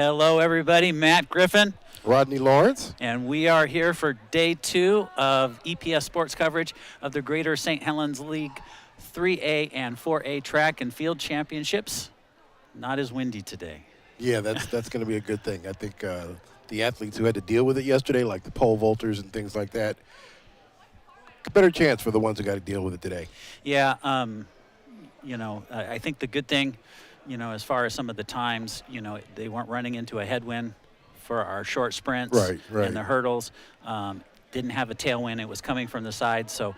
Hello, everybody. Matt Griffin. Rodney Lawrence. And we are here for day 2 of EPS sports coverage of the Greater St. Helens League 3A and 4A track and field championships. Not as windy today. Yeah, that's going to be a good thing. I think the athletes who had to deal with it yesterday, like the pole vaulters and things like that, a better chance for the ones who got to deal with it today. Yeah, I think the good thing, as far as some of the times, they weren't running into a headwind for our short sprints right. and the hurdles. Didn't have a tailwind. It was coming from the side. So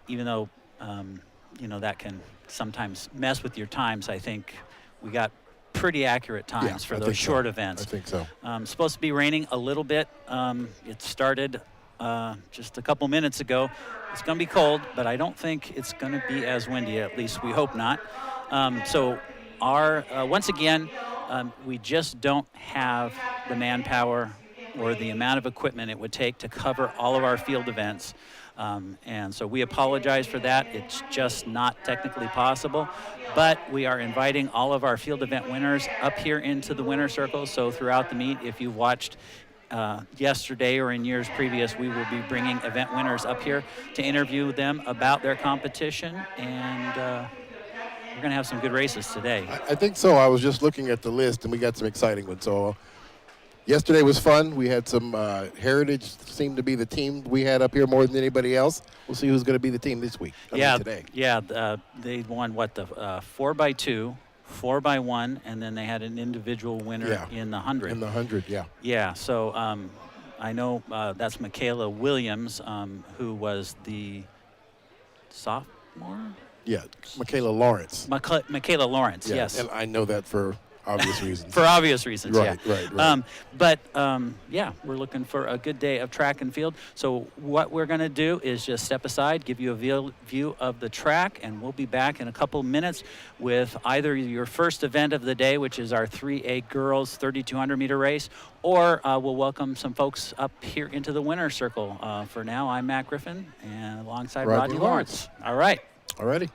even though, that can sometimes mess with your times, I think we got pretty accurate times for those short events. I think so. Supposed to be raining a little bit. It started just a couple minutes ago. It's going to be cold, but I don't think it's going to be as windy. At least we hope not. So once again, we just don't have the manpower or the amount of equipment it would take to cover all of our field events. And so we apologize for that. It's just not technically possible. But we are inviting all of our field event winners up here into the winner circle. So throughout the meet, if you've watched yesterday or in years previous, we will be bringing event winners up here to interview them about their competition. And we're going to have some good races today. I think so. I was just looking at the list, and we got some exciting ones. So yesterday was fun. We had some Heritage seemed to be the team we had up here more than anybody else. We'll see who's going to be the team this week. Today. Yeah. They won the 4x2, 4x1, and then they had an individual winner in the 100. In the 100, yeah. Yeah. So I know that's Michaela Williams, who was the sophomore. Yeah, Michaela Lawrence. Michaela Lawrence, yes. And I know that for obvious reasons. For obvious reasons, right, yeah. Right. We're looking for a good day of track and field. So what we're going to do is just step aside, give you a view of the track, and we'll be back in a couple minutes with either your first event of the day, which is our 3A girls 3,200-meter race, or we'll welcome some folks up here into the winner's circle. For now, I'm Matt Griffin, and alongside Rodney Lawrence. All right. All righty.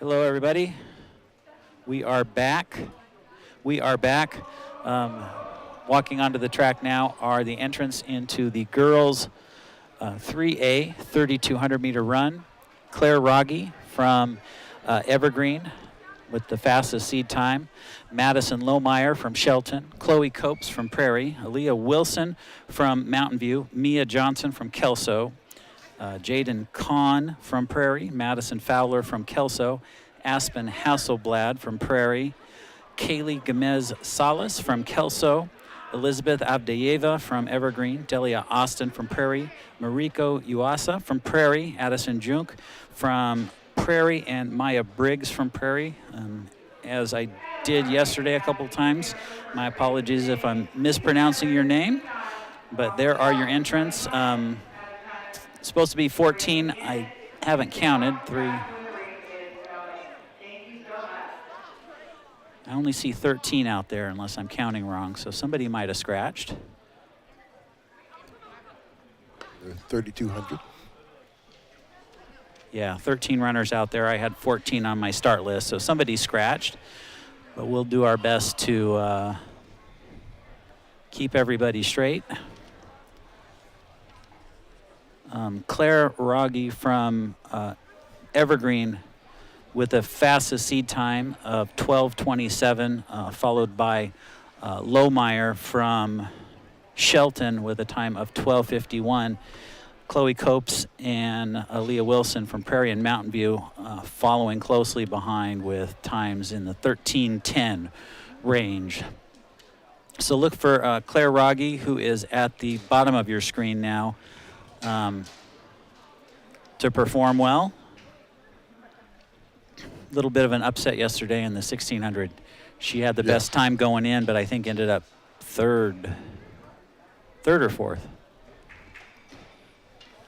Hello, everybody. We are back. We are back. Walking onto the track now are the entrants into the girls' 3A 3,200-meter run. Claire Rogge from Evergreen with the fastest seed time. Madison Lohmeyer from Shelton. Chloe Copes from Prairie. Aaliyah Wilson from Mountain View. Mia Johnson from Kelso. Jaden Kahn from Prairie. Madison Fowler from Kelso. Aspen Hasselblad from Prairie. Kaylee Gomez Salas from Kelso. Elizabeth Abdeyeva from Evergreen. Delia Austin from Prairie. Mariko Uasa from Prairie. Addison Junk from Prairie. And Maya Briggs from Prairie. As I did yesterday a couple times, my apologies if I'm mispronouncing your name. But there are your entrants. Supposed to be 14. I haven't counted. 3. I only see 13 out there unless I'm counting wrong, so somebody might have scratched. 3,200. Yeah, 13 runners out there. I had 14 on my start list, so somebody scratched. But we'll do our best to keep everybody straight. Claire Rogge from Evergreen with the fastest seed time of 12:27, followed by Lohmeyer from Shelton with a time of 12:51. Chloe Copes and Aaliyah Wilson from Prairie and Mountain View following closely behind with times in the 13:10 range. So look for Claire Rogge, who is at the bottom of your screen now, to perform well. A little bit of an upset yesterday in the 1600. She had the best time going in, but I think ended up third or fourth.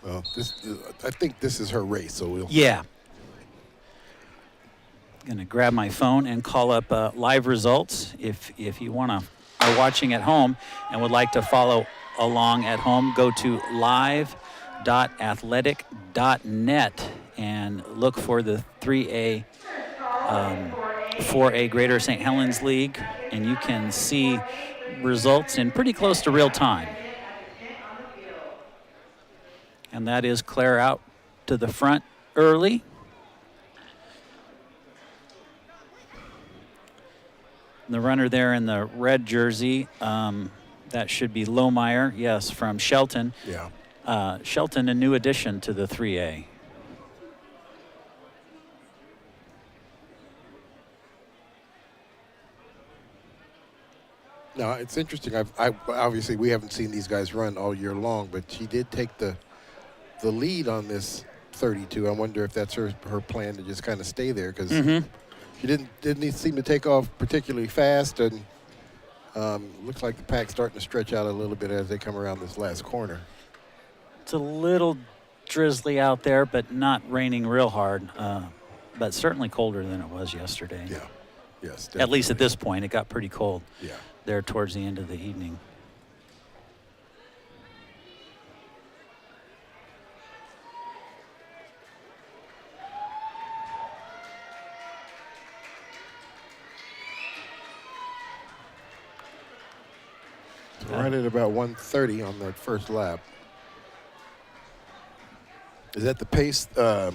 Well, I think this is her race, so we'll. Yeah. Gonna grab my phone and call up live results. If you are watching at home and would like to follow along at home, go to live.athletic.net and look for the 3A 4A Greater St. Helens League, and you can see results in pretty close to real time. And that is Claire out to the front early. The runner there in the red jersey, that should be Lohmeyer, yes, from Shelton. Yeah. Shelton, a new addition to the 3A. No, it's interesting. Obviously we haven't seen these guys run all year long, but she did take the lead on this 32. I wonder if that's her plan to just kind of stay there, because she didn't seem to take off particularly fast, and looks like the pack's starting to stretch out a little bit as they come around this last corner. It's a little drizzly out there, but not raining real hard, but certainly colder than it was yesterday. Yeah, yes, definitely. At least at this point, it got pretty cold. Yeah. There towards the end of the evening. So right at about 1:30 on that first lap. Is that the pace that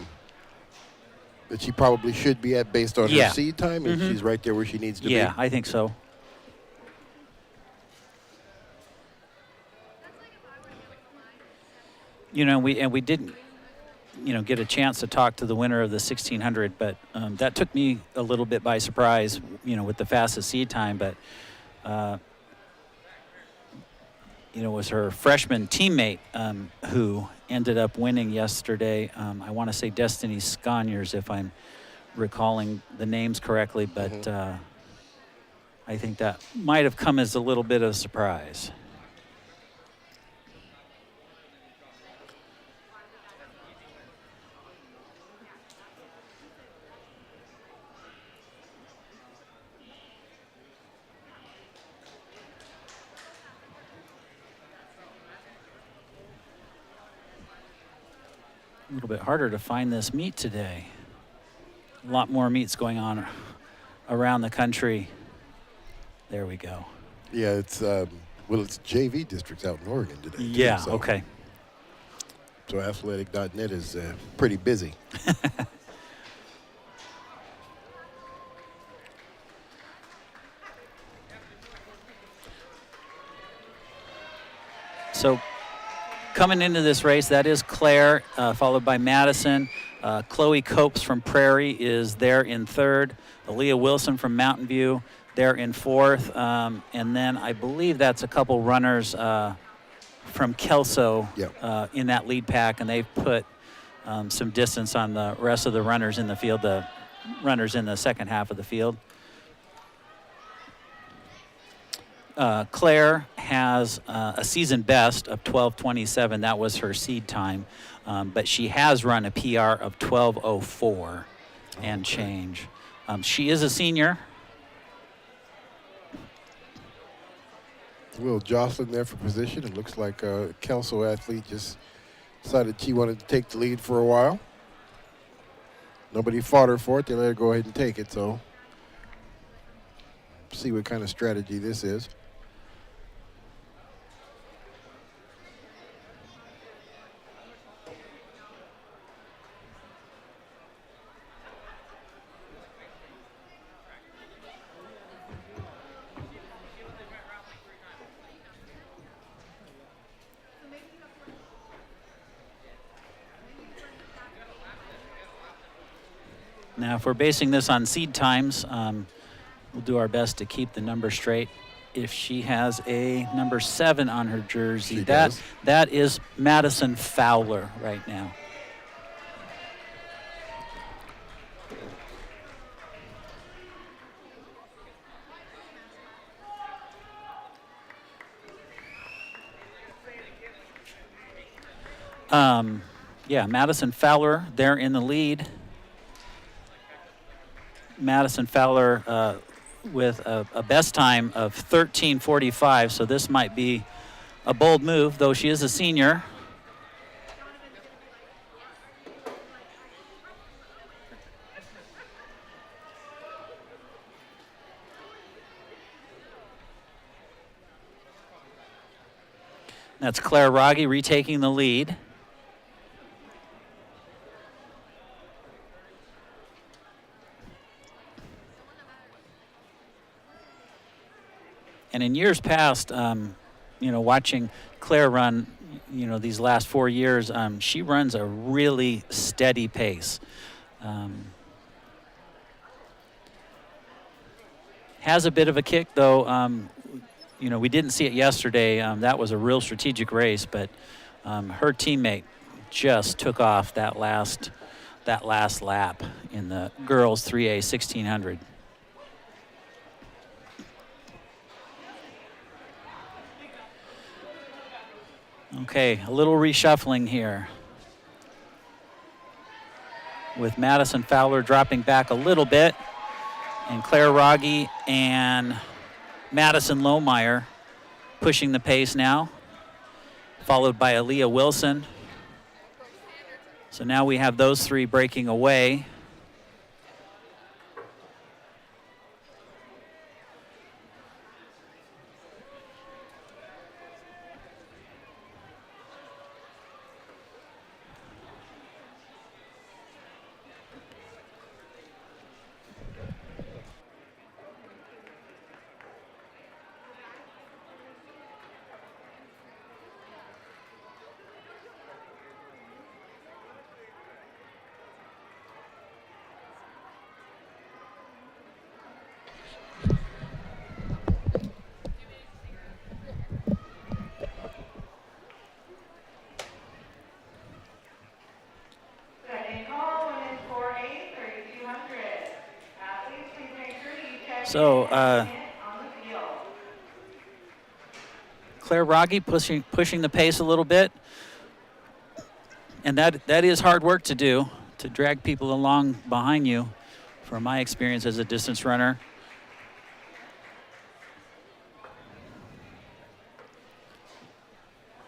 she probably should be at based on her seed time? And she's right there where she needs to be? Yeah, I think so. You know, we didn't, get a chance to talk to the winner of the 1600, but that took me a little bit by surprise, with the fastest seed time. But, it was her freshman teammate who ended up winning yesterday. I want to say Destiny Sconyers, if I'm recalling the names correctly, but I think that might have come as a little bit of a surprise. A little bit harder to find this meet today. a lot more meets going on around the country. There we go. Yeah, it's it's JV districts out in Oregon today. Yeah, too, so. okay. So athletic.net is pretty busy. So coming into this race, that is Claire, followed by Madison. Chloe Copes from Prairie is there in third. Aaliyah Wilson from Mountain View there in fourth. And then I believe that's a couple runners from Kelso in that lead pack, and they've put some distance on the rest of the runners in the field, the runners in the second half of the field. Claire has a season best of 12:27. That was her seed time, but she has run a PR of 12:04 and change. She is a senior. Will Jocelyn there for position. It looks like a Kelso athlete just decided she wanted to take the lead for a while. Nobody fought her for it. They let her go ahead and take it. So see what kind of strategy this is. Now, if we're basing this on seed times, we'll do our best to keep the number straight. If she has a number 7 on her jersey, that is Madison Fowler right now. Yeah, Madison Fowler there in the lead. Madison Fowler with a best time of 13:45, so this might be a bold move, though she is a senior. That's Claire Rogge retaking the lead. And in years past, watching Claire run, these last 4 years, she runs a really steady pace. Has a bit of a kick, though. We didn't see it yesterday. That was a real strategic race, but her teammate just took off that last lap in the girls 3A 1600. Okay, a little reshuffling here, with Madison Fowler dropping back a little bit, and Claire Rogge and Madison Lohmeyer pushing the pace now, followed by Aaliyah Wilson. So now we have those three breaking away. So Claire Rogge pushing the pace a little bit, and that is hard work to do, to drag people along behind you, from my experience as a distance runner.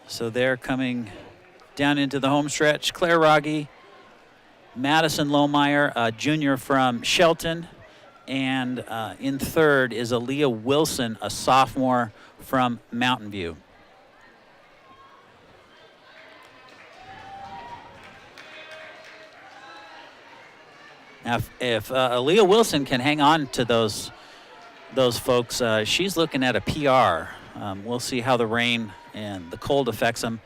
So they're coming down into the home stretch. Claire Rogge, Madison Lohmeyer, a junior from Shelton. And in third is Aaliyah Wilson, a sophomore from Mountain View. Now, if Aaliyah Wilson can hang on to those folks, she's looking at a PR. We'll see how the rain and the cold affects them.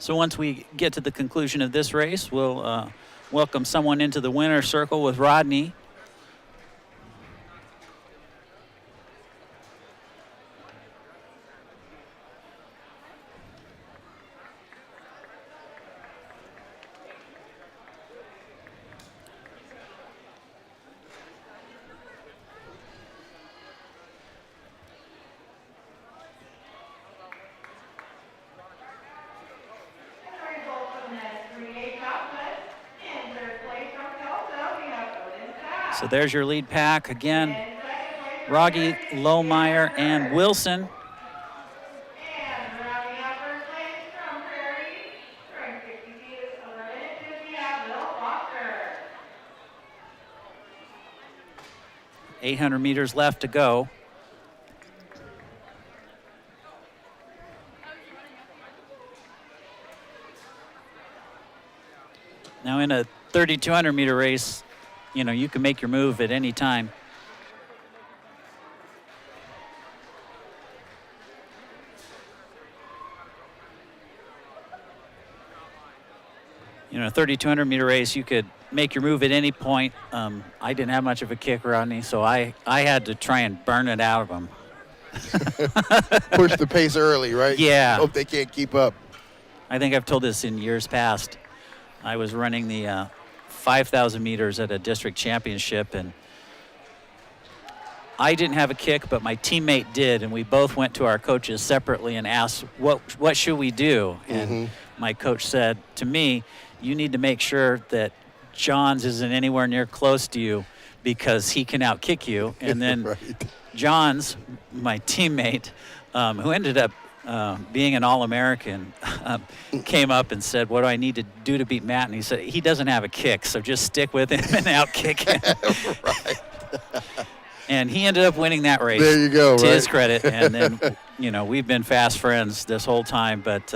So once we get to the conclusion of this race, we'll welcome someone into the winner's circle with Rodney. So there's your lead pack. Again, Rogge, Lohmeyer, and Wilson. And rounding out first place from Prairie, throwing 60 feet, 11 inches, we have Will Foster. 800 meters left to go. Now in a 3,200 meter race, you know, you can make your move at any time. You know, a 3,200 meter race, you could make your move at any point. I didn't have much of a kick, Rodney, so I had to try and burn it out of them. Push the pace early, right? Yeah. Hope they can't keep up. I think I've told this in years past. I was running the 5,000 meters at a district championship, and I didn't have a kick, but my teammate did, and we both went to our coaches separately and asked, what should we do? And my coach said to me, you need to make sure that Johns isn't anywhere near close to you because he can outkick you. And then Right. Johns, my teammate, who ended up being an All-American, came up and said, what do I need to do to beat Matt? And he said, he doesn't have a kick, so just stick with him and outkick him. Right. And he ended up winning that race. There you go, to right? his credit. And then, you know, we've been fast friends this whole time, but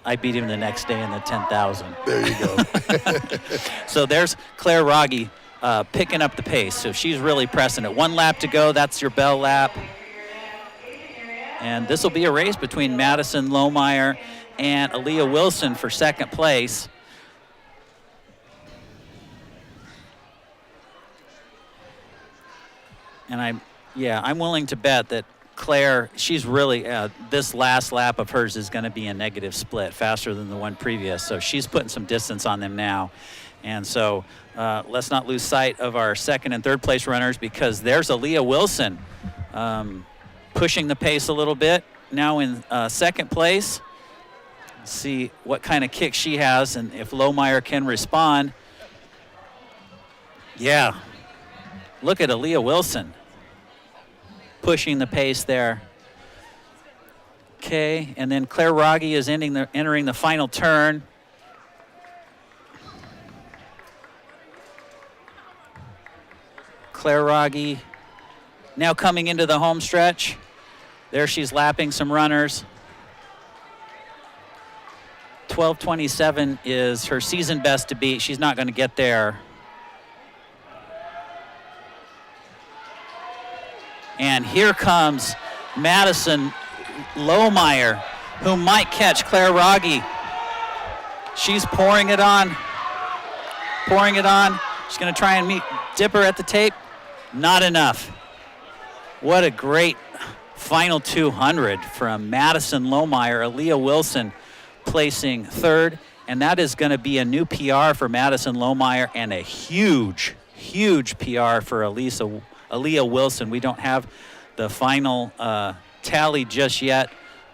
I beat him the next day in the 10,000. There you go. So there's Claire Rogge picking up the pace. So she's really pressing it. 1 lap to go. That's your bell lap. And this will be a race between Madison Lohmeyer and Aaliyah Wilson for second place. And I'm willing to bet that Claire, she's really, this last lap of hers is going to be a negative split, faster than the one previous. So she's putting some distance on them now. And so let's not lose sight of our second and third place runners, because there's Aaliyah Wilson pushing the pace a little bit. Now in second place. Let's see what kind of kick she has and if Lohmeyer can respond. Yeah. Look at Aaliyah Wilson pushing the pace there. Okay, and then Claire Rogge is entering the final turn. Claire Rogge now coming into the home stretch. There she's lapping some runners. 12:27 is her season best to beat. She's not going to get there. And here comes Madison Lohmeyer, who might catch Claire Rogge. She's pouring it on. Pouring it on. She's going to try and dip her at the tape. Not enough. What a great final 200 from Madison Lohmeyer. Aaliyah Wilson placing third, and that is going to be a new PR for Madison Lohmeyer and a huge, huge PR for Aaliyah Wilson. We don't have the final tally just yet,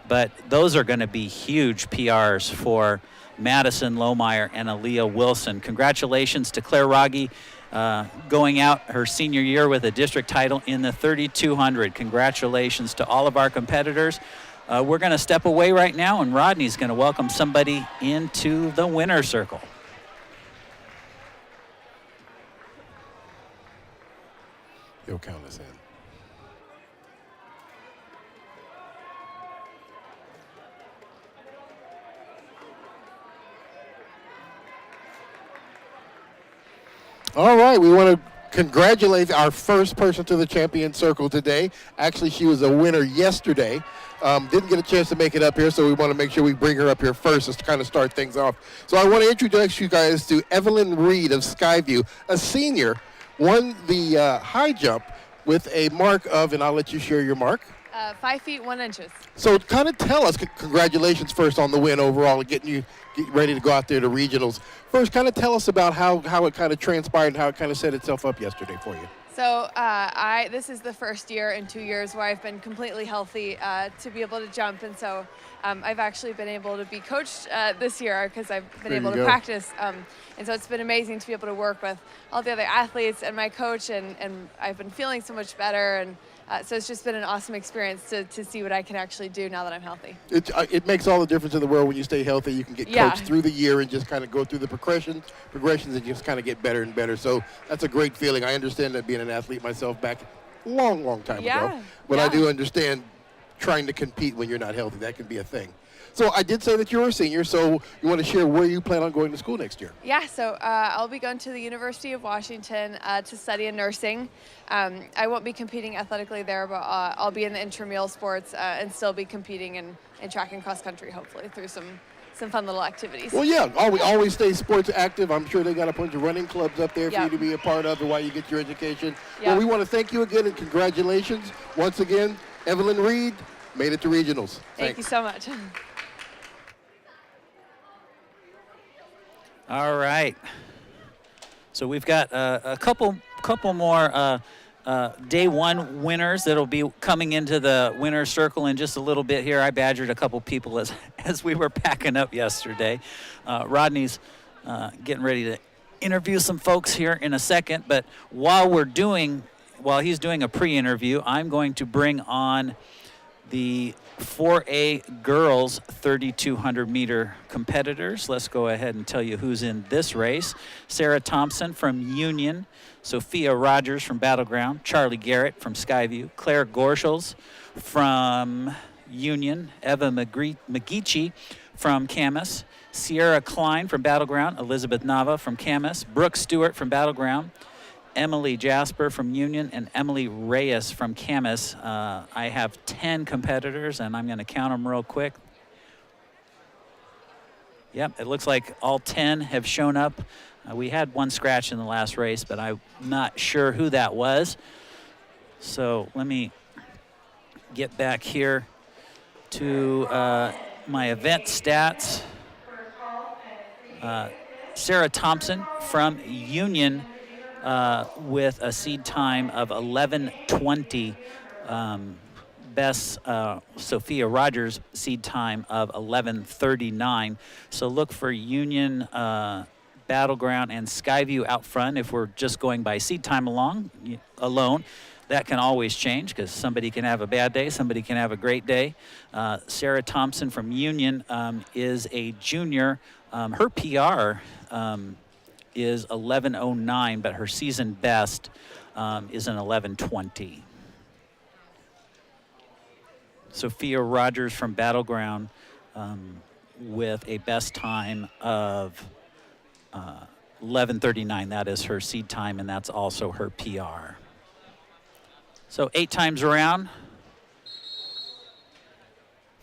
but those are going to be huge PRs for Madison Lohmeyer and Aaliyah Wilson. Congratulations to Claire Rogge, going out her senior year with a district title in the 3200. Congratulations to all of our competitors. We're going to step away right now, and Rodney's going to welcome somebody into the winner's circle. He'll count us in. All right, we want to congratulate our first person to the champion circle today. Actually, she was a winner yesterday. Didn't get a chance to make it up here, so we want to make sure we bring her up here first just to kind of start things off. So I want to introduce you guys to Evelyn Reed of Skyview, a senior, won the high jump with a mark of, and I'll let you share your mark. 5 feet 1 inch. So kind of tell us, congratulations first on the win overall and getting you ready to go out there to regionals. First, kind of tell us about how it kind of transpired and how it kind of set itself up yesterday for you. So this is the first year in 2 years where I've been completely healthy to be able to jump, and so I've actually been able to be coached this year because I've been able to practice, and so it's been amazing to be able to work with all the other athletes and my coach, and I've been feeling so much better, and so it's just been an awesome experience to see what I can actually do now that I'm healthy. It makes all the difference in the world when you stay healthy. You can get coached through the year and just kind of go through the progressions and just kind of get better and better. So that's a great feeling. I understand that being an athlete myself back a long time ago. But I do understand trying to compete when you're not healthy. That can be a thing. So I did say that you're a senior, so you want to share where you plan on going to school next year? Yeah, so I'll be going to the University of Washington to study in nursing. I won't be competing athletically there, but I'll be in the intramural sports and still be competing in track and cross country, hopefully, through some fun little activities. Well, yeah, always stay sports active. I'm sure they got a bunch of running clubs up there for you to be a part of while you get your education. Well, we want to thank you again and congratulations. Once again, Evelyn Reed made it to regionals. Thank you so much. All right. So we've got a couple more day one winners that'll be coming into the winner's circle in just a little bit here. I badgered a couple people as we were packing up yesterday. Rodney's getting ready to interview some folks here in a second, but while he's doing a pre-interview, I'm going to bring on the 4A girls 3,200 meter competitors. Let's go ahead and tell you who's in this race. Sarah Thompson from Union, Sophia Rogers from Battleground, Charlie Garrett from Skyview, Claire Gorshals from Union, Eva McGeechee from Camas, Sierra Klein from Battleground, Elizabeth Nava from Camas, Brooke Stewart from Battleground, Emily Jasper from Union, and Emily Reyes from Camas. I have 10 competitors, and I'm going to count them real quick. Yep, it looks like all 10 have shown up. We had one scratch in the last race, but I'm not sure who that was. So let me get back here to my event stats. Sarah Thompson from Union with a seed time of 11:20. Best Sophia Rogers seed time of 11:39. So look for Union, Battleground, and Skyview out front. If we're just going by seed time alone, that can always change because somebody can have a bad day, somebody can have a great day. Sarah Thompson from Union is a junior. Her PR is 11:09, but her season best is an 11:20. Sophia Rogers from Battleground with a best time of 11:39. That is her seed time, and that's also her PR. So 8 times around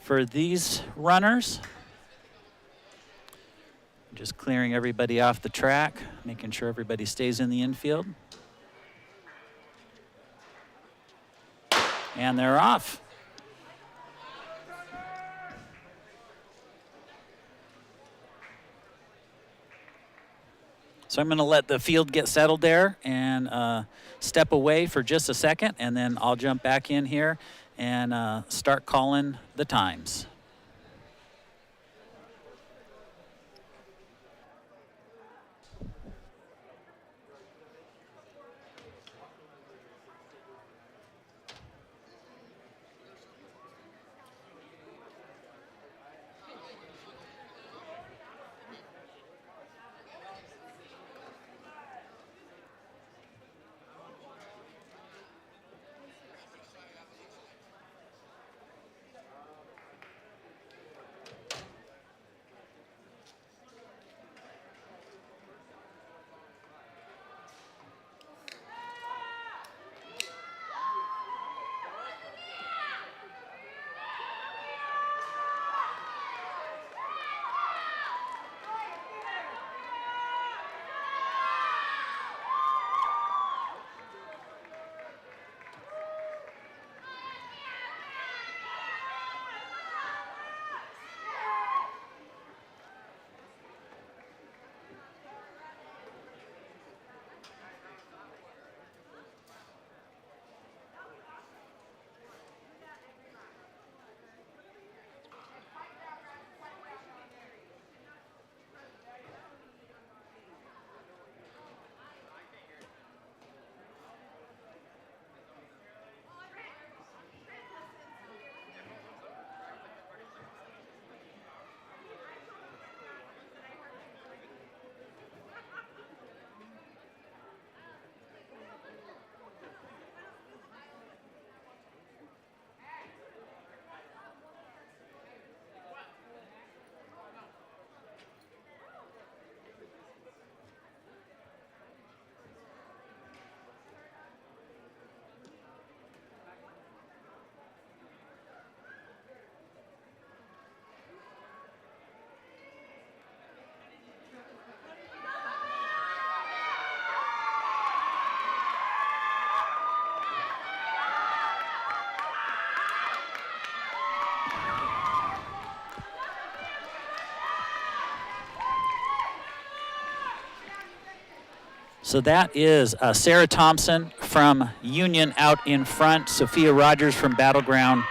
for these runners. Just clearing everybody off the track, making sure everybody stays in the infield. And they're off. So I'm going to let the field get settled there and step away for just a second, and then I'll jump back in here and start calling the times. So that is Sarah Thompson from Union out in front, Sophia Rogers from Battleground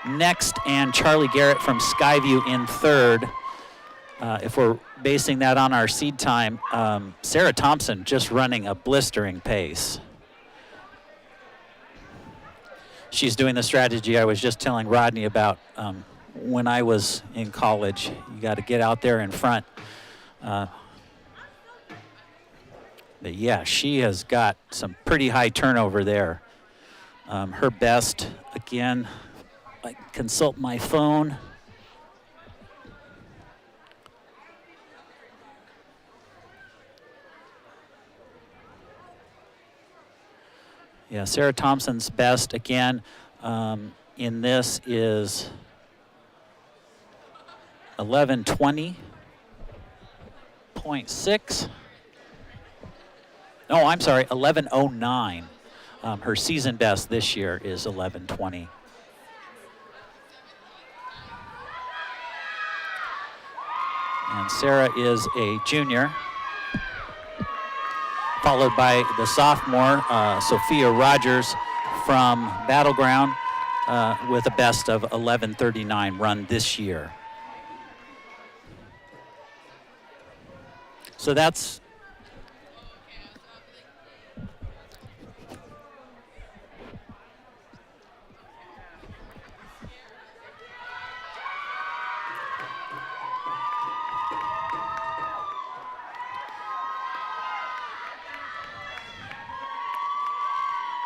next, and Charlie Garrett from Skyview in third. If we're basing that on our seed time, Sarah Thompson just running a blistering pace. She's doing the strategy I was just telling Rodney about when I was in college. You got to get out there in front. But yeah, she has got some pretty high turnover there. Her best, again, I consult my phone. Yeah, Sarah Thompson's best, again, in this is 11:20.6. Oh, I'm sorry, 11:09. Her season best this year is 11:20. And Sarah is a junior, followed by the sophomore, Sophia Rogers from Battleground, with a best of 11:39 run this year. So that's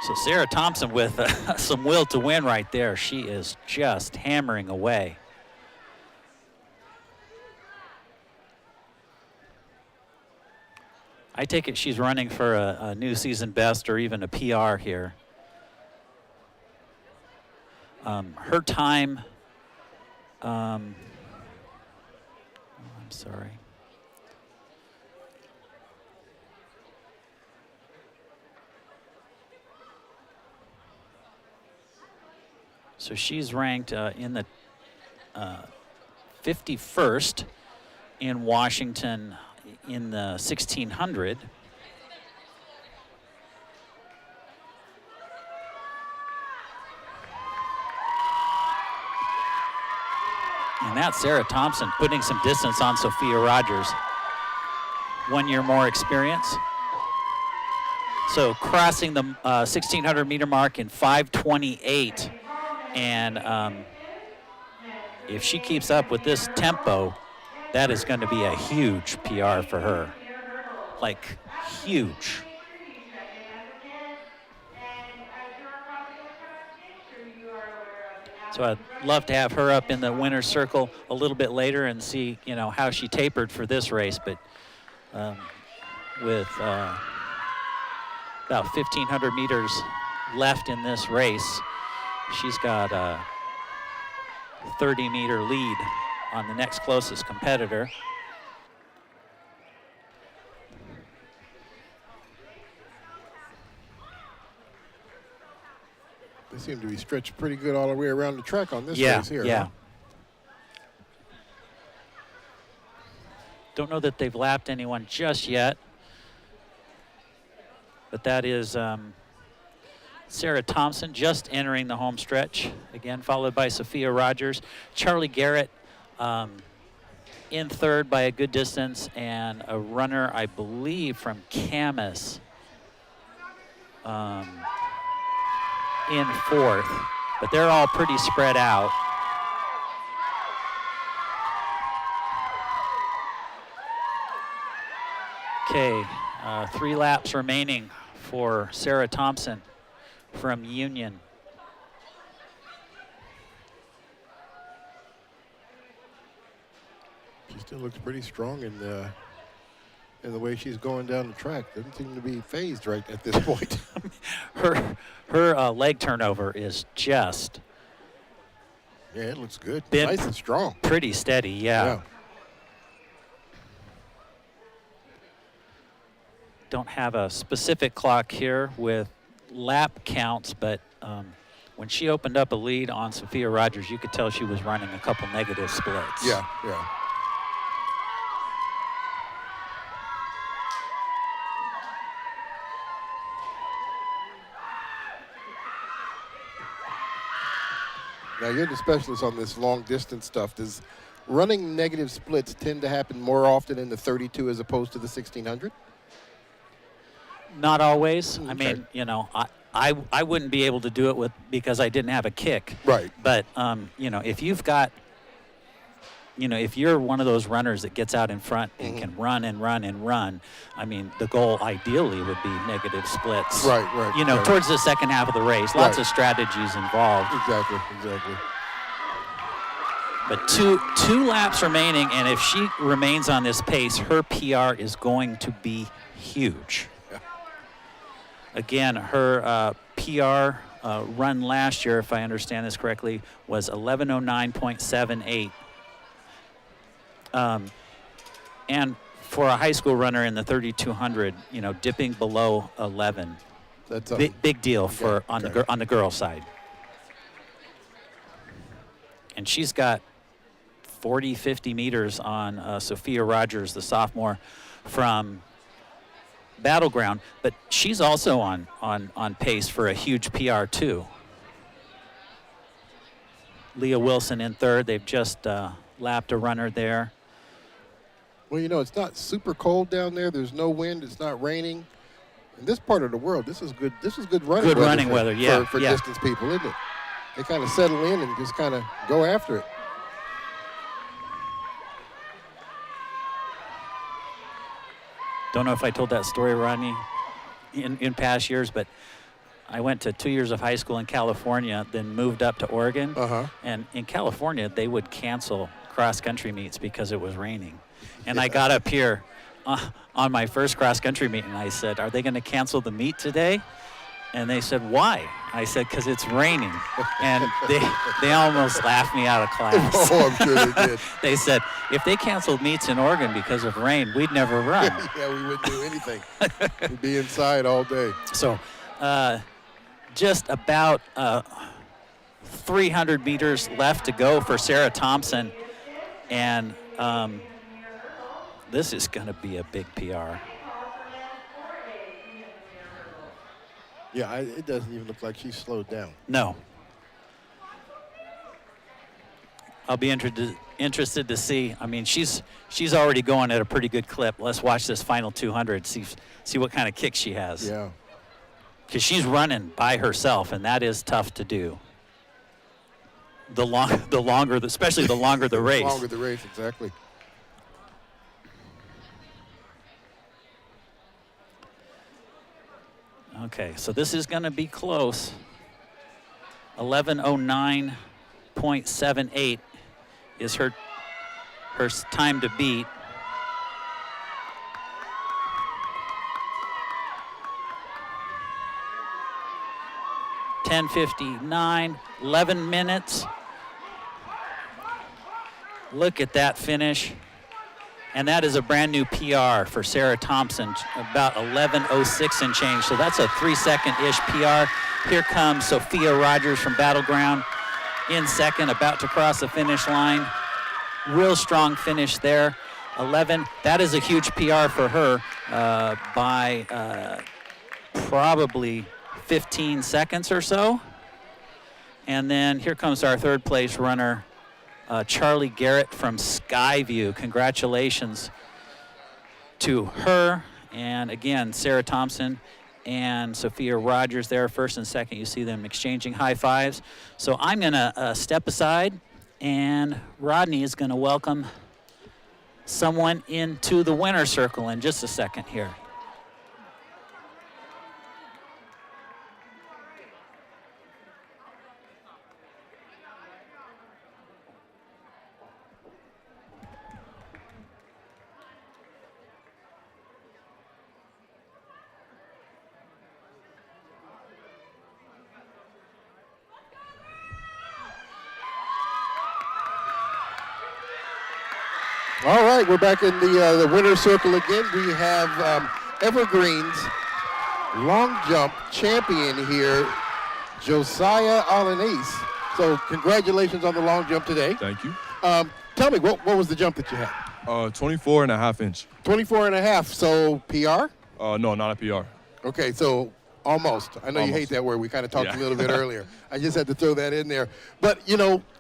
so Sarah Thompson with some will to win right there. She is just hammering away. I take it she's running for a new season best or even a PR here. Her time, I'm sorry. So she's ranked in the 51st in Washington in the 1600. And that's Sarah Thompson putting some distance on Sophia Rogers. 1 year more experience. So crossing the 1600 meter mark in 5:28. And if she keeps up with this tempo, that is going to be a huge PR for her. Like, huge. So I'd love to have her up in the winner's circle a little bit later and see, you know, how she tapered for this race. But with about 1,500 meters left in this race, she's got a 30-meter lead on the next closest competitor. They seem to be stretched pretty good all the way around the track on this Yeah, race here. yeah. Huh? Don't know that they've lapped anyone just yet, but that is Sarah Thompson just entering the home stretch, again followed by Sophia Rogers. Charlie Garrett in third by a good distance, and a runner, I believe, from Camas in fourth, but they're all pretty spread out. Okay, 3 laps remaining for Sarah Thompson from Union. She still looks pretty strong in the way she's going down the track. Doesn't seem to be phased right at this point. her leg turnover is just Yeah, it looks good. been Nice and strong. pretty steady, yeah. Don't have a specific clock here with lap counts, but when she opened up a lead on Sophia Rogers, you could tell she was running a couple negative splits. Yeah, yeah. Now, you're the specialist on this long distance stuff. Does running negative splits tend to happen more often in the 32 as opposed to the 1600? Not always. Okay. I mean, you know, I wouldn't be able to do it because I didn't have a kick. Right. But, you know, if you've got, you know, if you're one of those runners that gets out in front and can run and run and run, I mean, the goal ideally would be negative splits. Right, right. You know, right. towards the second half of the race. Lots Right. of strategies involved. Exactly, exactly. But two laps remaining, and if she remains on this pace, her PR is going to be huge. Yeah. Again, her PR run last year, if I understand this correctly, was 11:09.78. And for a high school runner in the 3200, you know, dipping below 11, That's big deal for okay. on the girl side. And she's got 40, 50 meters on Sophia Rogers, the sophomore from Battleground, but she's also on pace for a huge PR too. Leah Wilson in third. They've just lapped a runner there. Well, you know, it's not super cold down there. There's no wind. It's not raining. In this part of the world, this is good. This is good running Good weather. running weather, yeah, For yeah. distance people, isn't it? They kind of settle in and just kind of go after it. Don't know if I told that story, Rodney, in past years, but I went to 2 years of high school in California, then moved up to Oregon. Uh-huh. And in California, they would cancel cross-country meets because it was raining. And I got up here on my first cross-country meet, and I said, "Are they going to cancel the meet today?" And they said, "Why?" I said, "Because it's raining." And they almost laughed me out of class. Oh, I'm sure they did. They said, if they canceled meets in Oregon because of rain, we'd never run. Yeah, we wouldn't do anything. We'd be inside all day. So just about 300 meters left to go for Sarah Thompson. And this is going to be a big PR. Yeah, it doesn't even look like she's slowed down. No. I'll be interested to see. I mean, she's already going at a pretty good clip. Let's watch this final 200, see what kind of kick she has. Yeah. Because she's running by herself, and that is tough to do. Especially the longer the race. The longer the race, exactly. Okay, so this is going to be close. 11:09.78 is her time to beat. (10:59), 11 minutes. Look at that finish. And that is a brand new PR for Sarah Thompson, about 11:06 and change. So that's a 3-second-ish PR. Here comes Sophia Rogers from Battleground in second, about to cross the finish line. Real strong finish there. 11, that is a huge PR for her by probably 15 seconds or so. And then here comes our third place runner, Charlie Garrett from Skyview. Congratulations to her. And again, Sarah Thompson and Sophia Rogers there, first and second. You see them exchanging high fives. So I'm gonna step aside, and Rodney is gonna welcome someone into the winner's circle in just a second here. All right, we're back in the winner's circle again. We have Evergreen's long jump champion here, Josiah Alanice. So congratulations on the long jump today. Thank you. Tell me, what was the jump that you had? 24 and a half inch. 24 and a half, so PR? No, not a PR. Okay, so almost. I know you hate that word. We kind of talked a little bit earlier. I just had to throw that in there. But,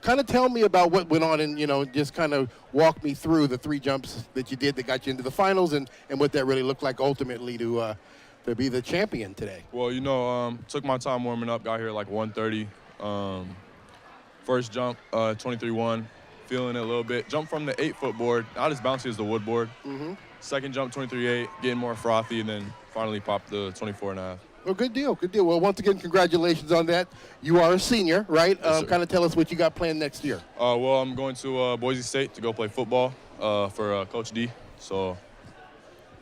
kind of tell me about what went on and, just kind of walk me through the 3 jumps that you did that got you into the finals and what that really looked like ultimately to be the champion today. Well, took my time warming up, got here at like 1:30. First jump, 23-1, feeling it a little bit. Jump from the 8-foot board, not as bouncy as the wood board. Mm-hmm. Second jump, 23.8, getting more frothy, and then finally popped the 24 and a half. Well, good deal, good deal. Well, once again, congratulations on that. You are a senior, right? Yes, kind of tell us what you got planned next year. Well, I'm going to Boise State to go play football for Coach D. So.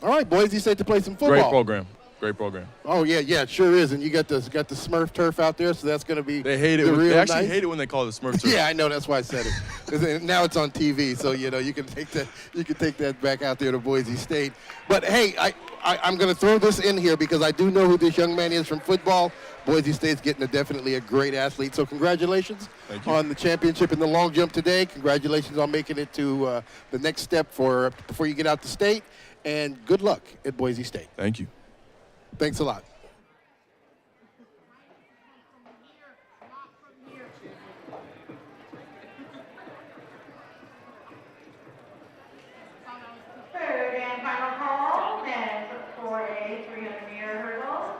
All right, Boise State to play some football. Great program. Great program. Oh yeah, it sure is. And you got the Smurf turf out there, so that's going to be. They hate it. They actually hate it when they call it the Smurf turf. Yeah, I know. That's why I said it. Now it's on TV, so you can take that. You can take that back out there to Boise State. But hey, I'm going to throw this in here because I do know who this young man is from football. Boise State's getting definitely a great athlete. So congratulations on the championship in the long jump today. Congratulations on making it to the next step before you get out to state. And good luck at Boise State. Thank you. Thanks a lot. Third and final call, men for a 300-meter hurdle.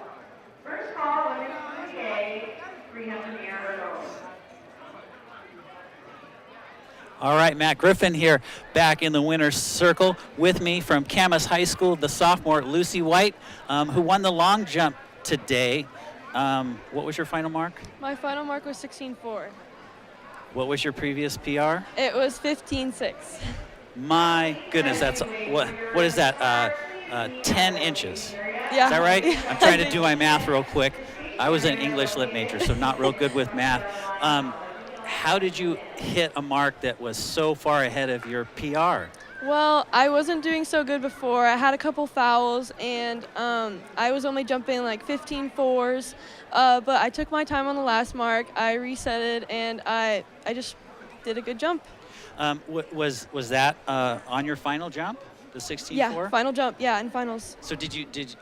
First call, women's 3A, 300-meter hurdle. All right, Matt Griffin here, back in the winner's circle with me from Camas High School, the sophomore Lucy White, who won the long jump today. What was your final mark? My final mark was 16.4. What was your previous PR? It was 15.6. My goodness, that's what is that? 10 inches. Yeah. Is that right? I'm trying to do my math real quick. I was an English lit major, so not real good with math. How did you hit a mark that was so far ahead of your PR? Well, I wasn't doing so good before. I had a couple fouls, and I was only jumping like 15 fours. But I took my time on the last mark. I resetted, and I just did a good jump. Was that on your final jump, the 16.4? Yeah, final jump. Yeah, in finals. So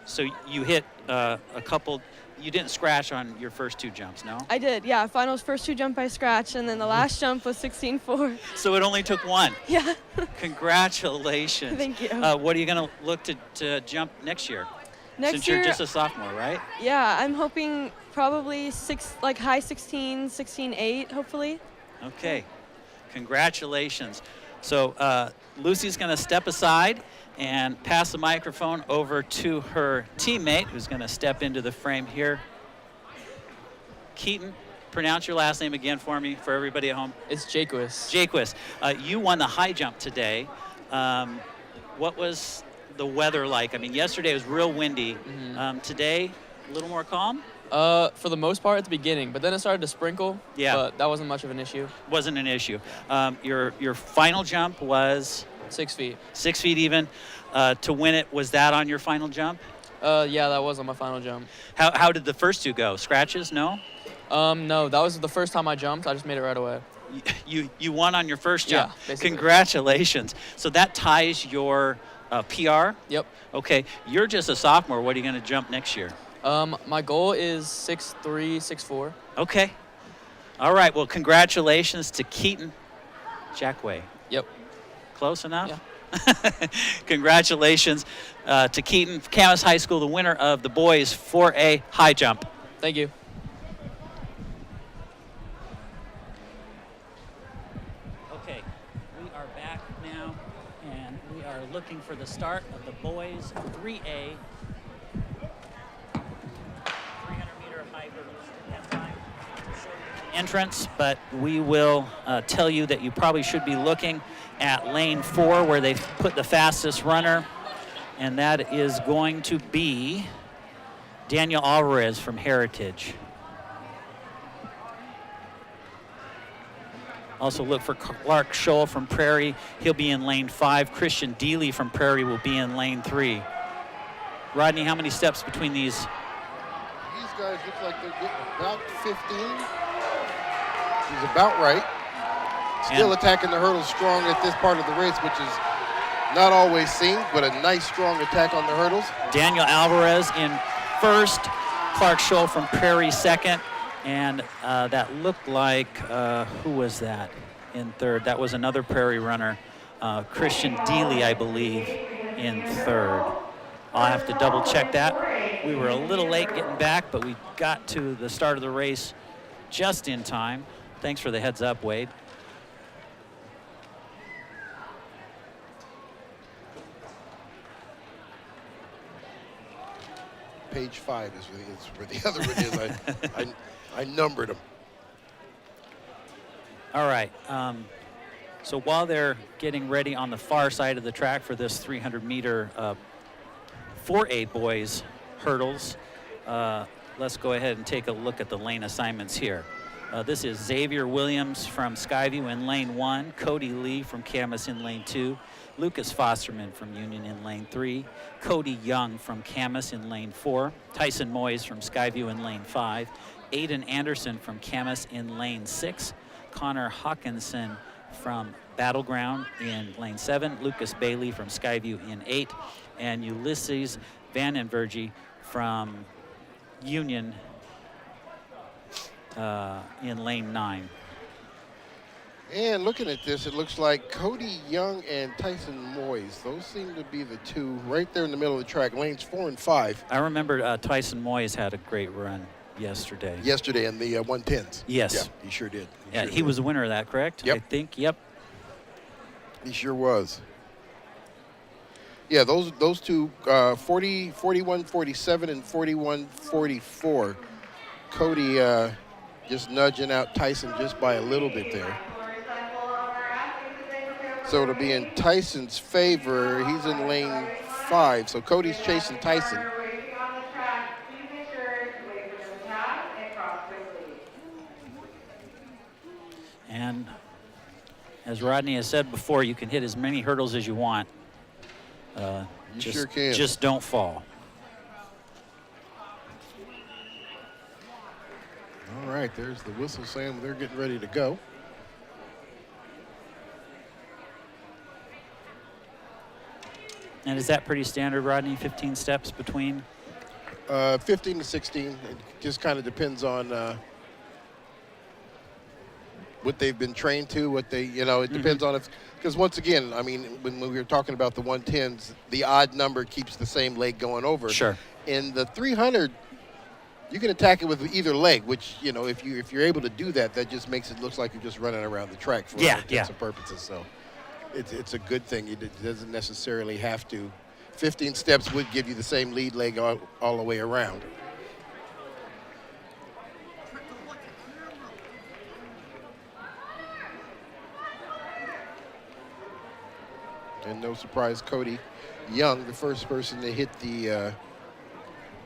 so you hit a couple? You didn't scratch on your first 2 jumps, no? I did. Yeah, finals first 2 jump I scratched, and then the last jump was 16.4. So it only took 1. Yeah. Congratulations. Thank you. What are you going to look to jump next year? Next Since year, you're just a sophomore, right? yeah, I'm hoping probably high 16, 16.8, hopefully. Okay. Congratulations. So Lucy's going to step aside and pass the microphone over to her teammate, who's going to step into the frame here. Keaton, pronounce your last name again for me, for everybody at home. It's Jaquis. Jaquis, you won the high jump today. What was the weather like? I mean, yesterday was real windy. Today, a little more calm? For the most part at the beginning, but then it started to sprinkle. Yeah. But that wasn't much of an issue. Wasn't an issue. Your final jump was 6 feet. 6 feet even. To win it, was that on your final jump? Yeah, that was on my final jump. How did the first 2 go? Scratches? No? No, that was the first time I jumped. I just made it right away. You won on your first jump. Yeah, basically. Congratulations. So that ties your PR? Yep. Okay. You're just a sophomore. What are you going to jump next year? My goal is 6'3", 6'4". Okay. All right. Well, congratulations to Keaton Jackway. Yep. Close enough? Yeah. Congratulations to Keaton, Camas High School, the winner of the boys 4A high jump. Thank you. Okay, we are back now, and we are looking for the start of the boys 3A 300-meter high hurdles. Didn't have time to show you the entrance, but we will tell you that you probably should be looking at lane 4 where they put the fastest runner, and that is going to be Daniel Alvarez from Heritage. Also look for Clark Scholl from Prairie. He'll be in lane 5. Christian Deely from Prairie will be in lane 3. Rodney, how many steps between these? These guys look like they're getting about 15. He's about right. Still attacking the hurdles strong at this part of the race, which is not always seen, but a nice, strong attack on the hurdles. Daniel Alvarez in first, Clark Scholl from Prairie second, and that looked like, who was that in third? That was another Prairie runner, Christian Deely, I believe, in third. I'll have to double check that. We were a little late getting back, but we got to the start of the race just in time. Thanks for the heads up, Wade. Page 5 is where the other one is. I numbered them. All right. So while they're getting ready on the far side of the track for this 300-meter 4A boys hurdles, let's go ahead and take a look at the lane assignments here. This is Xavier Williams from Skyview in lane 1, Cody Lee from Camas in lane 2, Lucas Fosterman from Union in lane 3, Cody Young from Camas in lane 4, Tyson Moyes from Skyview in lane 5, Aiden Anderson from Camas in lane 6, Connor Hawkinson from Battleground in lane 7, Lucas Bailey from Skyview in 8, and Ulysses Vandenberge from Union in lane 9. And looking at this, it looks like Cody Young and Tyson Moyes. Those seem to be the two right there in the middle of the track, lanes 4 and 5. I remember Tyson Moyes had a great run yesterday. Yesterday in the 110s. Yes. Yeah, he sure did. He was the winner of that, correct? Yep. I think, yep. He sure was. Yeah, those two, 41-47 and 41-44. Cody just nudging out Tyson just by a little bit there. So it'll be in Tyson's favor. He's in lane 5. So Cody's chasing Tyson. And as Rodney has said before, you can hit as many hurdles as you want. You sure can. Just don't fall. All right, there's the whistle saying they're getting ready to go. And is that pretty standard, Rodney, 15 steps between? 15 to 16. It just kind of depends on what they've been trained to, what they, it depends on if, because once again, I mean, when we were talking about the 110s, the odd number keeps the same leg going over. Sure. In the 300, you can attack it with either leg, which, if you're able to do that, that just makes it look like you're just running around the track for all intents and purposes. So it's a good thing. It doesn't necessarily have to. 15 steps would give you the same lead leg all the way around. And no surprise, Cody Young, the first person to hit the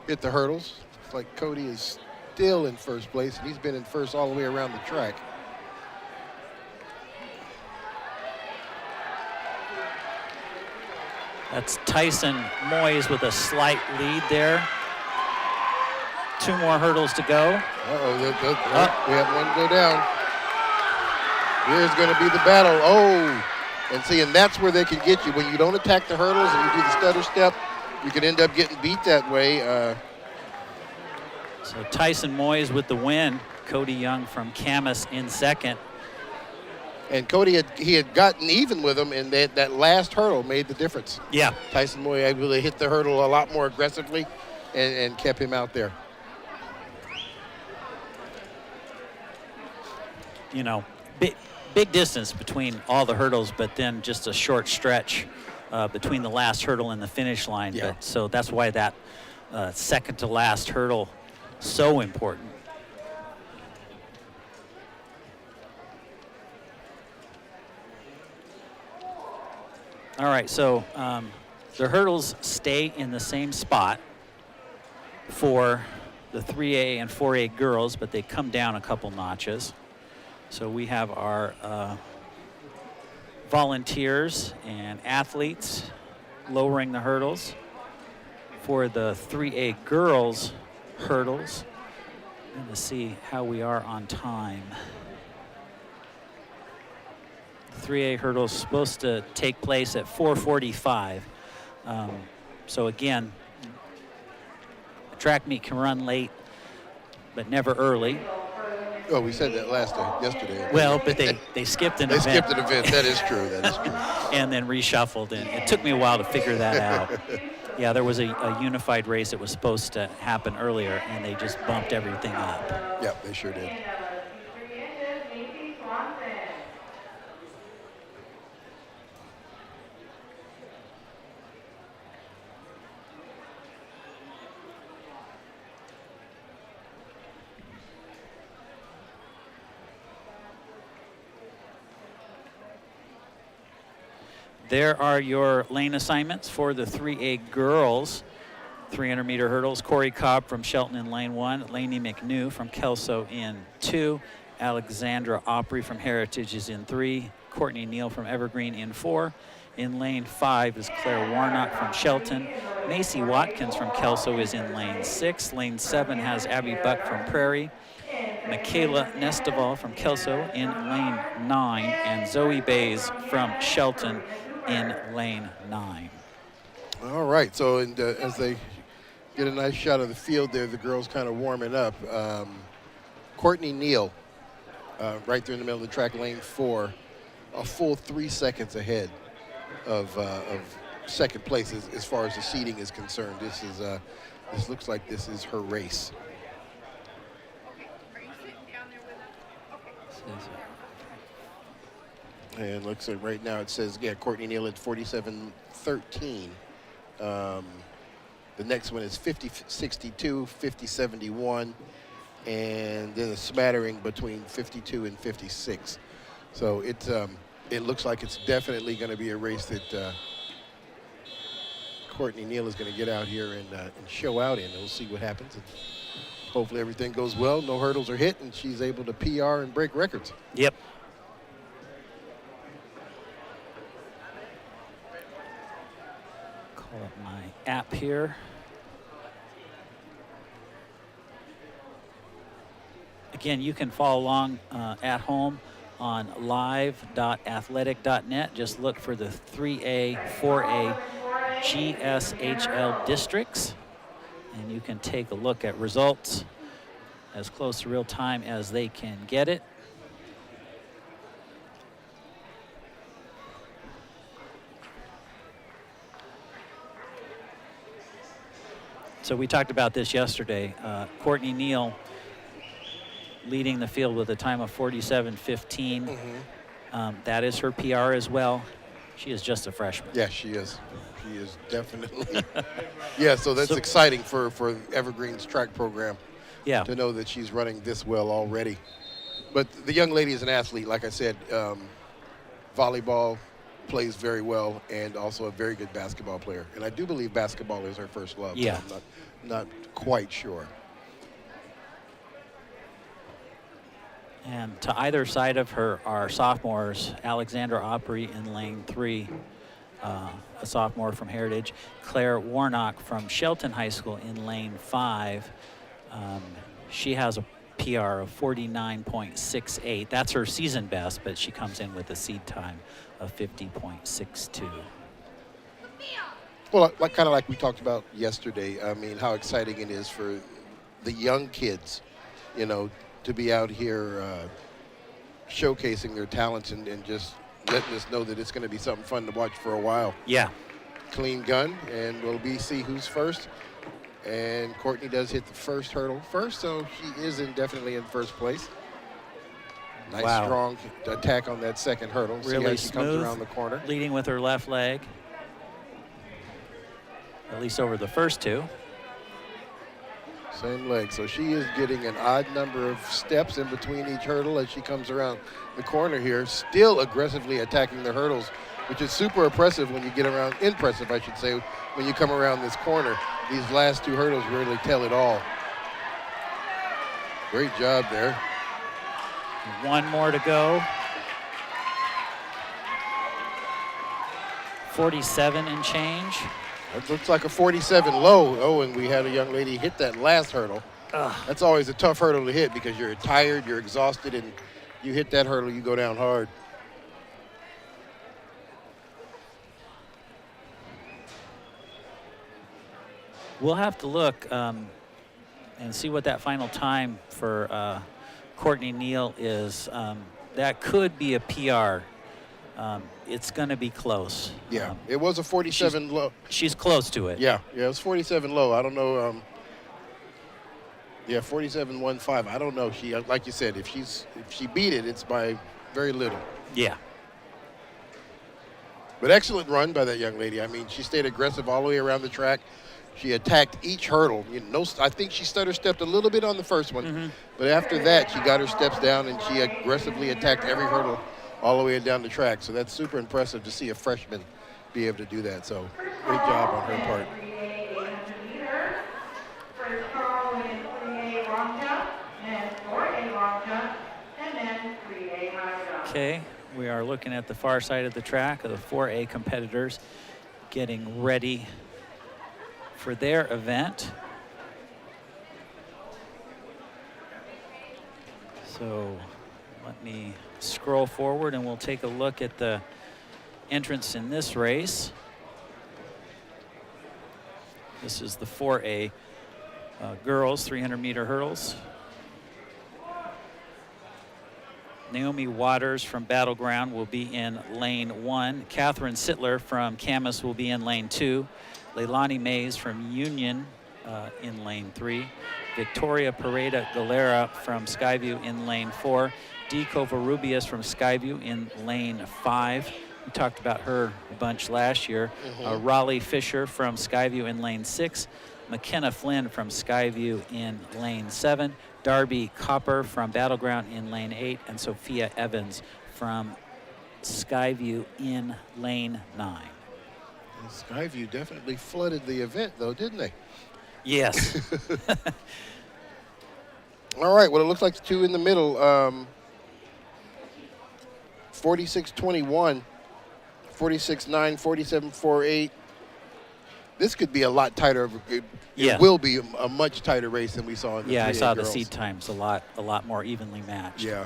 hurdles. It's like Cody is still in first place, and he's been in first all the way around the track. That's Tyson Moyes with a slight lead there. 2 more hurdles to go. We have one go down. Here's going to be the battle. And that's where they can get you. When you don't attack the hurdles and you do the stutter step, you can end up getting beat that way. So Tyson Moyes with the win. Cody Young from Camas in second. And Cody had gotten even with him, and that last hurdle made the difference. Yeah. Tyson Moyes able to hit the hurdle a lot more aggressively and kept him out there. Big distance between all the hurdles, but then just a short stretch between the last hurdle and the finish line. Yeah. So that's why that second to last hurdle so important. All right, so the hurdles stay in the same spot for the 3A and 4A girls, but they come down a couple notches. So we have our volunteers and athletes lowering the hurdles. For the 3A girls hurdles, I'm going to see how we are on time. 3A hurdles supposed to take place at 4:45. So again, a track meet can run late, but never early. Oh, we said that yesterday. Well, but they skipped an event. They skipped an event. That is true. And then reshuffled, and it took me a while to figure that out. Yeah, there was a unified race that was supposed to happen earlier, and they just bumped everything up. Yeah, they sure did. There are your lane assignments for the 3A girls 300-meter hurdles. Corey Cobb from Shelton in lane 1. Lainey McNew from Kelso in 2. Alexandra Opry from Heritage is in 3. Courtney Neal from Evergreen in 4. In lane 5 is Claire Warnock from Shelton. Macy Watkins from Kelso is in lane 6. Lane 7 has Abby Buck from Prairie. Michaela Nestival from Kelso in lane 9. And Zoe Bays from Shelton in lane 9. All right, so as they get a nice shot of the field there, the girls kind of warming up. Courtney Neal, right there in the middle of the track, lane 4, a full 3 seconds ahead of second place as far as the seating is concerned. This looks like this is her race. And looks like right now it says, Courtney Neal at 47.13. The next one is 50.62, 50.71, and then a smattering between 52 and 56. So it looks like it's definitely going to be a race that Courtney Neal is going to get out here and show out in. We'll see what happens. And hopefully everything goes well, no hurdles are hit, and she's able to PR and break records. Yep. here. Again, you can follow along at home on live.athletic.net. Just look for the 3A, 4A GSHL districts, and you can take a look at results as close to real time as they can get it. So we talked about this yesterday. Courtney Neal leading the field with a time of 47:15. That is her PR as well. She is just a freshman. Yeah, she is. She is definitely. Yeah, so that's exciting for Evergreen's track program. Yeah. To know that she's running this well already. But the young lady is an athlete, like I said. Volleyball, plays very well, and also a very good basketball player. And I do believe basketball is her first love. Yeah. I'm not quite sure. And to either side of her are sophomores, Alexandra Opry in lane 3, a sophomore from Heritage, Claire Warnock from Shelton High School in lane 5. She has a PR of 49.68. That's her season best, but she comes in with a seed time of 50.62. Well, kind of like we talked about yesterday, I mean, how exciting it is for the young kids, you know, to be out here showcasing their talents and just letting us know that it's going to be something fun to watch for a while. Yeah. Clean gun, and we'll see who's first. And Courtney does hit the first hurdle first, so she is definitely in first place. Nice, strong attack on that second hurdle. Really see how she smooth, comes around the corner. Leading with her left leg, at least over the first two. Same leg, so she is getting an odd number of steps in between each hurdle as she comes around the corner here, still aggressively attacking the hurdles, which is super impressive when you get around, impressive I should say, when you come around this corner. These last two hurdles really tell it all. Great job there. One more to go. 47 and change. That looks like a 47 low. Oh, and we had a young lady hit that last hurdle. That's always a tough hurdle to hit because you're tired, you're exhausted, and you hit that hurdle, you go down hard. We'll have to look and see what that final time for Courtney Neal is. That could be a PR. It's going to be close. Yeah, it was a 47 low. She's close to it. Yeah, it was 47 low. I don't know. Yeah, 47.15. I don't know. She, like you said, if she beat it, it's by very little. Yeah. But excellent run by that young lady. I mean, she stayed aggressive all the way around the track. She attacked each hurdle. You know, I think she stutter stepped a little bit on the first one, but after that, she got her steps down and she aggressively attacked every hurdle all the way down the track. So that's super impressive to see a freshman be able to do that. So great job on her part. First call in 3A long jump, then 4A long jump, and then 3A high jump. Okay, we are looking at the far side of the track of the 4A competitors getting ready for their event. So let me scroll forward and we'll take a look at the entrance in this race. This is the 4A girls 300-meter hurdles. Naomi Waters from Battleground will be in lane 1. Catherine Sittler from Camas will be in lane 2. Leilani Mays from Union in lane 3. Victoria Pareda Galera from Skyview in lane 4. Dee Covarrubias from Skyview in lane 5. We talked about her a bunch last year. Raleigh Fisher from Skyview in lane 6. McKenna Flynn from Skyview in lane 7. Darby Copper from Battleground in lane 8. And Sophia Evans from Skyview in lane 9. Skyview definitely flooded the event, though, didn't they? Yes. All right, well, it looks like the two in the middle. 46.21, 46.9, 47.48. this could be a lot tighter. It will be a much tighter race than we saw in the 3A I saw girls. the seed times a lot more evenly matched. Yeah.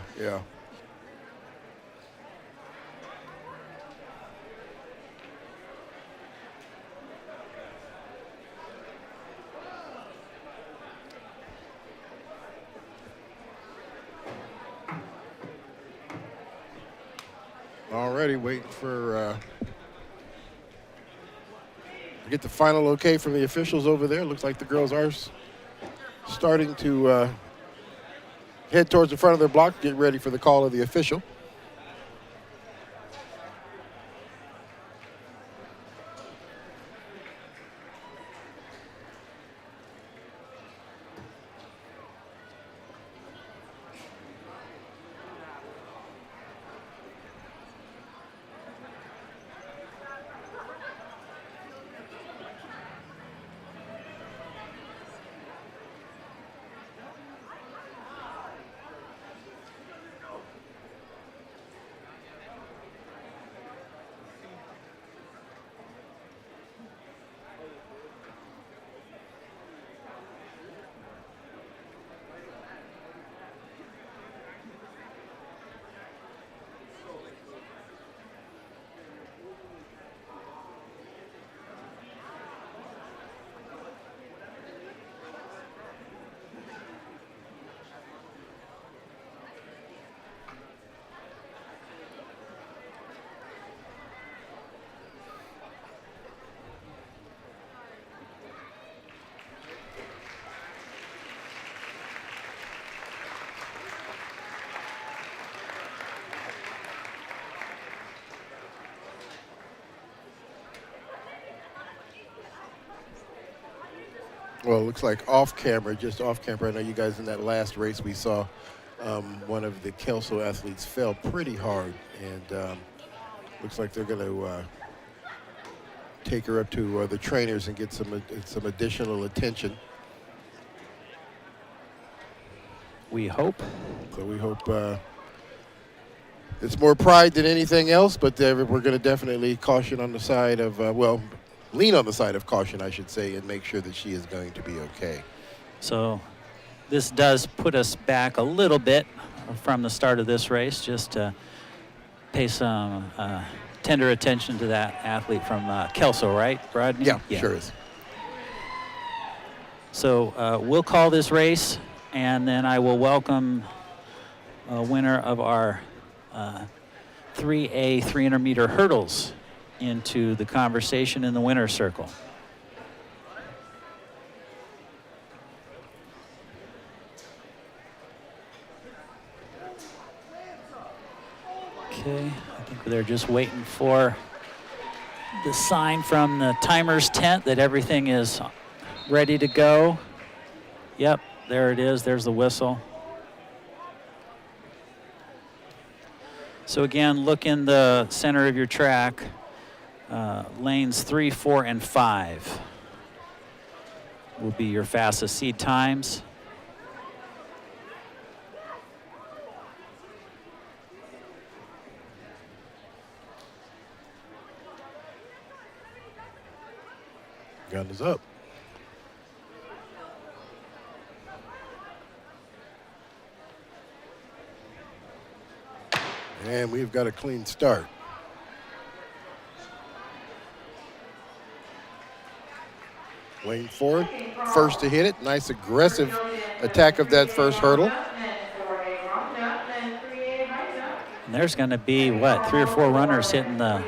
Already waiting for to get the final okay from the officials over there. Looks like the girls are starting to head towards the front of their block, get ready for the call of the official. Well, it looks like just off camera. I know you guys in that last race we saw one of the Kelso athletes fell pretty hard, and looks like they're going to take her up to the trainers and get some additional attention. We hope. So we hope it's more pride than anything else, but we're going to definitely caution on the side of, lean on the side of caution, I should say, and make sure that she is going to be okay. So this does put us back a little bit from the start of this race, just to pay some tender attention to that athlete from Kelso, right, Rodney? Yeah, sure is. So we'll call this race, and then I will welcome a winner of our 3A 300-meter hurdles into the conversation in the winner's circle. Okay, I think they're just waiting for the sign from the timer's tent that everything is ready to go. Yep, there it is. There's the whistle. So again, look in the center of your track. Lanes 3, 4, and 5 will be your fastest seed times. Gun is up. And we've got a clean start. Lane 4, first to hit it. Nice aggressive attack of that first hurdle. And there's going to be, what, 3 or 4 runners hitting the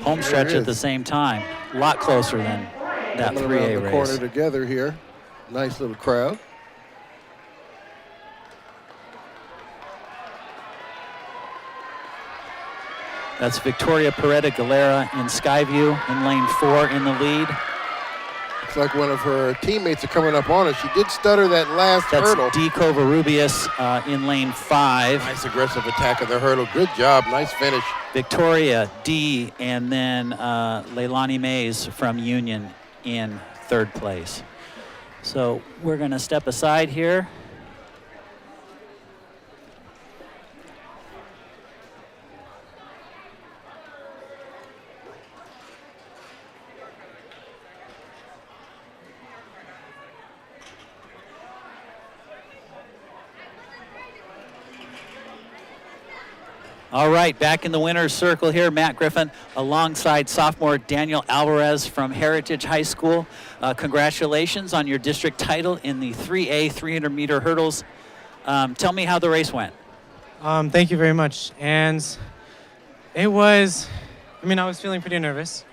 home stretch at the same time. A lot closer than that 3A around the race. corner together here. Nice little crowd. That's Victoria Peretta Galera in Skyview in lane 4 in the lead. Looks like one of her teammates are coming up on her. She did stutter that last hurdle. That's D. Covarrubias in lane 5. Nice aggressive attack of the hurdle. Good job. Nice finish. Victoria D. and then Leilani Mays from Union in 3rd place. So we're going to step aside here. All right, back in the winner's circle here, Matt Griffin alongside sophomore Daniel Alvarez from Heritage High School. Congratulations on your district title in the 3A 300-meter hurdles. Tell me how the race went. Thank you very much. And it was, I was feeling pretty nervous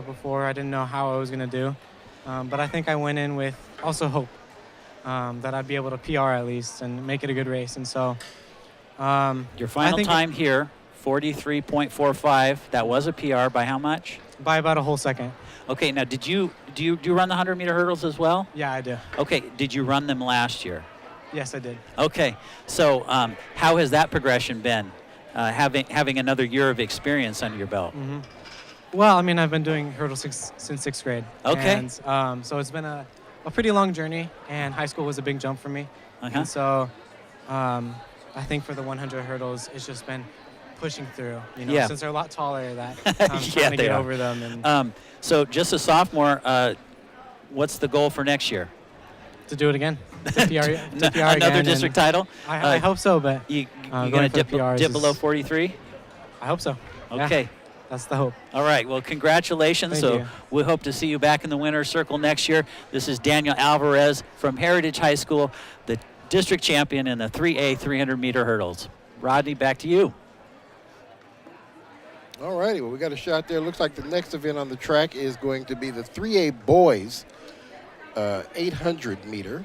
before. I didn't know how I was going to do. But I think I went in with also hope that I'd be able to PR at least and make it a good race. And so your final time here, 43.45. That was a PR by how much? By about a whole second. Okay, now do you run the 100-meter hurdles as well? Yeah, I do. Okay, did you run them last year? Yes, I did. Okay, so how has that progression been, having another year of experience under your belt? Mm-hmm. Well, I've been doing hurdles since 6th grade. Okay. And so it's been a pretty long journey, and high school was a big jump for me. Uh-huh. And so I think for the 100 hurdles, it's just been pushing through, Yeah. since they're a lot taller, that Yeah, trying to they get are. over them. And So just a sophomore, what's the goal for next year? to do it again. To PR, to PR Another again, district and title? I hope so, but You're going going for to the PRs dip is- below 43? I hope so. Yeah, Okay. that's the hope. All right. Well, congratulations. Thank So you. we hope to see you back in the winner's circle next year. This is Daniel Alvarez from Heritage High School, the district champion in the 3A 300-meter hurdles. Rodney, back to you. All righty, well, we got a shot there. Looks like the next event on the track is going to be the 3A boys 800-meter.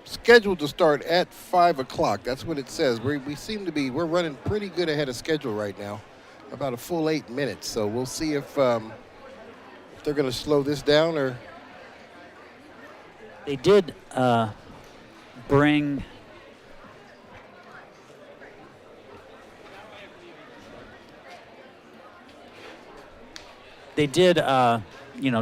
Scheduled to start at 5 o'clock. That's what it says. We seem to be, we're running pretty good ahead of schedule right now. About a full 8 minutes. So we'll see if they're going to slow this down or. They did bring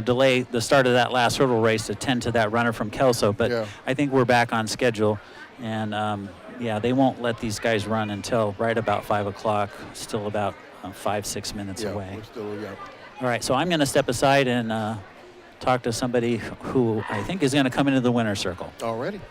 delay the start of that last hurdle race to tend to that runner from Kelso, but Yeah. I think we're back on schedule, and they won't let these guys run until right about 5 o'clock, still about 5-6 minutes Yeah, away. we're still, yeah. All right, so I'm going to step aside and talk to somebody who I think is going to come into the winner's circle. Already.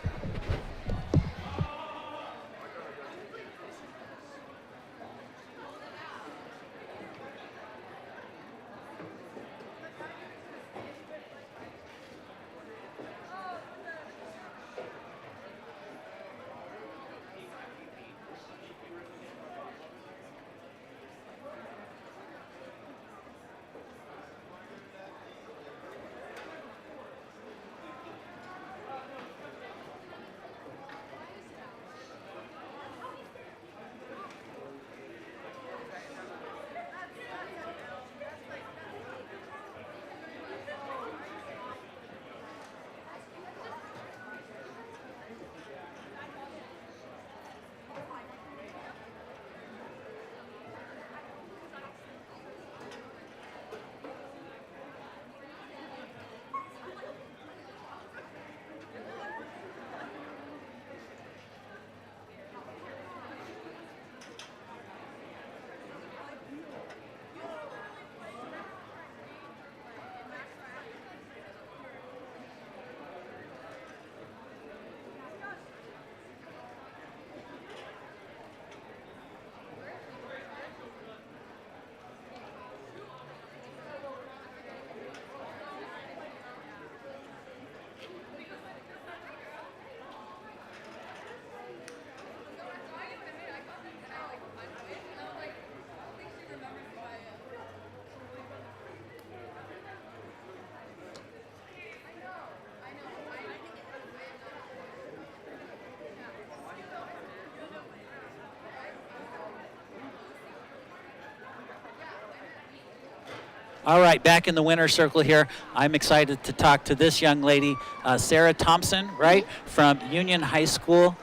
All right, back in the winner's circle here. I'm excited to talk to this young lady, Sarah Thompson, right, from Union High School,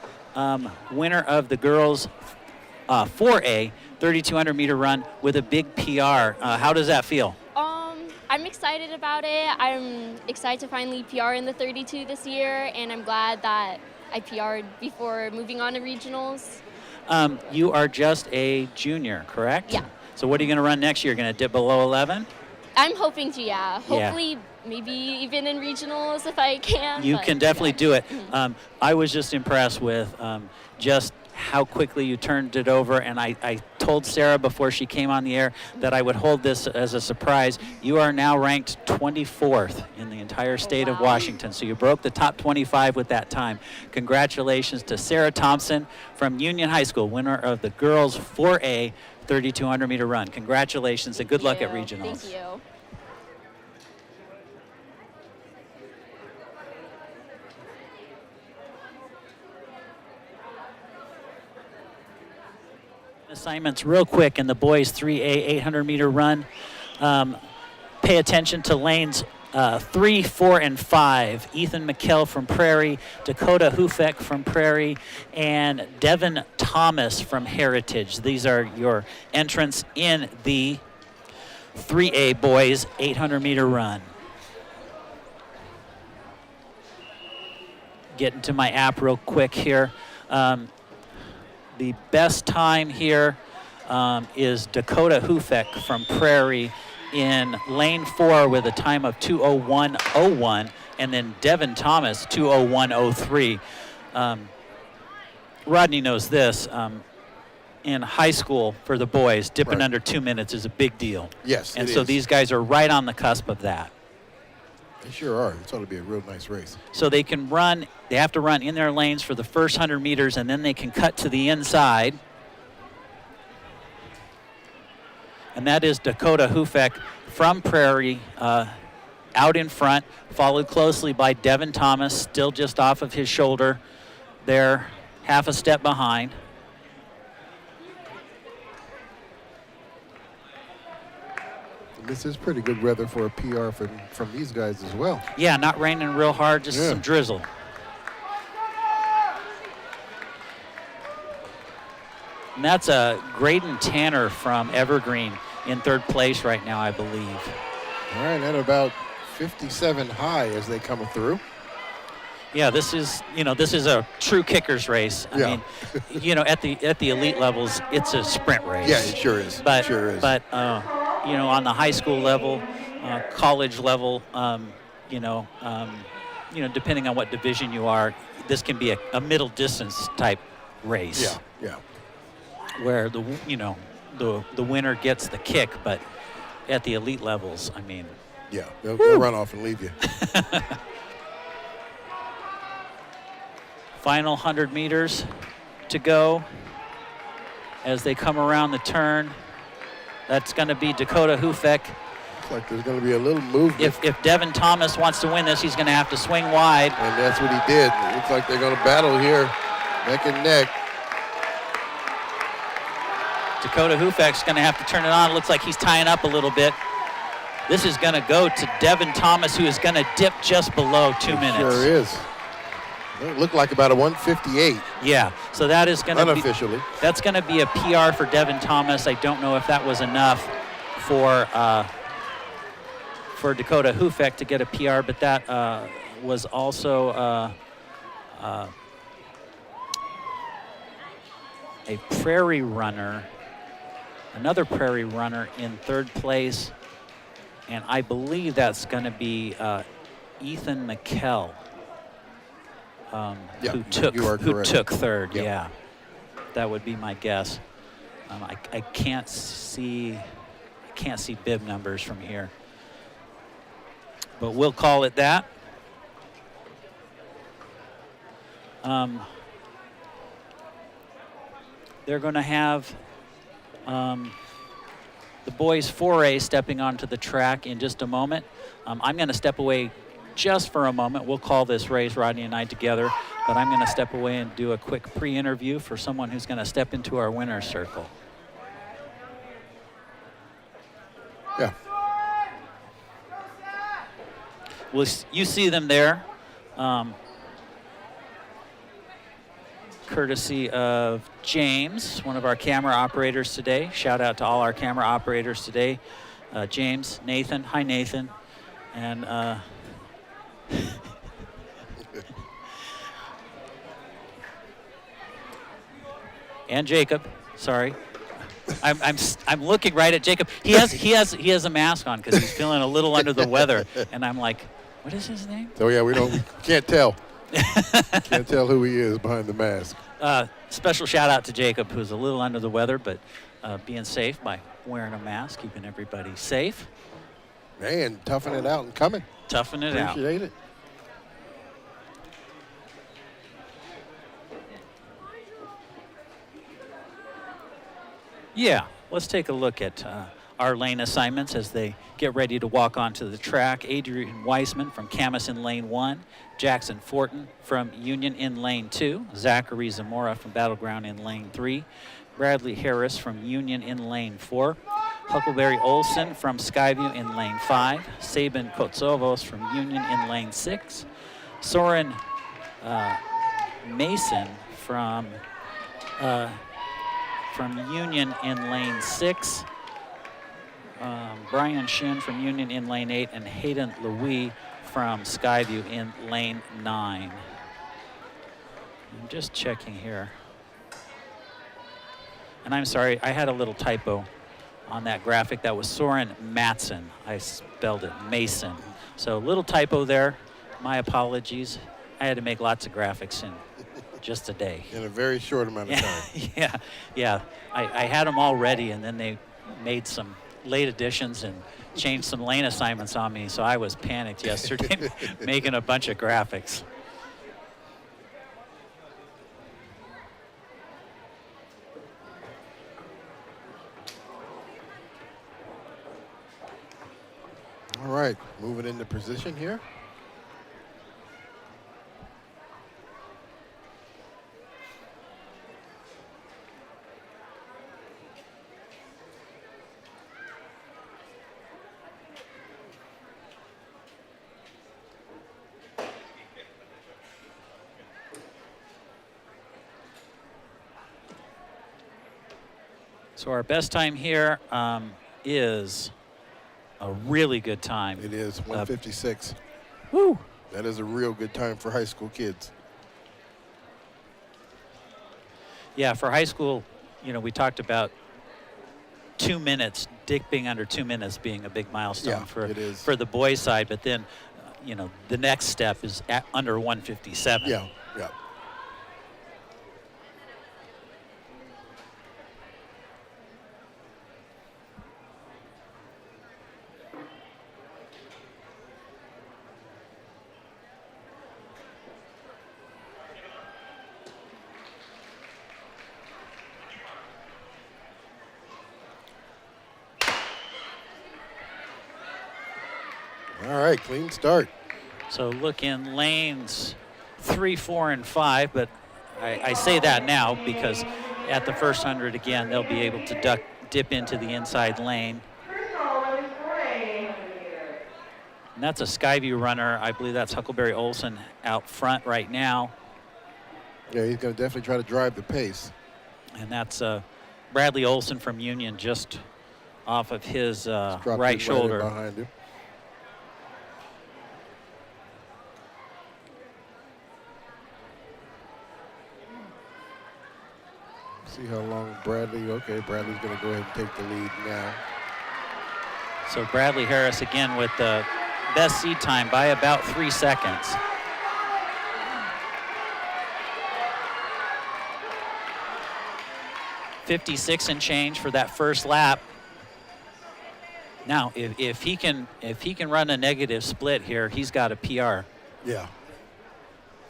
winner of the girls 4A 3,200-meter run with a big PR. How does that feel? I'm excited about it. I'm excited to finally PR in the 32 this year, and I'm glad that I PR'd before moving on to regionals. You are just a junior, correct? Yeah. So what are you going to run next year? Going to dip below 11? I'm hoping to, yeah. Hopefully maybe even in regionals if I can. You but, can definitely yeah. do it. I was just impressed with just how quickly you turned it over, and I told Sarah before she came on the air that I would hold this as a surprise. You are now ranked 24th in the entire state of Washington, so you broke the top 25 with that time. Congratulations to Sarah Thompson from Union High School, winner of the girls 4A 3,200 meter run. Congratulations and good luck at regionals. Thank you. Assignments real quick in the boys 3A 800 meter run. Pay attention to lanes 3, 4, and 5. Ethan McKell from Prairie, Dakota Hufek from Prairie, and Devin Thomas from Heritage. These are your entrants in the 3A boys 800 meter run. Get into my app real quick here. The best time here is Dakota Hufek from Prairie in lane 4 with a time of 2:01:01, and then Devin Thomas 2:01:03. Rodney knows this. In high school for the boys, dipping under 2 minutes is a big deal. Yes, and it so is. these guys are right on the cusp of that. They sure are. It's ought to be a real nice race. So they can run, they have to run in their lanes for the first 100 meters, and then they can cut to the inside. And that is Dakota Hufek from Prairie out in front, followed closely by Devin Thomas, still just off of his shoulder there, half a step behind. This is pretty good weather for a PR from these guys as well. Yeah, not raining real hard, just some drizzle. And that's Graydon Tanner from Evergreen in 3rd place right now, I believe. All right, at about 57 high as they come through. Yeah, this is a true kickers race. I mean, at the elite levels, it's a sprint race. Yeah, it sure is. But, it sure is. But on the high school level, college level, depending on what division you are, this can be a middle distance type race. Yeah. Where the winner gets the kick, but at the elite levels, I mean. Yeah, they'll run off and leave you. Final 100 meters to go as they come around the turn. That's going to be Dakota Hufek. Looks like there's going to be a little movement. If Devin Thomas wants to win this, he's going to have to swing wide. And that's what he did. It looks like they're going to battle here, neck and neck. Dakota Hufek's going to have to turn it on. It looks like he's tying up a little bit. This is going to go to Devin Thomas, who is going to dip just below 2 minutes. Sure is. It looked like about a 1:58. Yeah, so that is going to be unofficially. That's going to be a PR for Devin Thomas. I don't know if that was enough for Dakota Hufek to get a PR, but that was also a Prairie runner, another Prairie runner in 3rd place, and I believe that's going to be Ethan McKell. Who took 3rd? Yep. Yeah, that would be my guess. I can't see bib numbers from here, but we'll call it that. They're going to have the boys 4A stepping onto the track in just a moment. I'm going to step away just for a moment. We'll call this race, Rodney and I, together, but I'm going to step away and do a quick pre-interview for someone who's going to step into our winner's circle. Yeah. Well, you see them there, courtesy of James, one of our camera operators today. Shout out to all our camera operators today. James, Nathan, hi Nathan, and and Jacob, sorry. I'm looking right at Jacob. He has a mask on because he's feeling a little under the weather, and I'm like, what is his name? So yeah, we can't tell. Can't tell who he is behind the mask. Special shout out to Jacob, who's a little under the weather, but being safe by wearing a mask, keeping everybody safe. Man, toughing it out and coming. Toughing it out. Appreciate it. Yeah, let's take a look at our lane assignments as they get ready to walk onto the track. Adrian Weissman from Camas in lane 1, Jackson Fortin from Union in lane 2, Zachary Zamora from Battleground in lane 3, Bradley Harris from Union in lane 4, Huckleberry Olson from Skyview in lane 5, Sabin Kotsovos from Union in lane 6, Soren Mason from Union in lane 6, Brian Shin from Union in lane 8, and Hayden Louis from Skyview in lane 9. I'm just checking here. And I'm sorry, I had a little typo on that graphic. That was Soren Matson. I spelled it Mason. So a little typo there. My apologies. I had to make lots of graphics in just a day. In a very short amount of time. Yeah. I had them all ready, and then they made some late additions and changed some lane assignments on me, so I was panicked yesterday making a bunch of graphics. All right, moving into position here. So our best time here is a really good time. It is 1:56. Woo! That is a real good time for high school kids. Yeah, for high school, we talked about 2 minutes, dipping under 2 minutes being a big milestone for the boys' side, but then, the next step is at under 1:57. Yeah. All right, clean start. So look in lanes 3, 4, and 5, but I say that now because at the first 100 again, they'll be able to dip into the inside lane. And that's a Skyview runner. I believe that's Huckleberry Olson out front right now. Yeah, he's going to definitely try to drive the pace. And that's Bradley Olson from Union just off of his right shoulder. Right behind him. See how long Bradley's going to go ahead and take the lead now. So Bradley Harris again with the best seed time by about 3 seconds. .56 and change for that first lap. Now, if he can run a negative split here, he's got a PR. Yeah.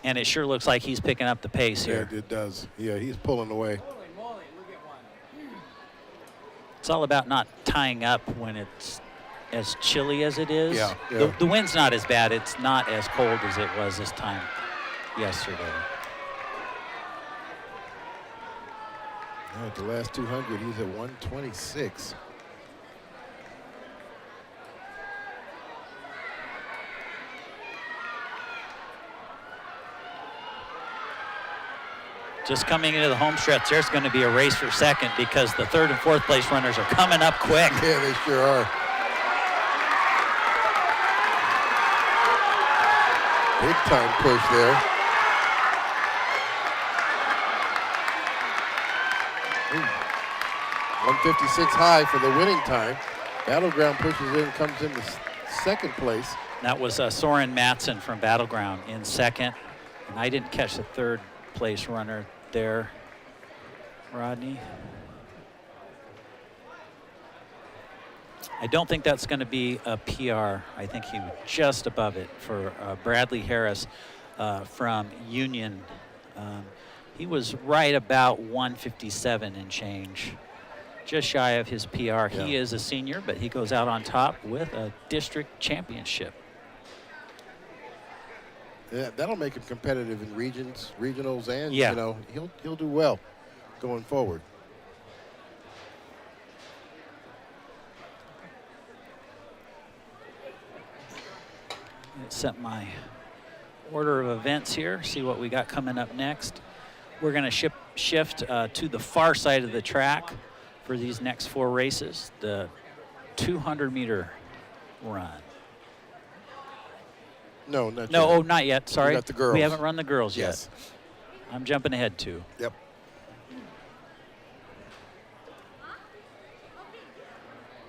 And it sure looks like he's picking up the pace here. Yeah, it does. Yeah, he's pulling away. It's all about not tying up when it's as chilly as it is. Yeah. The wind's not as bad. It's not as cold as it was this time yesterday. At the last 200, he's at 126. Just coming into the home stretch, there's going to be a race for second because the third and fourth place runners are coming up quick. Yeah, they sure are. Big time push there. 156 high for the winning time. Battleground pushes in, comes into second place. That was Soren Matson from Battleground in second. And I didn't catch the third place runner there, Rodney. I don't think that's going to be a PR. I think he was just above it for Bradley Harris from Union. He was right about 157 and change, just shy of his PR. Yeah. He is a senior, but he goes out on top with a district championship. Yeah, that'll make him competitive in regionals, and yeah. You know, he'll do well going forward. Set my order of events here, see what we got coming up next. We're going to shift to the far side of the track for these next 4 races, the 200-meter run. No, not no, yet. oh, not yet. Sorry. We got the girls. We haven't run the girls yes. yet. I'm jumping ahead too. Yep.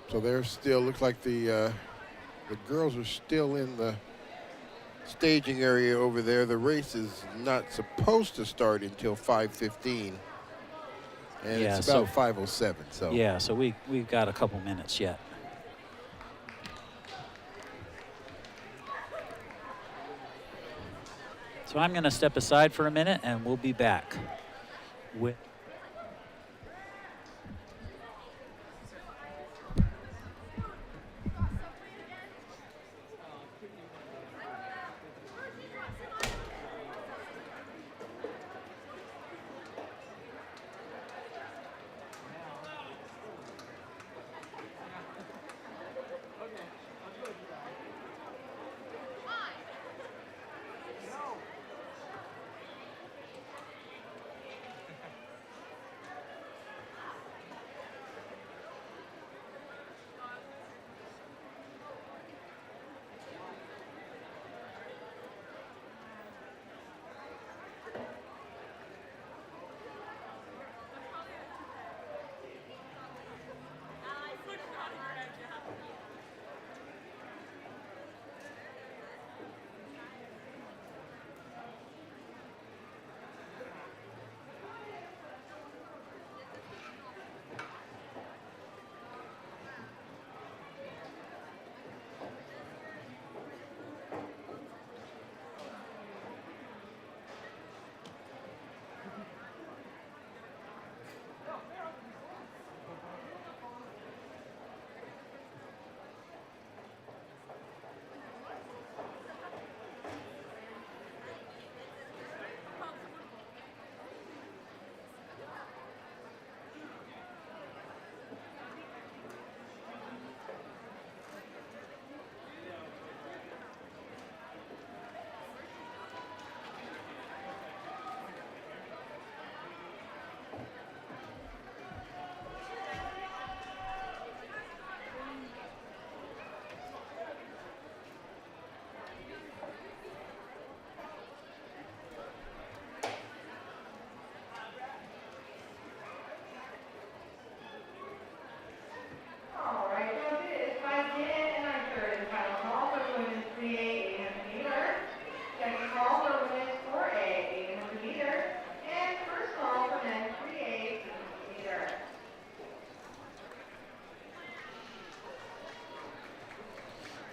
So they're still, looks like the girls are still in the staging area over there. The race is not supposed to start until 5:15, and yeah, it's about 5:07. So yeah, so we've got a couple minutes yet. So I'm going to step aside for a minute, and we'll be back with.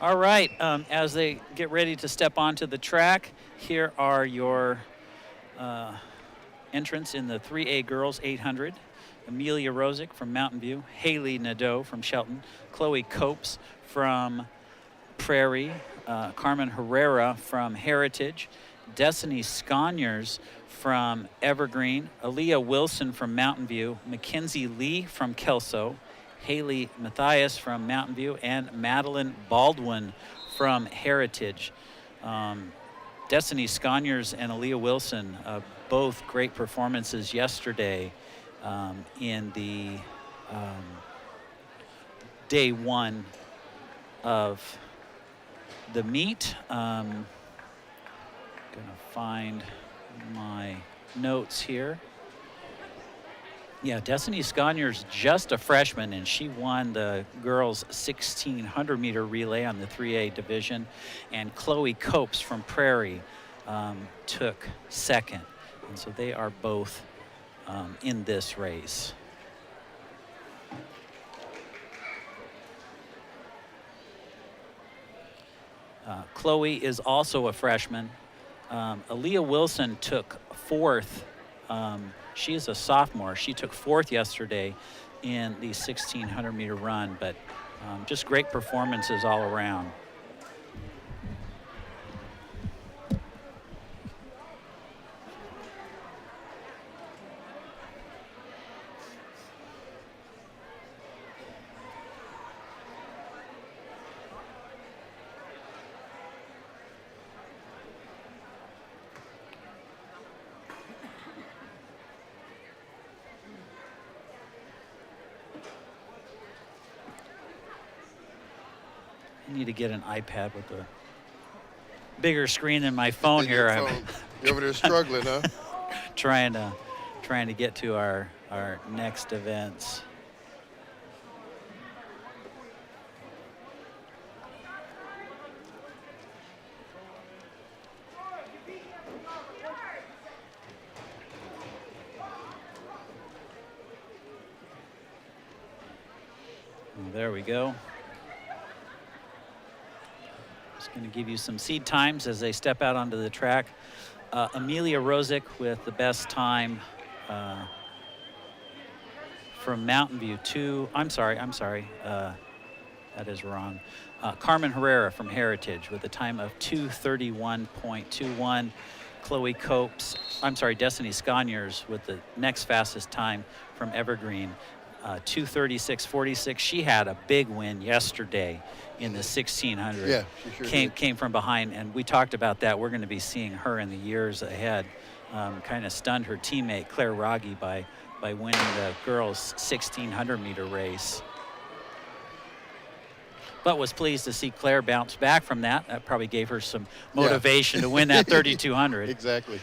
All right, as they get ready to step onto the track, here are your entrants in the 3A girls 800. Amelia Rosick from Mountain View, Haley Nadeau from Shelton, Chloe Copes from Prairie, Carmen Herrera from Heritage, Destiny Sconyers from Evergreen, Aaliyah Wilson from Mountain View, Mackenzie Lee from Kelso, Haley Matthias from Mountain View, and Madeline Baldwin from Heritage. Destiny Sconyers and Aaliyah Wilson, both great performances yesterday in the day 1 of the meet. Gonna find my notes here. Yeah, Destiny Sconyers, just a freshman, and she won the girls' 1,600-meter relay on the 3A division. And Chloe Copes from Prairie took second. And so they are both in this race. Chloe is also a freshman. Aaliyah Wilson took fourth. She is a sophomore. She took fourth yesterday in the 1,600-meter run, but just great performances all around. I need to get an iPad with a bigger screen than my phone here. You're over there struggling, huh? trying to get to our next events. Well, there we go. Just going to give you some seed times as they step out onto the track. Amelia Rosick with the best time from Mountain View I'm sorry, that is wrong. Carmen Herrera from Heritage with a time of 2:31.21. Chloe Copes, Destiny Sconyers with the next fastest time from Evergreen, 2:36.46. She had a big win yesterday in the 1,600. Yeah, she sure came from behind, and we talked about that. We're going to be seeing her in the years ahead. Kind of stunned her teammate Claire Rogge by winning the girls' 1,600-meter race. But was pleased to see Claire bounce back from that. That probably gave her some motivation to win that 3,200. Exactly.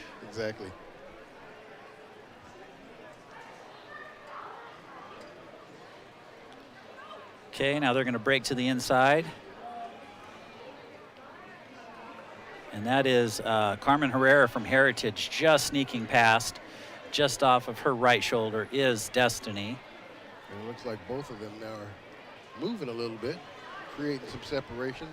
Okay, now they're going to break to the inside. And that is Carmen Herrera from Heritage just sneaking past. Just off of her right shoulder is Destiny. And it looks like both of them now are moving a little bit, creating some separation.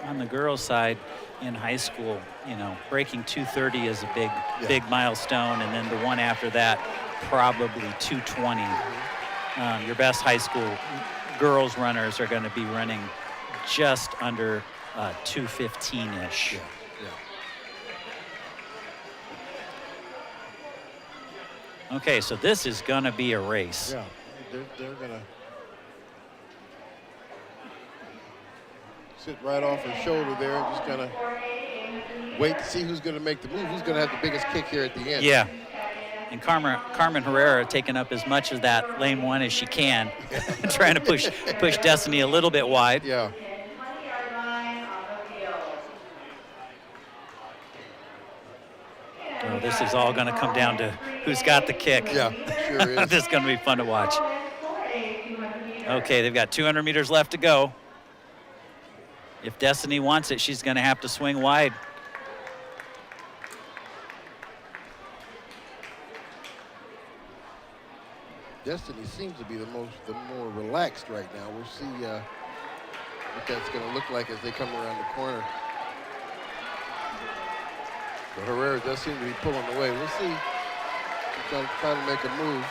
On the girls' side, in high school, breaking 2:30 is a big milestone, and then the one after that, probably 2:20. Your best high school girls runners are going to be running just under 2:15-ish. Okay, so this is going to be a race. Yeah, they're going to sit right off her shoulder there, just gonna wait to see who's gonna make the move, who's gonna have the biggest kick here at the end. Yeah, and Carmen Herrera taking up as much of that lane one as she can, trying to push Destiny a little bit wide. Yeah. Oh, this is all gonna come down to who's got the kick. Yeah, sure is. This is gonna be fun to watch. Okay, they've got 200 meters left to go. If Destiny wants it, she's going to have to swing wide. Destiny seems to be the more relaxed right now. We'll see what that's going to look like as they come around the corner. But Herrera does seem to be pulling away. We'll see. She's trying to make a move.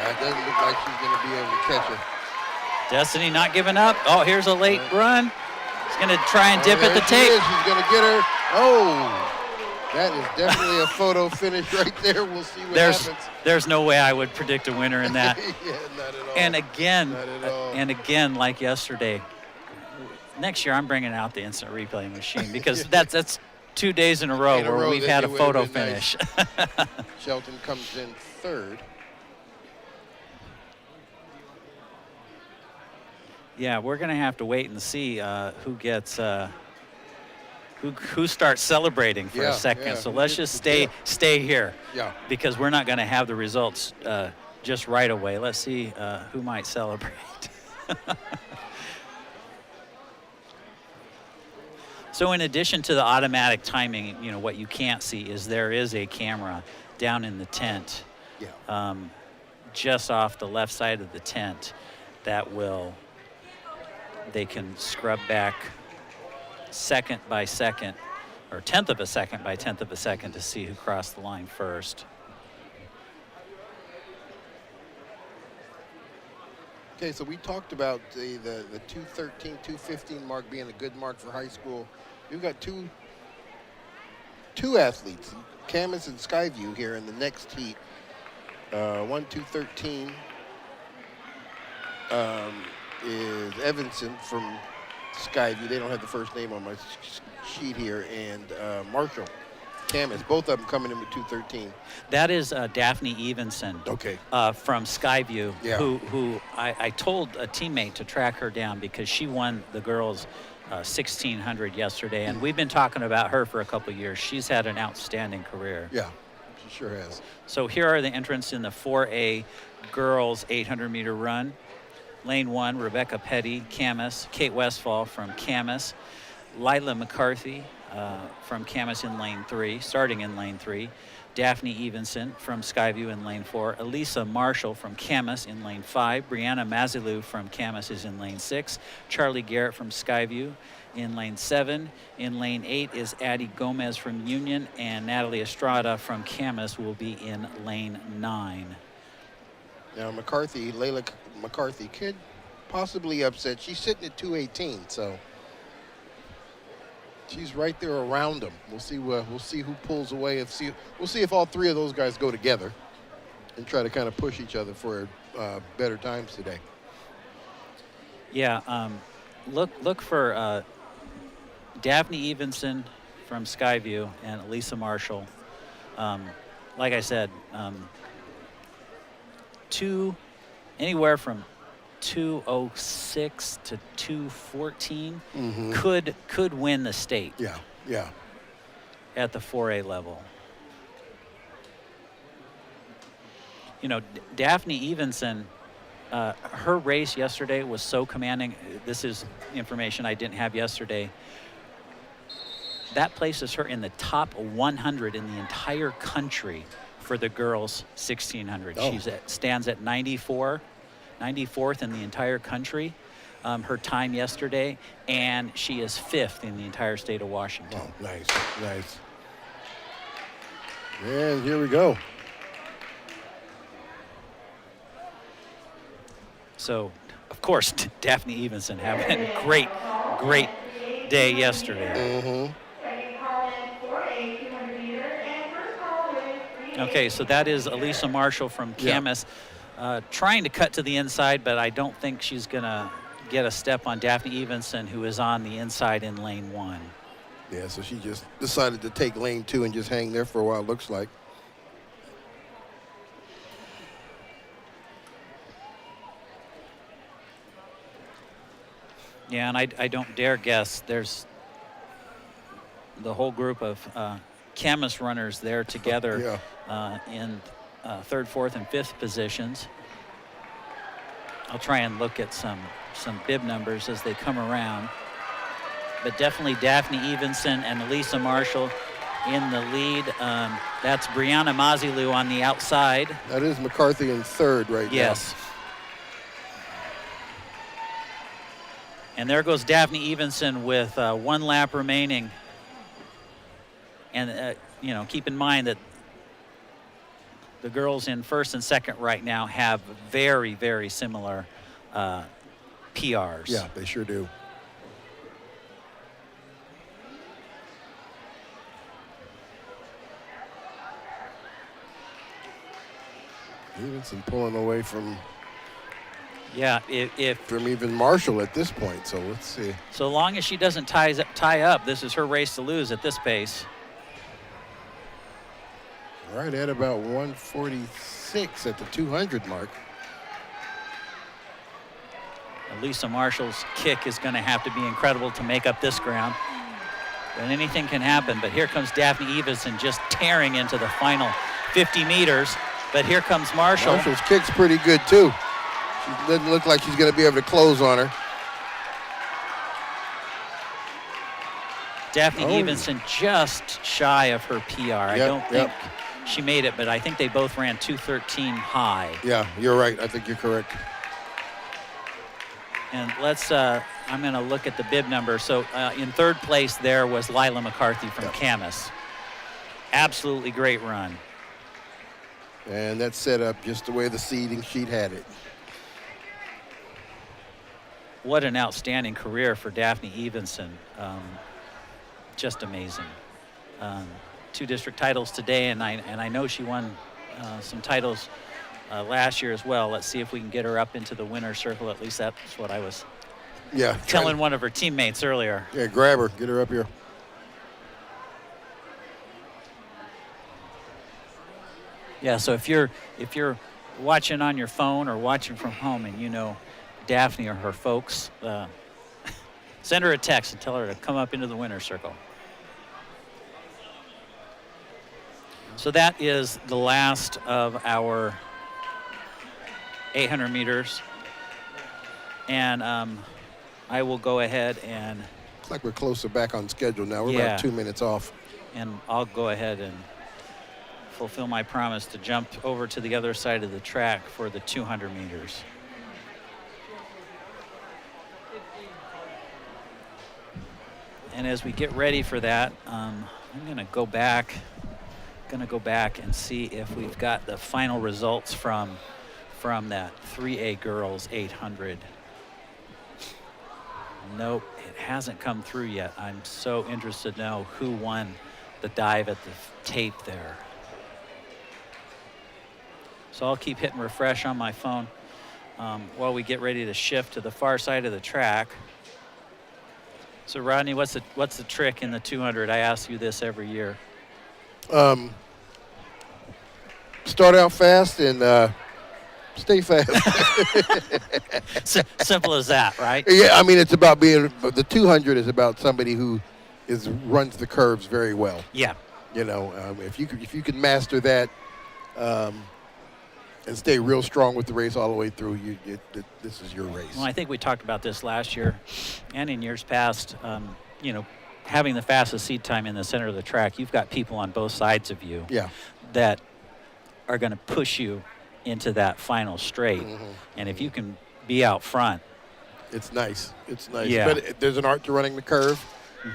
It doesn't look like she's going to be able to catch her. Destiny not giving up. Oh, here's a late run. He's going to try and dip at the tape. She's going to get her. Oh, that is definitely a photo finish right there. We'll see what happens. There's no way I would predict a winner in that. Yeah, not at all. And again, like yesterday, next year I'm bringing out the instant replay machine because that's 2 days in a row where we've had a photo finish. Nice. Shelton comes in third. Yeah, we're going to have to wait and see who gets who starts celebrating for a second. Yeah. So let's just stay here. Yeah. Because we're not going to have the results just right away. Let's see who might celebrate. So in addition to the automatic timing, you know, what you can't see is there is a camera down in the tent, just off the left side of the tent that they can scrub back second by second, or tenth of a second by tenth of a second to see who crossed the line first. Okay, so we talked about the 213, 215 mark being a good mark for high school. We've got two athletes, Camas and Skyview, here in the next heat. 213 is Evanson from Skyview. They don't have the first name on my sheet here. And Marshall, Camas, both of them coming in with 213. That is Daphne Evenson. Okay. From Skyview, Yeah. who I told a teammate to track her down because she won the girls' 1600 yesterday, and we've been talking about her for a couple of years. She's had an outstanding career. Yeah, she sure has. So here are the entrants in the 4A girls 800-meter run. Lane 1, Rebecca Petty, Camas. Kate Westfall from Camas. Lila McCarthy from Camas in lane 3, starting in lane 3. Daphne Evenson from Skyview in lane 4. Elisa Marshall from Camas in lane 5. Brianna Mazilu from Camas is in lane 6. Charlie Garrett from Skyview in lane 7. In lane 8 is Addie Gomez from Union, and Natalie Estrada from Camas will be in lane 9. Now Layla McCarthy could possibly upset. She's sitting at 218, so she's right there around them. We'll see who pulls away. We'll see if all three of those guys go together and try to kind of push each other for better times today. Yeah, look for Daphne Evenson from Skyview and Elisa Marshall. Like I said, anywhere from 206 to 214 could win the state. Yeah. At the 4A level. You know, Daphne Evenson, her race yesterday was so commanding. This is information I didn't have yesterday. That places her in the top 100 in the entire country for the girls 1600. Oh. Stands at 94. 94th in the entire country, her time yesterday, and she is 5th in the entire state of Washington. Oh, nice. And here we go. So, of course, Daphne Evenson having a great day yesterday. Okay, so that is Elisa Marshall from Camas. Trying to cut to the inside, but I don't think she's going to get a step on Daphne Evenson, who is on the inside in lane 1. Yeah, so she just decided to take lane 2 and just hang there for a while, it looks like. Yeah, and I don't dare guess. There's the whole group of Camas runners there together in 3rd, 4th, and 5th positions. I'll try and look at some bib numbers as they come around. But definitely Daphne Evenson and Elisa Marshall in the lead. That's Brianna Mazilu on the outside. That is McCarthy in 3rd right now. Yes. And there goes Daphne Evenson with 1 lap remaining. And, keep in mind that the girls in 1st and 2nd right now have very, very similar PRs. Yeah, they sure do. Evenson pulling away from Yeah, if from even Marshall at this point. So let's see. so long as she doesn't tie up, this is her race to lose at this pace. Right at about 146 at the 200 mark. Lisa Marshall's kick is going to have to be incredible to make up this ground. And anything can happen, but here comes Daphne Evenson just tearing into the final 50 meters. But here comes Marshall. Marshall's kick's pretty good, too. She doesn't look like she's going to be able to close on her. Daphne Evenson just shy of her PR. I don't think she made it, but I think they both ran 2:13 high. Yeah, you're right. I think you're correct. And let's, I'm going to look at the bib number. So in third place there was Lila McCarthy from Camas. Absolutely great run. And that's set up just the way the seeding sheet had it. What an outstanding career for Daphne Evenson. Just amazing. 2 district titles today, and I know she won some titles last year as well. Let's see if we can get her up into the winner's circle. At least that's what I was telling one of her teammates earlier. Yeah, grab her, get her up here. Yeah, so if you're watching on your phone or watching from home and you know Daphne or her folks, send her a text and tell her to come up into the winner's circle. So that is the last of our 800 meters. And I will go ahead and... Looks like we're closer back on schedule now. We're about 2 minutes off. And I'll go ahead and fulfill my promise to jump over to the other side of the track for the 200 meters. And as we get ready for that, I'm going to go back and see if we've got the final results from that 3A girls 800. Nope, it hasn't come through yet. I'm so interested to know who won the dive at the tape there. So I'll keep hitting refresh on my phone while we get ready to shift to the far side of the track. So Rodney, what's the trick in the 200? I ask you this every year. Start out fast and stay fast. Simple as that, right? Yeah, I mean, it's about being, the 200 is about somebody who runs the curves very well. Yeah. You know, if you can master that and stay real strong with the race all the way through, this is your race. Well, I think we talked about this last year and in years past. You know, having the fastest seat time in the center of the track, you've got people on both sides of you that are going to push you into that final straight. And if you can be out front, it's nice. It's nice. Yeah. But there's an art to running the curve.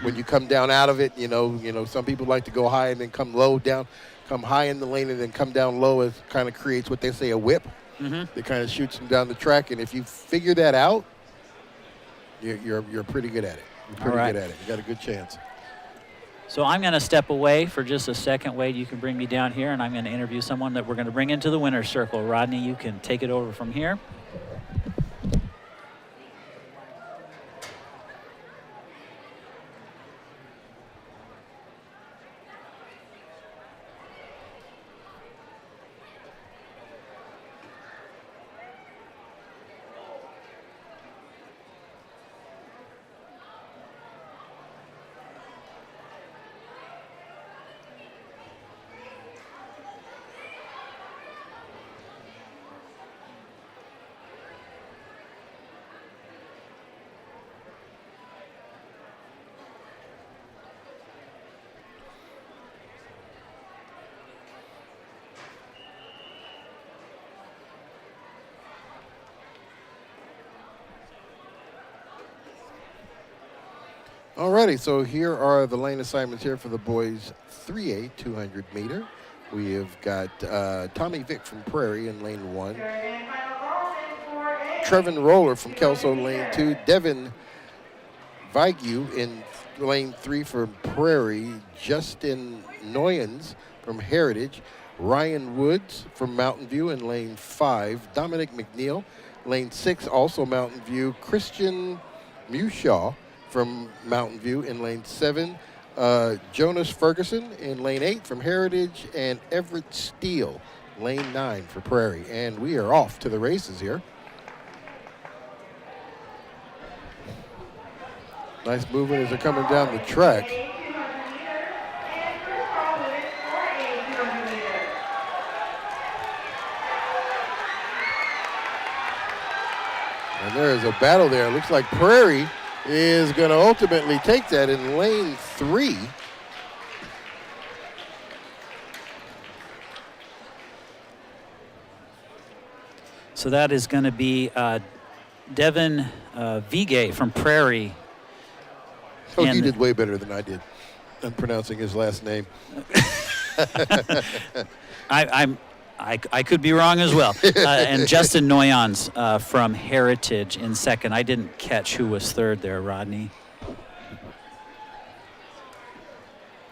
When you come down out of it, you know, some people like to go high and then come low down, come high in the lane and then come down low. It kind of creates what they say a whip. It kind of shoots them down the track. And if you figure that out, you're pretty good at it. You're pretty good at it. You got a good chance. So I'm going to step away for just a second. Wade, you can bring me down here, and I'm going to interview someone that we're going to bring into the winner's circle. Rodney, you can take it over from here. Alrighty, so here are the lane assignments here for the boys 3A 200 meter. We have got Tommy Vick from Prairie in lane 1. Trevin Roller from Kelso lane 2. Devin Vigue in lane 3 for Prairie. Justin Noyens from Heritage. Ryan Woods from Mountain View in lane 5. Dominic McNeil, Lane 6, also Mountain View, Christian Mushaw from Mountain View in Lane 7. Jonas Ferguson in Lane 8 from Heritage, and Everett Steele, Lane 9 for Prairie. And we are off to the races here. Nice movement as they're coming down the track. And there is a battle there. It looks like Prairie is going to ultimately take that in Lane 3. So that is going to be Devin Vigay from Prairie. Oh, you did way better than I did. I'm pronouncing his last name. I could be wrong as well. And Justin Noyons from Heritage in second. I didn't catch who was third there, Rodney.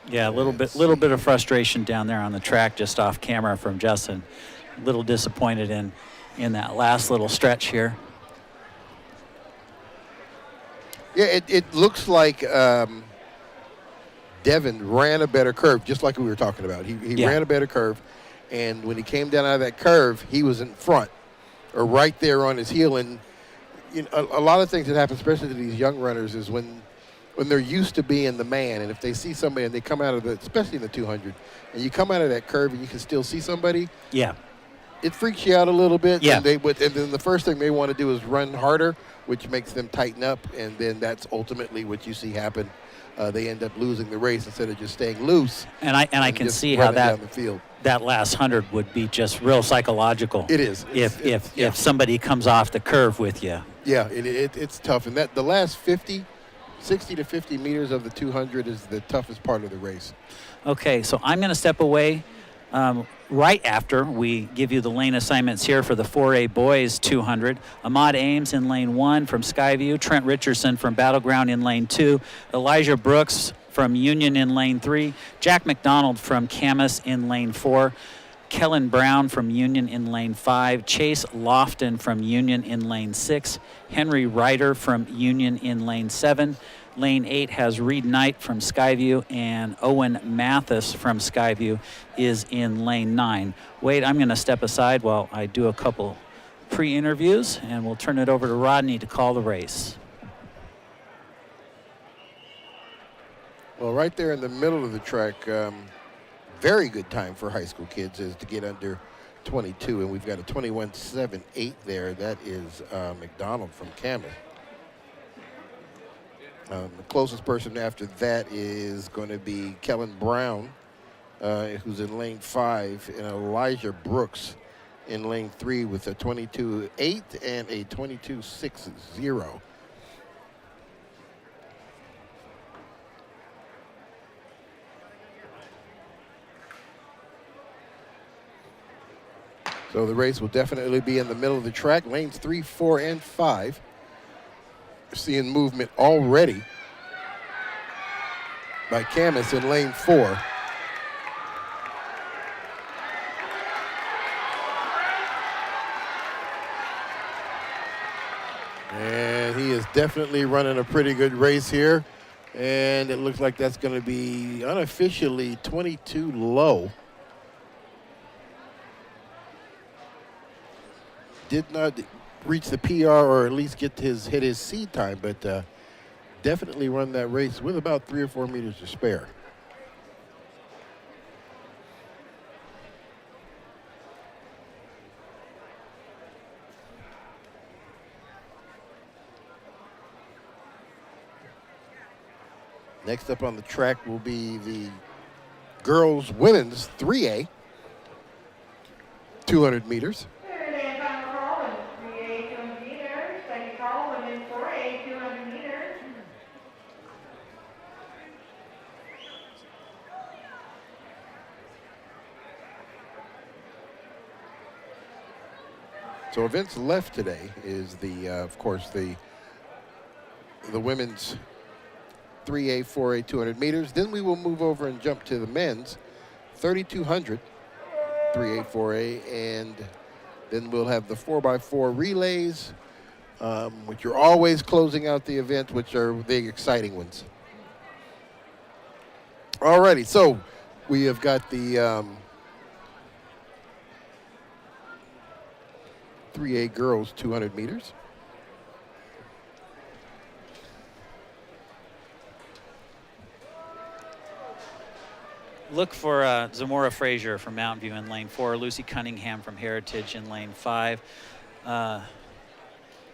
Yeah, a little bit of frustration down there on the track, just off camera from Justin. A little disappointed in that last little stretch here. Yeah, it looks like Devin ran a better curve, just like we were talking about. He ran a better curve, and when he came down out of that curve, he was in front or right there on his heel. And you know, a lot of things that happen, especially to these young runners, is when they're used to being the man, and if they see somebody and they come out of the, especially in the 200, and you come out of that curve and you can still see somebody. Yeah. It freaks you out a little bit. Yeah. And then the first thing they want to do is run harder, which makes them tighten up, and then that's ultimately what you see happen. They end up losing the race instead of just staying loose. And I can see how down the field. That last 100 would be just real psychological. It is. If somebody comes off the curve with you. Yeah, it's tough. And the last 60 to 50 meters of the 200 is the toughest part of the race. Okay, so I'm going to step away right after we give you the lane assignments here for the 4A boys 200. Ahmad Ames in lane 1 from Skyview, Trent Richardson from Battleground in lane 2, Elijah Brooks from Union in lane 3, Jack McDonald from Camas in lane 4, Kellen Brown from Union in lane 5, Chase Lofton from Union in lane 6, Henry Ryder from Union in lane 7. Lane 8 has Reed Knight from Skyview, and Owen Mathis from Skyview is in lane 9. Wade, I'm going to step aside while I do a couple pre-interviews, and we'll turn it over to Rodney to call the race. Well, right there in the middle of the track, very good time for high school kids is to get under 22, and we've got a 21.78 there. That is McDonald from Camas. The closest person after that is going to be Kellen Brown, who's in lane 5, and Elijah Brooks in lane 3 with a 22.8 and a 22.60. So the race will definitely be in the middle of the track. Lanes 3, 4, and 5. Seeing movement already by Camas in lane 4. And he is definitely running a pretty good race here. And it looks like that's going to be unofficially 22 low. Did not reach the PR or at least hit his seed time, but definitely run that race with about 3 or 4 meters to spare. Next up on the track will be the girls' women's 3A, 200 meters. So events left today is of course, the women's 3A, 4A, 200 meters. Then we will move over and jump to the men's 3,200, 3A, 4A, and Then we'll have the 4x4 relays, which are always closing out the event, which are the exciting ones. Alrighty, so we have got the 3A girls 200 meters. Look for Zamora Frazier from Mountain View in lane 4, Lucy Cunningham from Heritage in lane 5.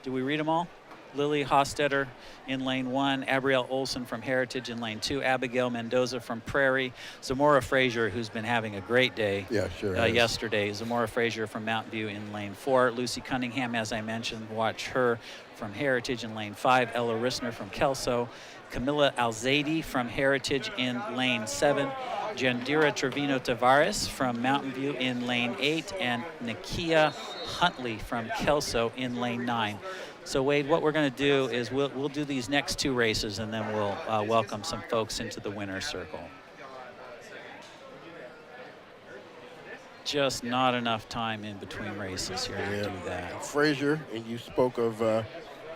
Do we read them all? Lily Hostetter in lane 1, Abrielle Olson from Heritage in lane 2, Abigail Mendoza from Prairie, Zamora Frazier, who's been having a great day yesterday, Zamora Frazier from Mountain View in lane 4, Lucy Cunningham, as I mentioned, watch her from Heritage in lane 5, Ella Rissner from Kelso, Camilla Alzadi from Heritage in lane 7, Jandira Trevino Tavares from Mountain View in lane 8, and Nakia Huntley from Kelso in lane 9. So Wade, what we're going to do is we'll do these next 2 races, and then we'll welcome some folks into the winner's circle. Just not enough time in between races here to do that. Frazier, and you spoke of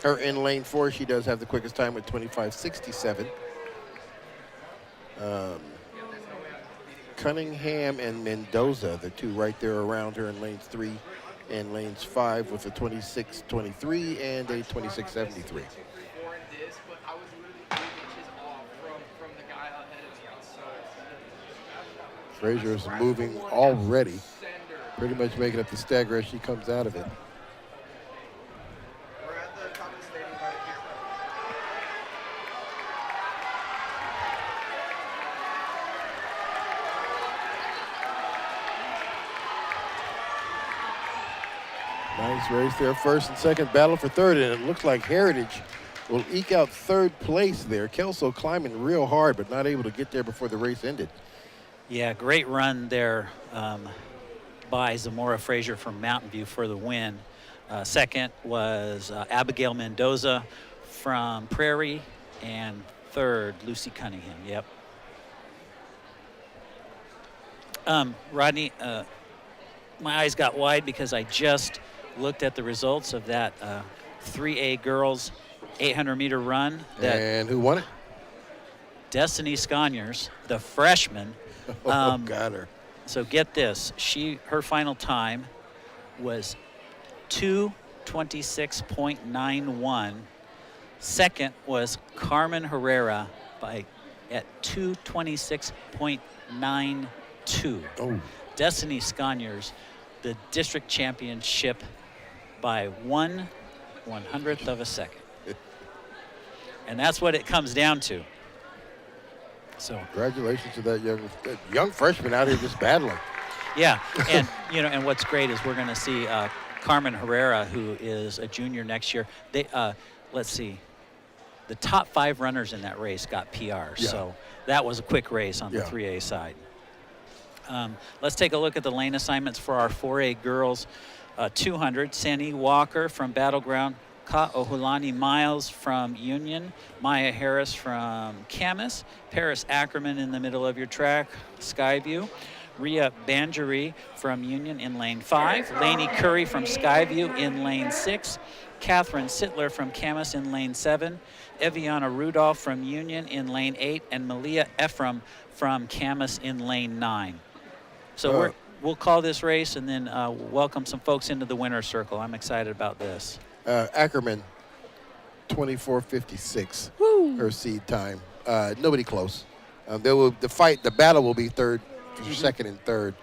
her in lane 4. She does have the quickest time with 25:67. Cunningham and Mendoza, the 2 right there around her in lanes 3 and lanes 5 with a 26:23 and a 26:73. Frazier is moving already, pretty much making up the stagger as she comes out of it. Nice race there. First and second battle for third, and it looks like Heritage will eke out third place there. Kelso climbing real hard, but not able to get there before the race ended. Yeah, great run there by Zamora Frazier from Mountain View for the win. Second was Abigail Mendoza from Prairie, and third, Lucy Cunningham. Yep. Rodney, my eyes got wide because I just looked at the results of that 3A girls 800-meter run. And who won it? Destiny Sconyers, the freshman. Got her. So get this, her final time was 2:26.91. Second was Carmen Herrera at 2:26.92. Oh. Destiny Sconyers, the district championship by 1/100th of a second. And that's what it comes down to. So congratulations to that young freshman out here just battling. Yeah, and and what's great is we're going to see Carmen Herrera, who is a junior next year. Let's see, the top 5 runners in that race got PRs. Yeah. So that was a quick race on the 3A side. Let's take a look at the lane assignments for our 4A girls 200. Sani Walker from Battleground, Ka Ohulani Miles from Union, Maya Harris from Camas, Paris Ackerman in the middle of your track, Skyview, Ria Banjari from Union in lane 5, Lainey Curry from Skyview in lane 6, Catherine Sittler from Camas in lane 7, Eviana Rudolph from Union in lane 8, and Malia Ephraim from Camas in lane 9. So we'll call this race and then welcome some folks into the winner's circle. I'm excited about this. Ackerman, 24:56. Her seed time. Nobody close. The battle will be third, second, and third.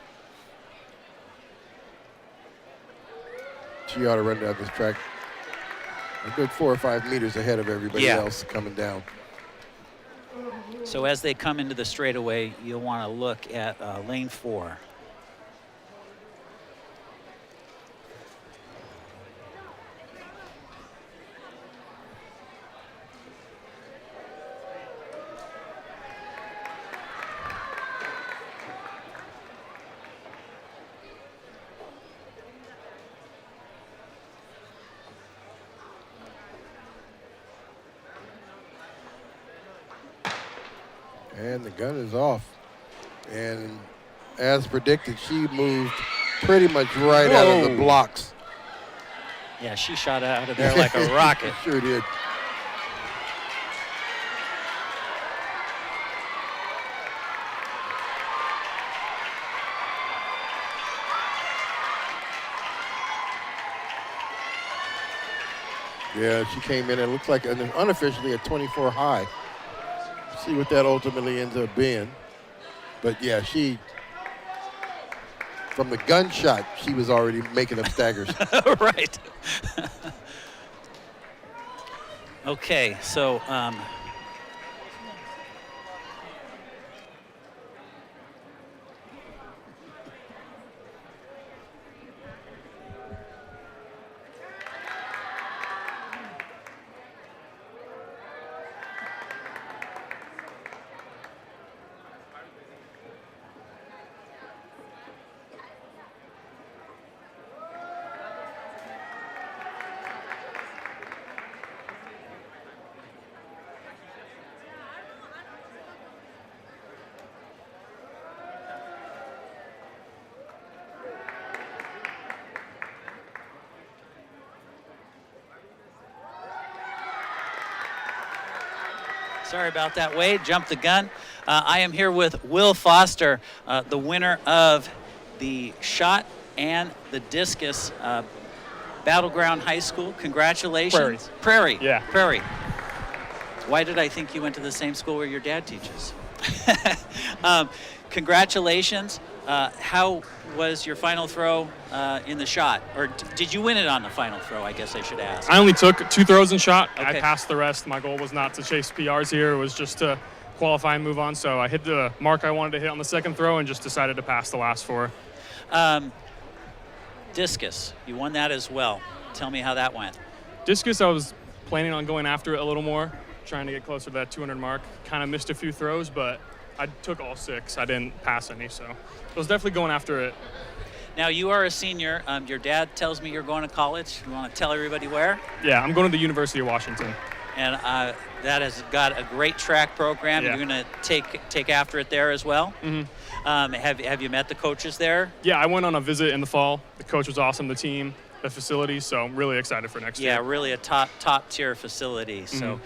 She ought to run down this track a good 4 or 5 meters ahead of everybody else coming down. So as they come into the straightaway, you'll want to look at lane 4. And the gun is off. And as predicted, she moved pretty much right out of the Whoa. blocks. Yeah, she shot out of there like a rocket. Sure did. Yeah, she came in and looks like unofficially a 24 high. See what that ultimately ends up being. But yeah, from the gunshot, she was already making them staggers. Right. Okay, so sorry about that, Wade. Jumped the gun. I am here with Will Foster, the winner of the shot and the discus Battleground High School. Congratulations. Prairie. Yeah. Prairie. Why did I think you went to the same school where your dad teaches? Congratulations. How was your final throw in the shot? Or did you win it on the final throw, I guess I should ask? I only took 2 throws and shot. Okay. I passed the rest. My goal was not to chase PRs here. It was just to qualify and move on. So I hit the mark I wanted to hit on the second throw and just decided to pass the last 4. Discus, you won that as well. Tell me how that went. Discus, I was planning on going after it a little more, trying to get closer to that 200 mark. Kind of missed a few throws, but I took all 6. I didn't pass any, so I was definitely going after it. Now, you are a senior. Your dad tells me you're going to college. You want to tell everybody where? Yeah, I'm going to the University of Washington. And that has got a great track program. Yeah. You're going to take after it there as well? Mm-hmm. Have you met the coaches there? Yeah, I went on a visit in the fall. The coach was awesome, the team, the facility, so I'm really excited for next year. Yeah, really a top tier facility. So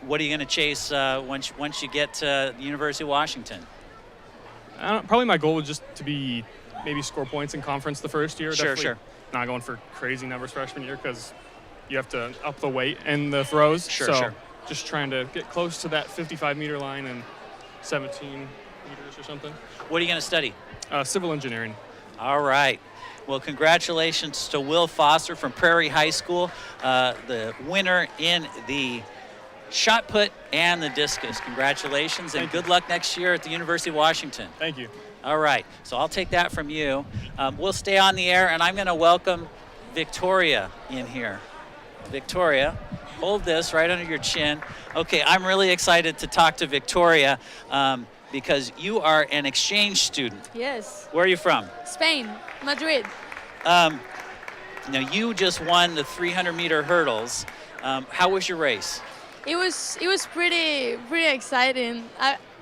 what are you going to chase once you get to the University of Washington? Probably my goal was just to be maybe score points in conference the first year. Sure, Definitely sure. Not going for crazy numbers freshman year because you have to up the weight in the throws. Sure, so sure. Just trying to get close to that 55-meter line and 17 meters or something. What are you going to study? Civil engineering. All right. Well, congratulations to Will Foster from Prairie High School, the winner in the shot put and the discus. Congratulations, and good luck next year at the University of Washington. Thank you. All right, so I'll take that from you. We'll stay on the air, and I'm going to welcome Victoria in here. Victoria, hold this right under your chin. Okay, I'm really excited to talk to Victoria because you are an exchange student. Yes. Where are you from? Spain, Madrid. Now, you just won the 300-meter hurdles. How was your race? It was pretty exciting.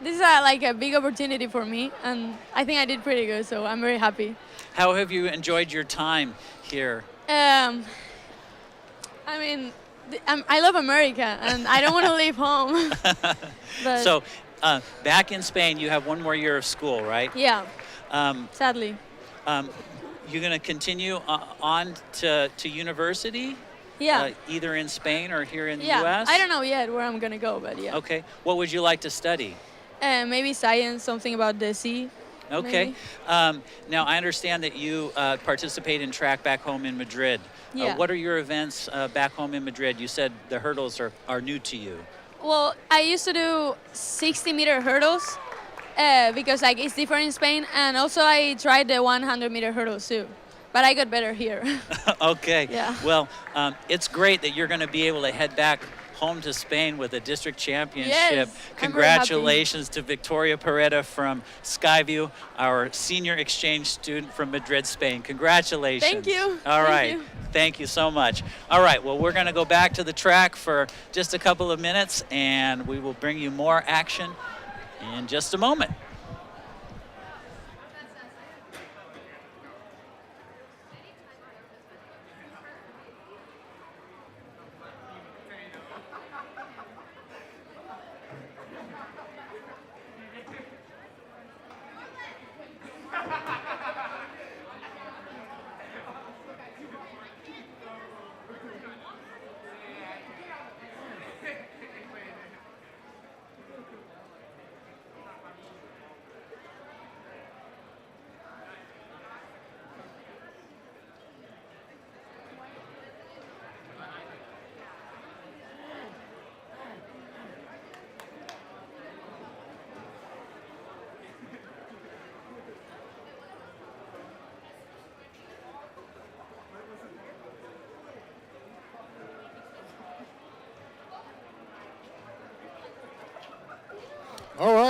This is like a big opportunity for me, and I think I did pretty good, so I'm very happy. How have you enjoyed your time here? I mean, I love America, and I don't want to leave home. But So, back in Spain, you have one more year of school, right? yeah, Um, sadly. You're going to continue on to university? Yeah. Either in Spain or here in the Yeah, U.S.? I don't know yet where I'm gonna go, but yeah. Okay. What would you like to study? Maybe science, something about the sea. Okay. Maybe. Now, I understand that you participate in track back home in Madrid. Yeah. What are your events back home in Madrid? You said the hurdles are new to you. Well, I used to do 60-meter hurdles because like it's different in Spain, and also I tried the 100-meter hurdles too, but I got better here. Okay. Yeah. Well, it's great that you're going to be able to head back home to Spain with a district championship. Yes, I'm very Congratulations to Victoria Pereda from Skyview, our senior exchange student from Madrid, Spain. Congratulations. Thank you. All Thank right. you. Thank you so much. All right. Well, we're going to go back to the track for just a couple of minutes, and we will bring you more action in just a moment.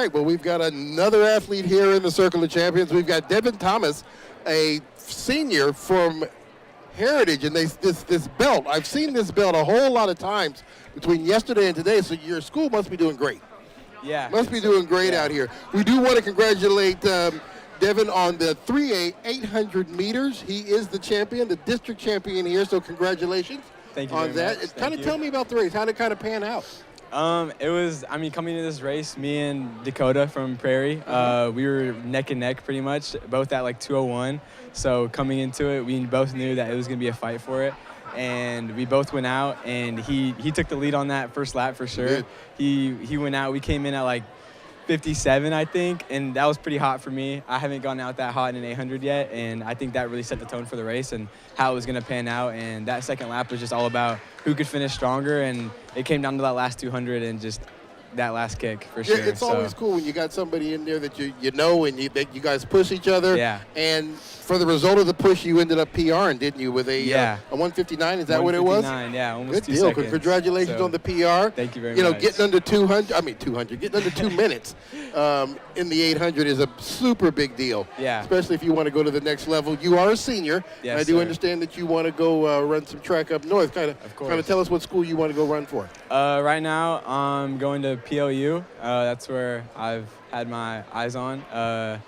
right, well, we've got another athlete here in the Circle of Champions. We've got Devin Thomas, a senior from Heritage, and this belt, I've seen this belt a whole lot of times between yesterday and today, so your school must be doing great. Yeah. Must be doing great out here. We do want to congratulate Devin on the 3A 800 meters. He is the champion, the district champion here, so congratulations. Thank you on very that. much. Kind of tell me about the race. How did it kind of pan out? It was, coming into this race, me and Dakota from Prairie, we were neck and neck pretty much, both at like 2:01. So coming into it, we both knew that it was going to be a fight for it. And we both went out, and he took the lead on that first lap for sure. He went out. We came in at like 57, I think, and that was pretty hot for me. I haven't gone out that hot in an 800 yet, and I think that really set the tone for the race and how it was going to pan out. And that second lap was just all about who could finish stronger, and it came down to that last 200 and just that last kick for sure. Yeah, it's always cool when you got somebody in there that you know and that you guys push each other. Yeah. And for the result of the push, you ended up PRing, didn't you, with a 159? Is that what it was? 159, yeah, almost Good 2 deal. seconds. Congratulations on the PR. Thank you very much. Getting under 200, getting under 2 minutes in the 800 is a super big deal. Yeah. Especially if you want to go to the next level. You are a senior. Yes, and I do sir. understand that you want to go run some track up north. Kind of tell us what school you want to go run for. Right now, I'm going to PLU. That's where I've had my eyes on.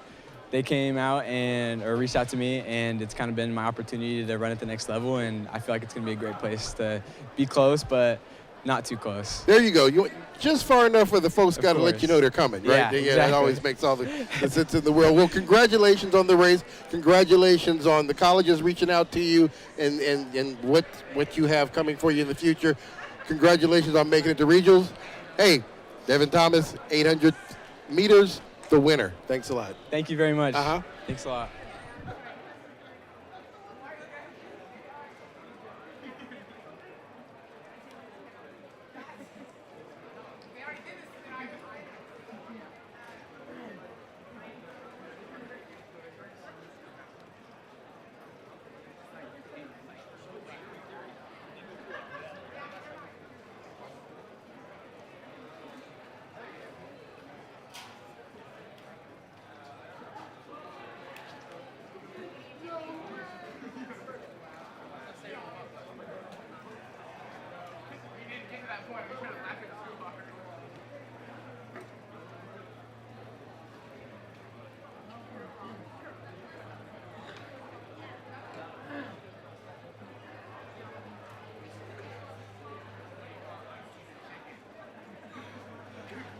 They came out or reached out to me, and it's kind of been my opportunity to run at the next level, and I feel like it's going to be a great place to be close, but not too close. There you go. You just far enough where the folks got to let you know they're coming, right? Yeah, That exactly. always makes all the sense in the world. Well, congratulations on the race. Congratulations on the colleges reaching out to you and what you have coming for you in the future. Congratulations on making it to regionals. Hey, Devin Thomas, 800 meters, the winner. Thanks a lot. Thank you very much. Thanks a lot.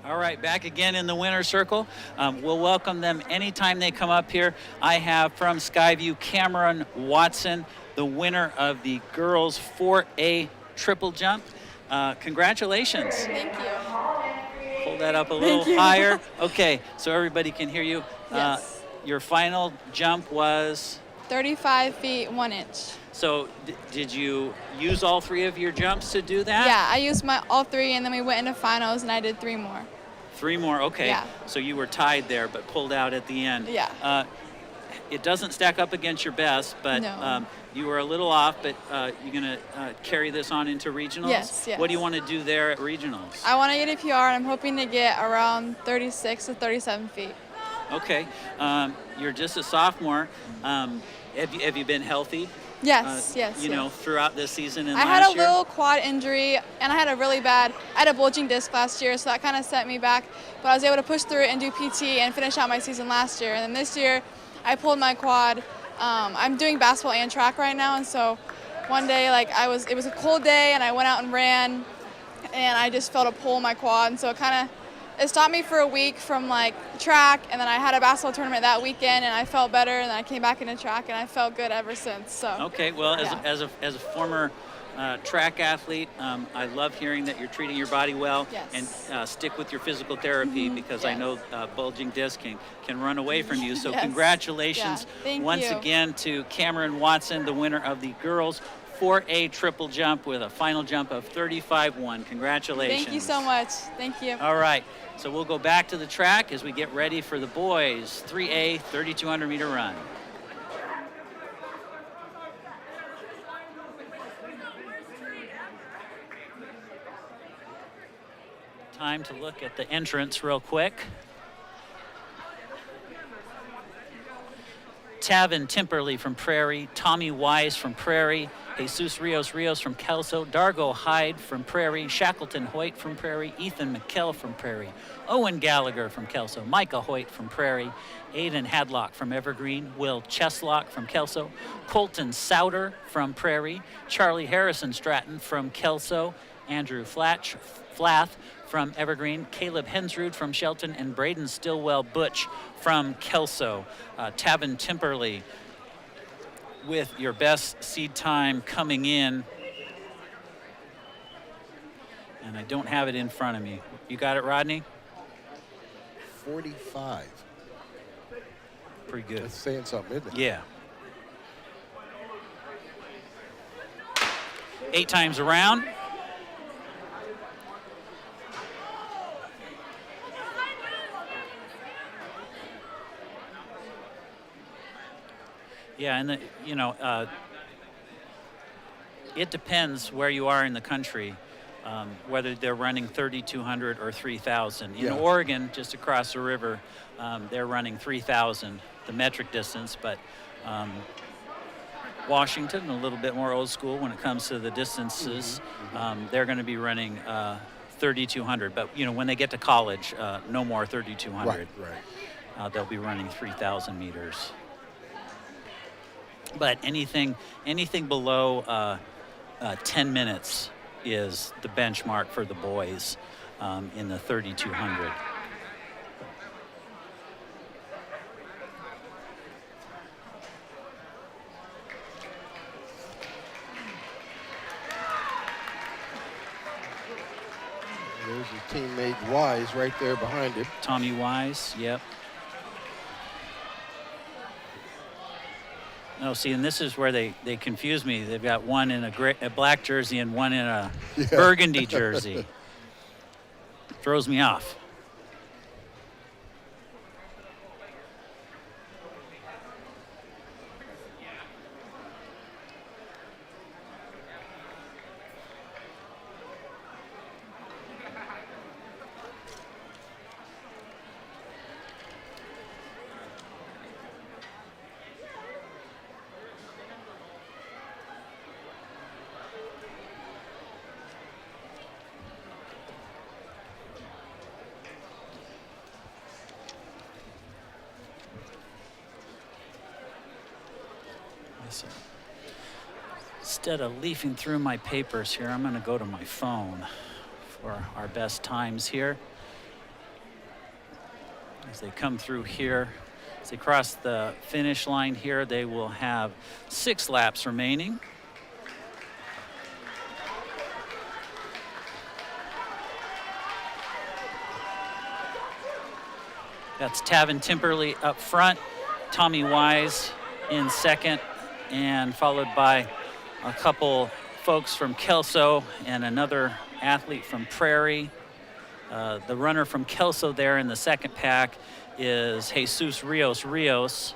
All right, back again in the winner's circle. We'll welcome them anytime they come up here. I have from Skyview, Cameron Watson, the winner of the girls 4A triple jump. Congratulations. Thank you. Pull that up a little higher. Okay, so everybody can hear you. Yes. Your final jump was? 35 feet, 1 inch. So did you use all 3 of your jumps to do that? Yeah, I used all 3, and then we went into finals, and I did 3 more. 3 more, okay. Yeah. So you were tied there, but pulled out at the end. Yeah. It doesn't stack up against your best, but No. you were a little off, but you're going to carry this on into regionals? Yes. What do you want to do there at regionals? I want to get a PR, and I'm hoping to get around 36 to 37 feet. Okay. You're just a sophomore. Have you been healthy? Yes, You know, throughout this season and I last had a year? little quad injury, and I had a bulging disc last year, so that kind of set me back. But I was able to push through it and do PT and finish out my season last year. And then this year, I pulled my quad. I'm doing basketball and track right now, and so one day, it was a cold day, and I went out and ran, and I just felt a pull in my quad, and so it stopped me for a week from track, and then I had a basketball tournament that weekend, and I felt better, and then I came back into track, and I felt good ever since. So. Okay, well, yeah. as a former track athlete, I love hearing that you're treating your body well. Yes. And stick with your physical therapy because I know bulging disc can run away from you. So Yes. congratulations once again to Cameron Watson, the winner of the girls 4A triple jump with a final jump of 35.1. Congratulations. Thank you so much. Thank you. All right, so we'll go back to the track as we get ready for the boys 3A 3,200 meter run. Time to look at the entrance real quick. Tavin Timperley from Prairie, Tommy Wise from Prairie, Jesus Rios from Kelso, Dargo Hyde from Prairie, Shackleton Hoyt from Prairie, Ethan McKell from Prairie, Owen Gallagher from Kelso, Micah Hoyt from Prairie, Aiden Hadlock from Evergreen, Will Cheslock from Kelso, Colton Souter from Prairie, Charlie Harrison Stratton from Kelso, Andrew Flath from Evergreen, Caleb Hensrud from Shelton, and Braden Stillwell Butch from Kelso. Tavin Timperley with your best seed time coming in. And I don't have it in front of me. You got it, Rodney? 45. Pretty good. That's saying something, isn't it? Yeah. 8 times around. Yeah, and it depends where you are in the country, whether they're running 3,200 or 3,000. In Oregon, just across the river, they're running 3,000, the metric distance, but Washington, a little bit more old school when it comes to the distances. They're going to be running 3,200, but when they get to college, no more 3,200. Right. They'll be running 3,000 meters. But anything below 10 minutes is the benchmark for the boys in the 3,200. There's his teammate Wise right there behind him. Tommy Wise, yep. No, see, and this is where they confuse me. They've got one in a black jersey and one in a burgundy jersey. Throws me off. Instead of leafing through my papers here, I'm going to go to my phone for our best times here. As they come through here, as they cross the finish line here, they will have 6 laps remaining. That's Tavin Timperley up front, Tommy Wise in second, and followed by a couple folks from Kelso and another athlete from Prairie. The runner from Kelso there in the second pack is Jesus Rios.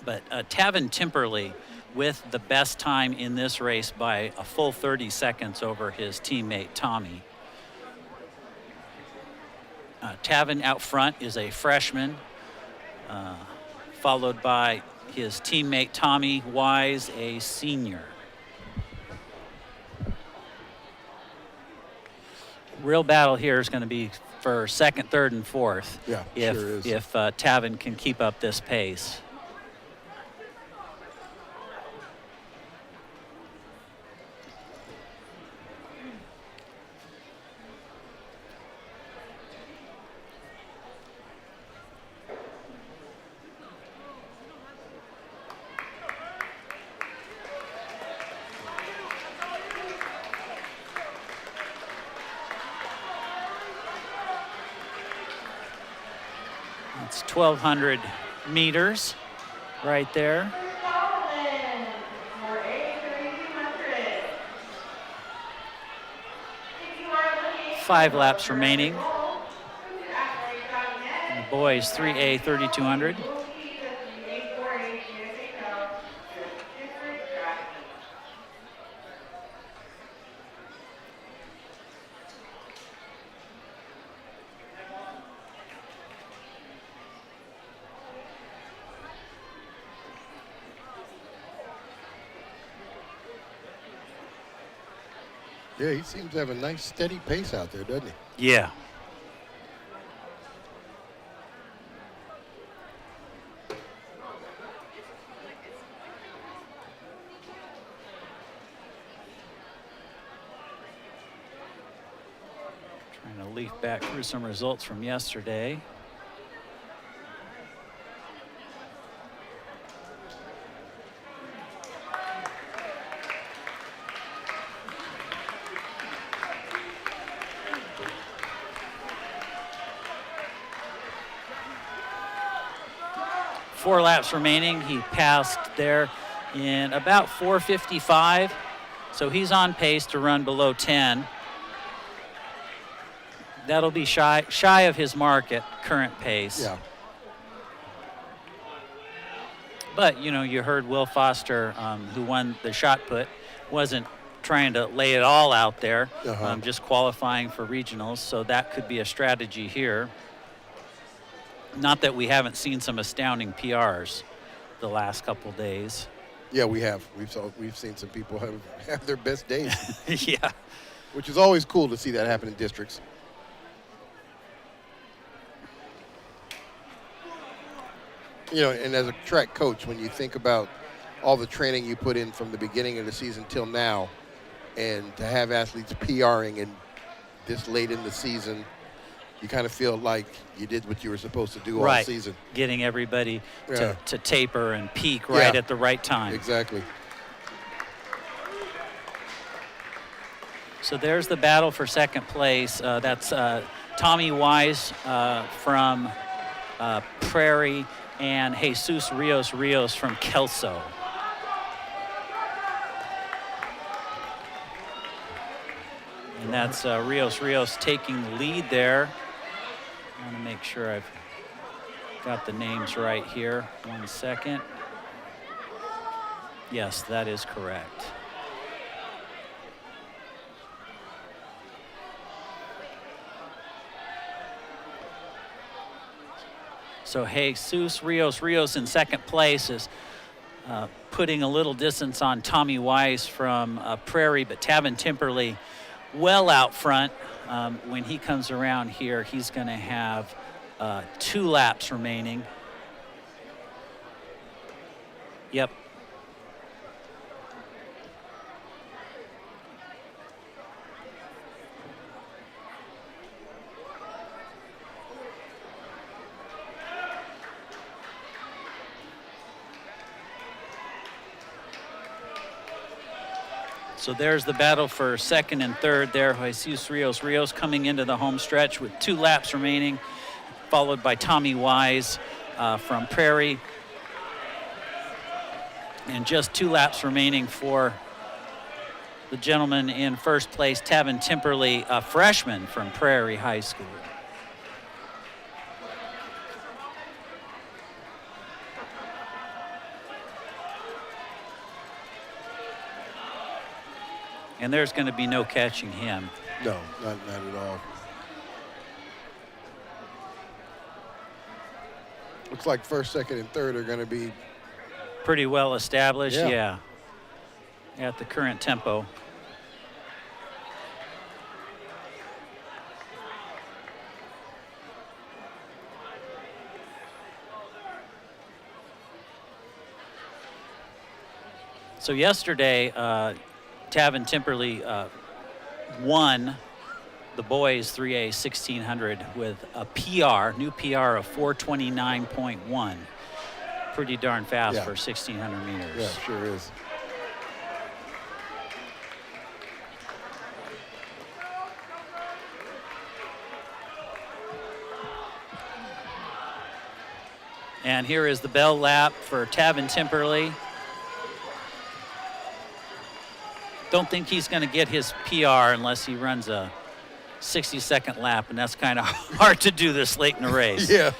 But Tavin Timperley with the best time in this race by a full 30 seconds over his teammate Tommy. Tavin out front is a freshman, followed by his teammate Tommy Wise, a senior. Real battle here is going to be for second, third, and fourth. Yeah, if sure is. if Tavin can keep up this pace. It's 1,200 meters right there. 5 laps remaining. And the boys 3A 3,200. Yeah, he seems to have a nice steady pace out there, doesn't he? Yeah. Trying to leaf back through some results from yesterday. Four laps remaining. He passed there in about 4:55. So he's on pace to run below 10. That'll be shy of his mark at current pace. Yeah. But, you know, you heard Will Foster, who won the shot put, wasn't trying to lay it all out there, just qualifying for regionals. So that could be a strategy here. Not that we haven't seen some astounding PRs the last couple days. Yeah, we have. We've seen some people have their best days. Yeah. Which is always cool to see that happen in districts. You know, and as a track coach, when you think about all the training you put in from the beginning of the season till now, and to have athletes PRing and this late in the season, you kind of feel like you did what you were supposed to do all season. Getting everybody to taper and peak right at the right time. Exactly. So there's the battle for second place. That's Tommy Wise from Prairie and Jesus Rios from Kelso. And that's Rios taking the lead there. I want to make sure I've got the names right here. 1 second. Yes, that is correct. So Jesus Rios in second place is putting a little distance on Tommy Wise from Prairie, but Tavin Timperley well out front. When he comes around here, he's going to have 2 laps remaining. Yep. So there's the battle for second and third there. Jesus Rios coming into the home stretch with 2 laps remaining, followed by Tommy Wise from Prairie. And just 2 laps remaining for the gentleman in first place, Tavin Timperley, a freshman from Prairie High School. And there's going to be no catching him. No, not at all. Looks like first, second, and third are going to be pretty well established, yeah, at the current tempo. So yesterday, Tavin Timperley won the boys 3A 1600 with a PR, new PR of 4:29.1. Pretty darn fast for 1600 meters. Yeah, sure is. And here is the bell lap for Tavin Timperley. Don't think he's going to get his PR unless he runs a 60-second lap, and that's kind of hard to do this late in the race. Yeah.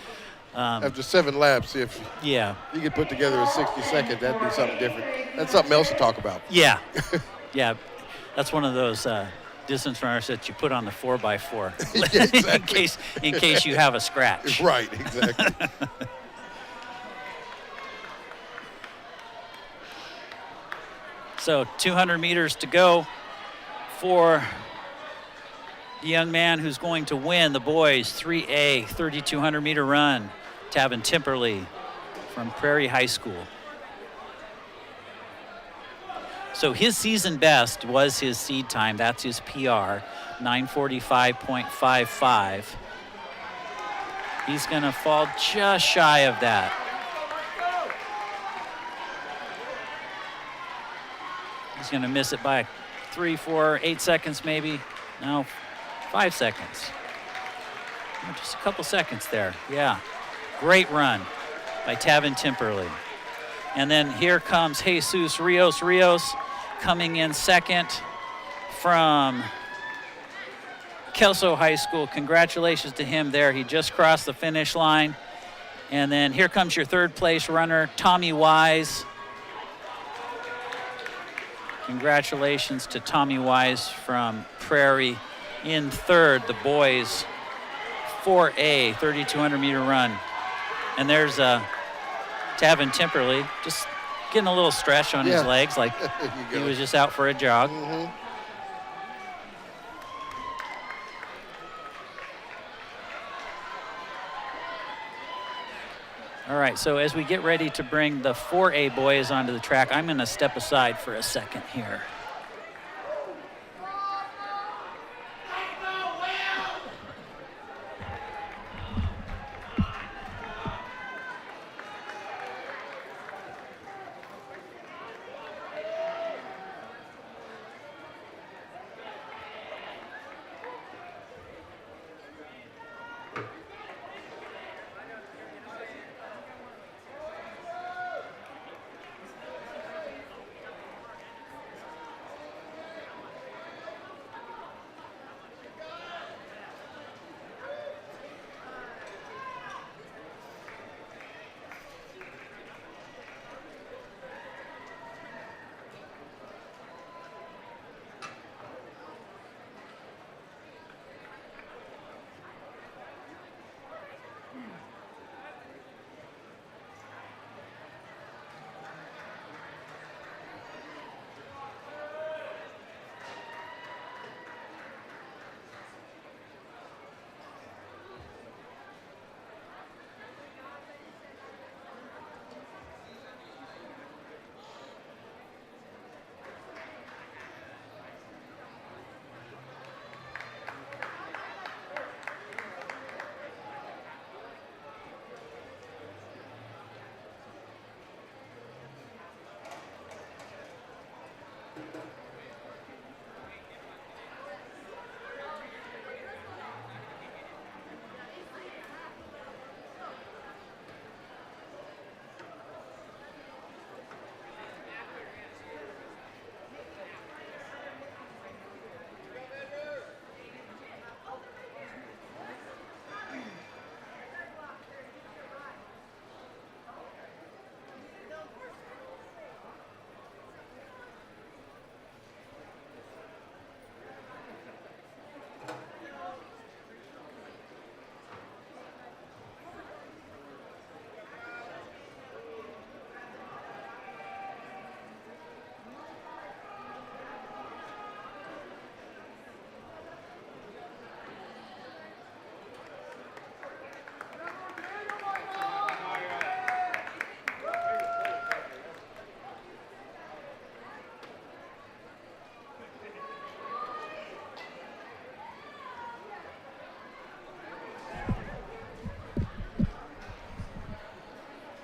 After 7 laps, if you could put together a 60-second, that'd be something different. That's something else to talk about. Yeah. Yeah. That's one of those distance runners that you put on the 4x4 Yeah, exactly. in case you have a scratch. Right, exactly. So 200 meters to go for the young man who's going to win the boys 3A 3,200 meter run, Tavin Timperley from Prairie High School. So his season best was his seed time. That's his PR, 9:45.55. He's going to fall just shy of that. He's going to miss it by 3, 4, 8 seconds maybe. No, 5 seconds. Oh, just a couple seconds there. Yeah, great run by Tavin Timperley. And then here comes Jesus Rios. Rios coming in second from Kelso High School. Congratulations to him there. He just crossed the finish line. And then here comes your third place runner, Tommy Wise. Congratulations to Tommy Wise from Prairie in third, the boys 4A 3,200 meter run. And there's Tavin Timperley just getting a little stretch on his legs, like he was just out for a jog. All right, so as we get ready to bring the 4A boys onto the track, I'm going to step aside for a second here.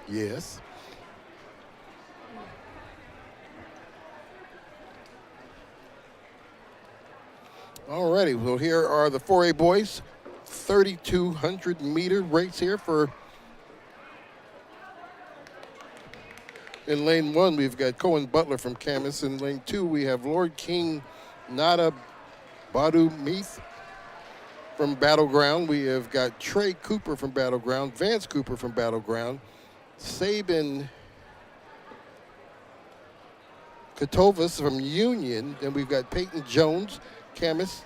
Yes. All righty, well, here are the 4A boys. 3,200 meter race here for. In lane 1, we've got Cohen Butler from Camas. In lane 2, we have Lord King Nada Badu Meath from Battleground. We have got Trey Cooper from Battleground, Vance Cooper from Battleground, Sabin Katovas from Union. Then we've got Peyton Jones, Camas.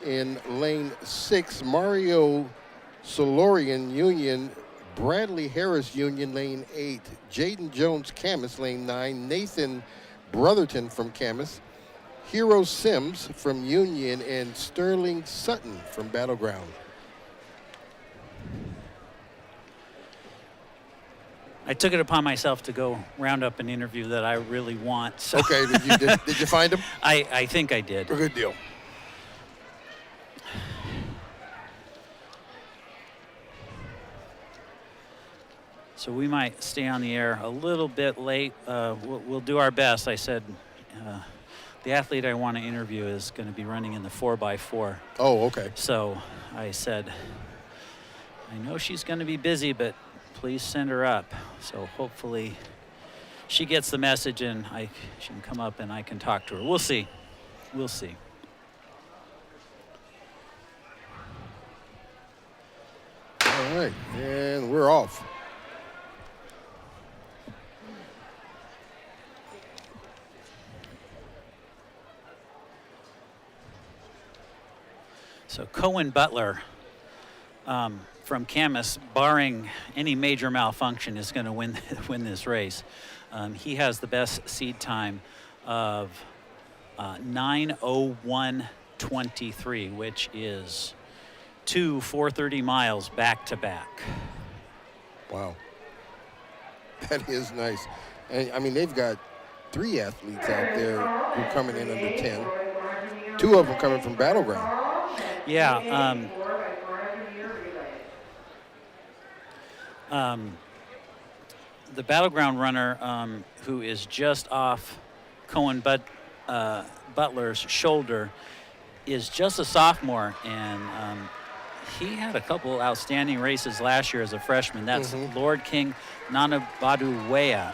In lane 6, Mario Solorian, Union. Bradley Harris, Union, lane 8. Jaden Jones, Camas, lane 9. Nathan Brotherton from Camas. Hero Sims from Union and Sterling Sutton from Battleground. I took it upon myself to go round up an interview that I really want. So Okay, did you find him? I think I did. A good deal. So we might stay on the air a little bit late. We'll do our best. I said the athlete I want to interview is going to be running in the 4x4. Oh, okay. So I said, I know she's going to be busy, but please send her up. So hopefully she gets the message and she can come up and I can talk to her. We'll see. We'll see. All right, and we're off. So Cohen Butler from Camas, barring any major malfunction, is going to win this race. He has the best seed time of 9:01:23, which is 2 4:30 miles back to back. Wow. That is nice. And I mean, they've got 3 athletes out there who are coming in under 10. 2 of them coming from Battleground. Yeah. The Battleground runner who is just off Cohen Butler's shoulder is just a sophomore, and he had a couple outstanding races last year as a freshman. That's Lord King Nanabaduwea.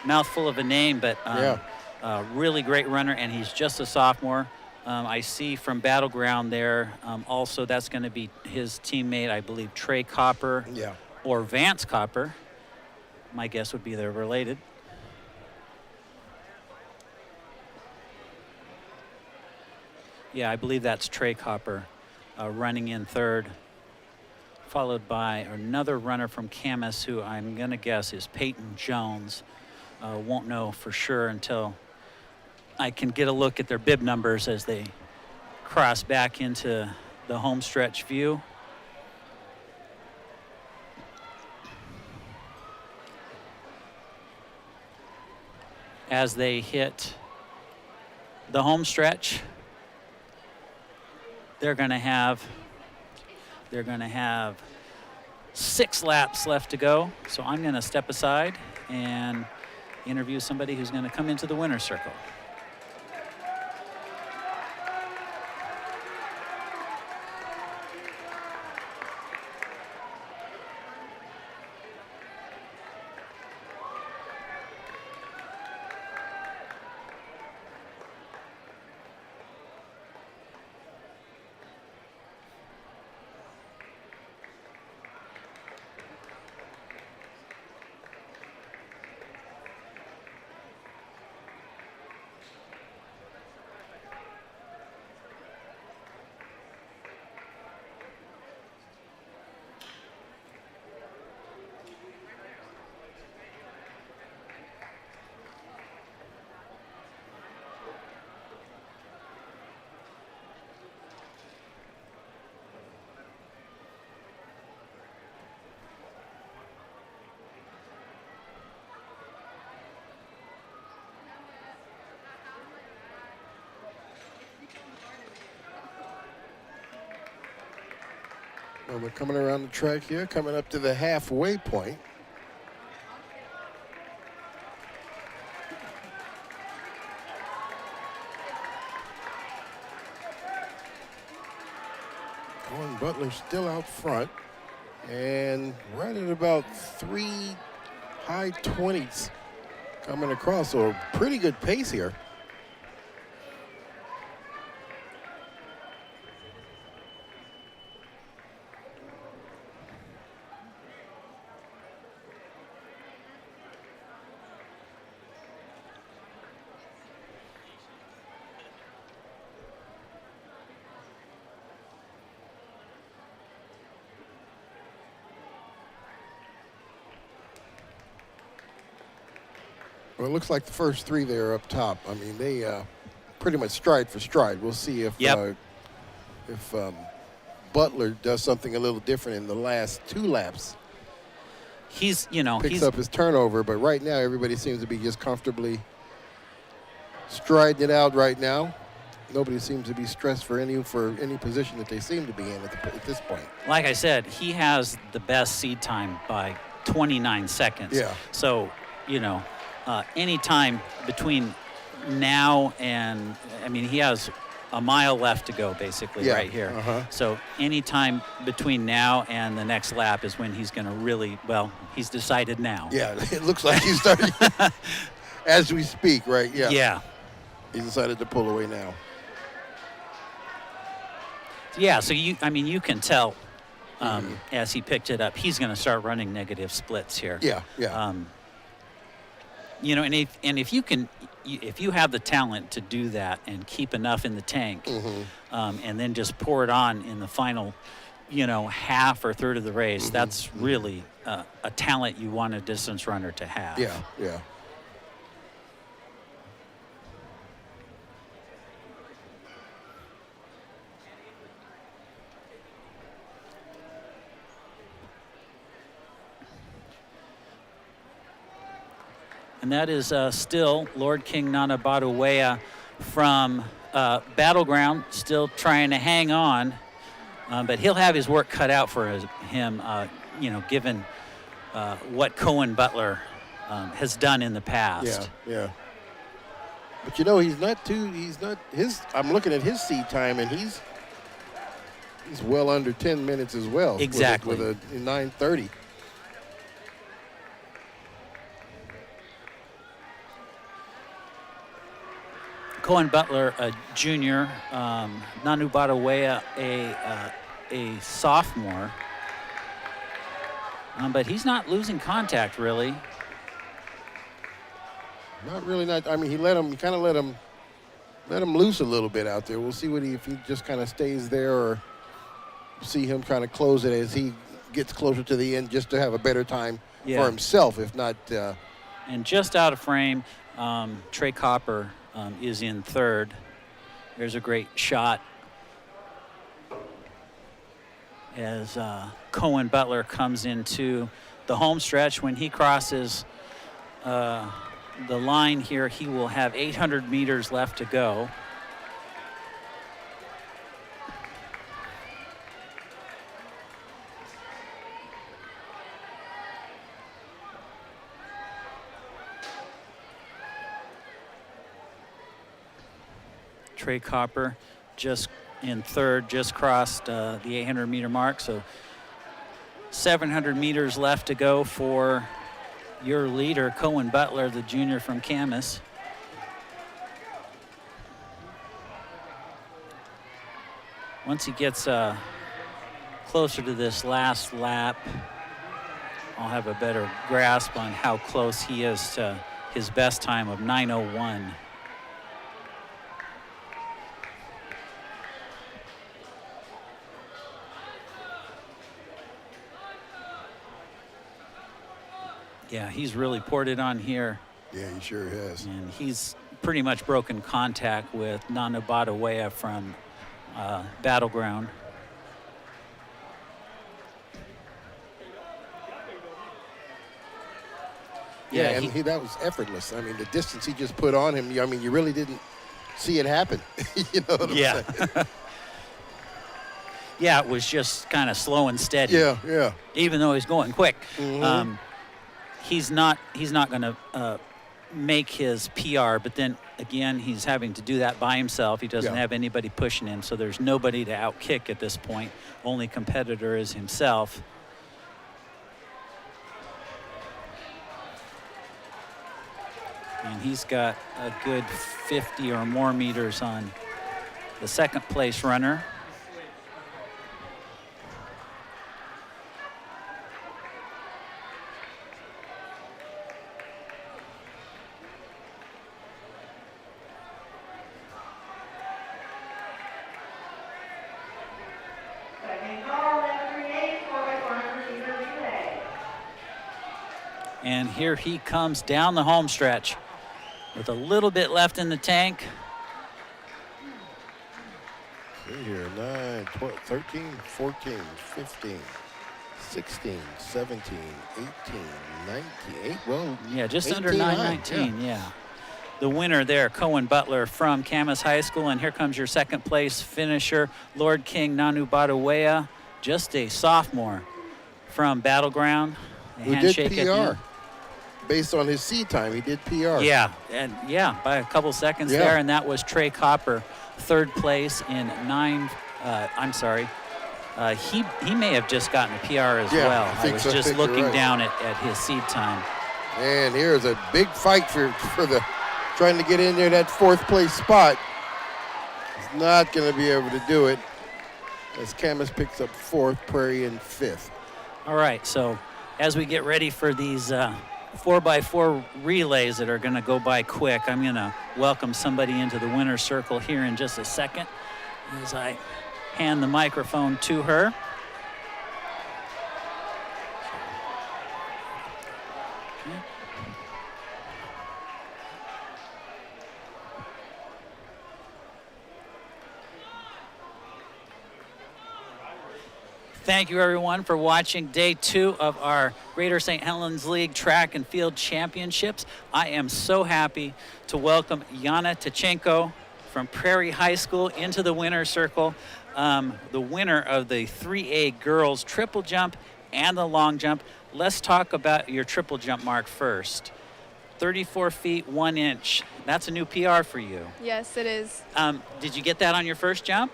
Mouthful of a name, but really great runner, and he's just a sophomore. I see from Battleground there also that's going to be his teammate, I believe, Trey Copper or Vance Copper. My guess would be they're related. Yeah, I believe that's Trey Copper running in third, followed by another runner from Camas who I'm going to guess is Peyton Jones. Won't know for sure until I can get a look at their bib numbers as they cross back into the home stretch view. As they hit the home stretch, they're going to have 6 laps left to go. So I'm going to step aside and interview somebody who's going to come into the winner's circle. Well, we're coming around the track here, coming up to the halfway point. Cohen Butler still out front, and right at about 3 high 20s coming across, so a pretty good pace here. Well, it looks like the first three there up top. I mean, they pretty much stride for stride. We'll see if Butler does something a little different in the last 2 laps. Picks up his turnover, but right now everybody seems to be just comfortably striding it out right now. Nobody seems to be stressed for any position that they seem to be in at this point. Like I said, he has the best seed time by 29 seconds. Yeah. So, any time between now and, he has a mile left to go basically right here. So any time between now and the next lap is when he's going to really, he's decided now. Yeah, it looks like he's starting as we speak, right? Yeah. Yeah. He decided to pull away now. Yeah, so you can tell as he picked it up, he's going to start running negative splits here. Yeah. If you have the talent to do that and keep enough in the tank, and then just pour it on in the final, half or third of the race, that's really a talent you want a distance runner to have. Yeah. And that is still Lord King Nanabadawea from Battleground, still trying to hang on. But he'll have his work cut out for him, given what Cohen Butler has done in the past. Yeah. But I'm looking at his seed time, and he's well under 10 minutes as well. Exactly. With a 9:30. Cohen Butler, a junior, Nanu Badawea, a sophomore, but he's not losing contact really. Not really. He kind of let him loose a little bit out there. We'll see if he just kind of stays there, or see him kind of close it as he gets closer to the end, just to have a better time for himself, if not. And just out of frame, Trey Copper is in third. There's a great shot as Cohen Butler comes into the home stretch. When he crosses the line here, he will have 800 meters left to go. Trey Copper just in third, just crossed the 800-meter mark. So 700 meters left to go for your leader, Cohen Butler, the junior from Camas. Once he gets closer to this last lap, I'll have a better grasp on how close he is to his best time of 9:01. Yeah, he's really poured it on here. Yeah, he sure has. And he's pretty much broken contact with Nana Badawea from Battleground. Yeah, and that was effortless. I mean, the distance he just put on him, you really didn't see it happen. You know what I'm saying? Yeah, it was just kind of slow and steady. Yeah. Even though he's going quick. He's not going to make his PR, but then again, he's having to do that by himself. He doesn't have anybody pushing him, so there's nobody to outkick at this point. Only competitor is himself. And he's got a good 50 or more meters on the second place runner. And here he comes down the home stretch. with a little bit left in the tank. See here, 9, 12, 13, 14, 15, 16, 17, 18, 19, well, Yeah, just 18 under high, 919, yeah. The winner there, Cohen Butler from Camas High School, and here comes your second place finisher, Lord King Nanu Badawea, just a sophomore from Battleground. Who did PR. Based on his seed time, he did PR. Yeah, and yeah, by a couple seconds there, and that was Trey Copper, third place in he may have just gotten a PR as well. I was just looking down at his seed time. And here's a big fight for the trying to get in there, that fourth place spot. He's not going to be able to do it as Camas picks up fourth, Prairie in fifth. All right, so as we get ready for these 4x4 relays that are going to go by quick, I'm going to welcome somebody into the winner's circle here in just a second as I hand the microphone to her. Thank you, everyone, for watching day 2 of our Greater St. Helens League Track and Field Championships. I am so happy to welcome Yana Tichenko from Prairie High School into the winner's circle, the winner of the 3A girls triple jump and the long jump. Let's talk about your triple jump mark first. 34 feet 1 inch. That's a new PR for you. Yes, it is. Did you get that on your first jump?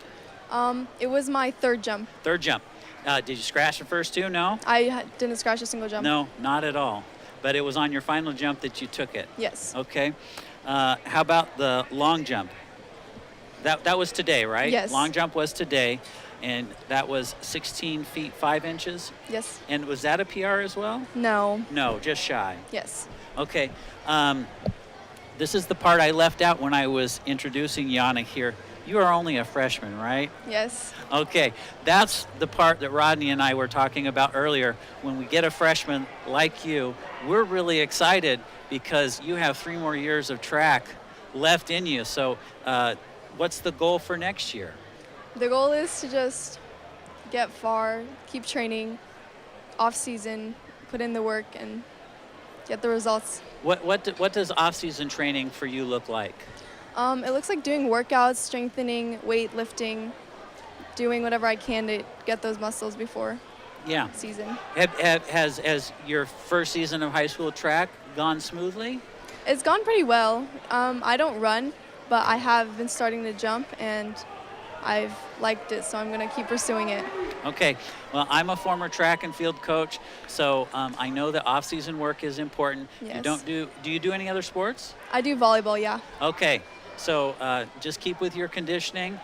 It was my third jump. Third jump. Did you scratch the first two? No? I didn't scratch a single jump. No, not at all. But it was on your final jump that you took it. Yes. Okay. How about the long jump? That was today, right? Yes. Long jump was today, and that was 16 feet 5 inches? Yes. And was that a PR as well? No. No, just shy. Yes. Okay. This is the part I left out when I was introducing Yana here. You are only a freshman, right? Yes. Okay, that's the part that Rodney and I were talking about earlier. When we get a freshman like you, we're really excited because you have 3 more years of track left in you. So what's the goal for next year? The goal is to just get far, keep training, off season, put in the work, and get the results. What does off-season training for you look like? It looks like doing workouts, strengthening, weightlifting, doing whatever I can to get those muscles before season. Has your first season of high school track gone smoothly? It's gone pretty well. I don't run, but I have been starting to jump, and I've liked it, so I'm going to keep pursuing it. Okay. Well, I'm a former track and field coach, so I know that off-season work is important. Yes. Do you do any other sports? I do volleyball, yeah. Okay. So just keep with your conditioning.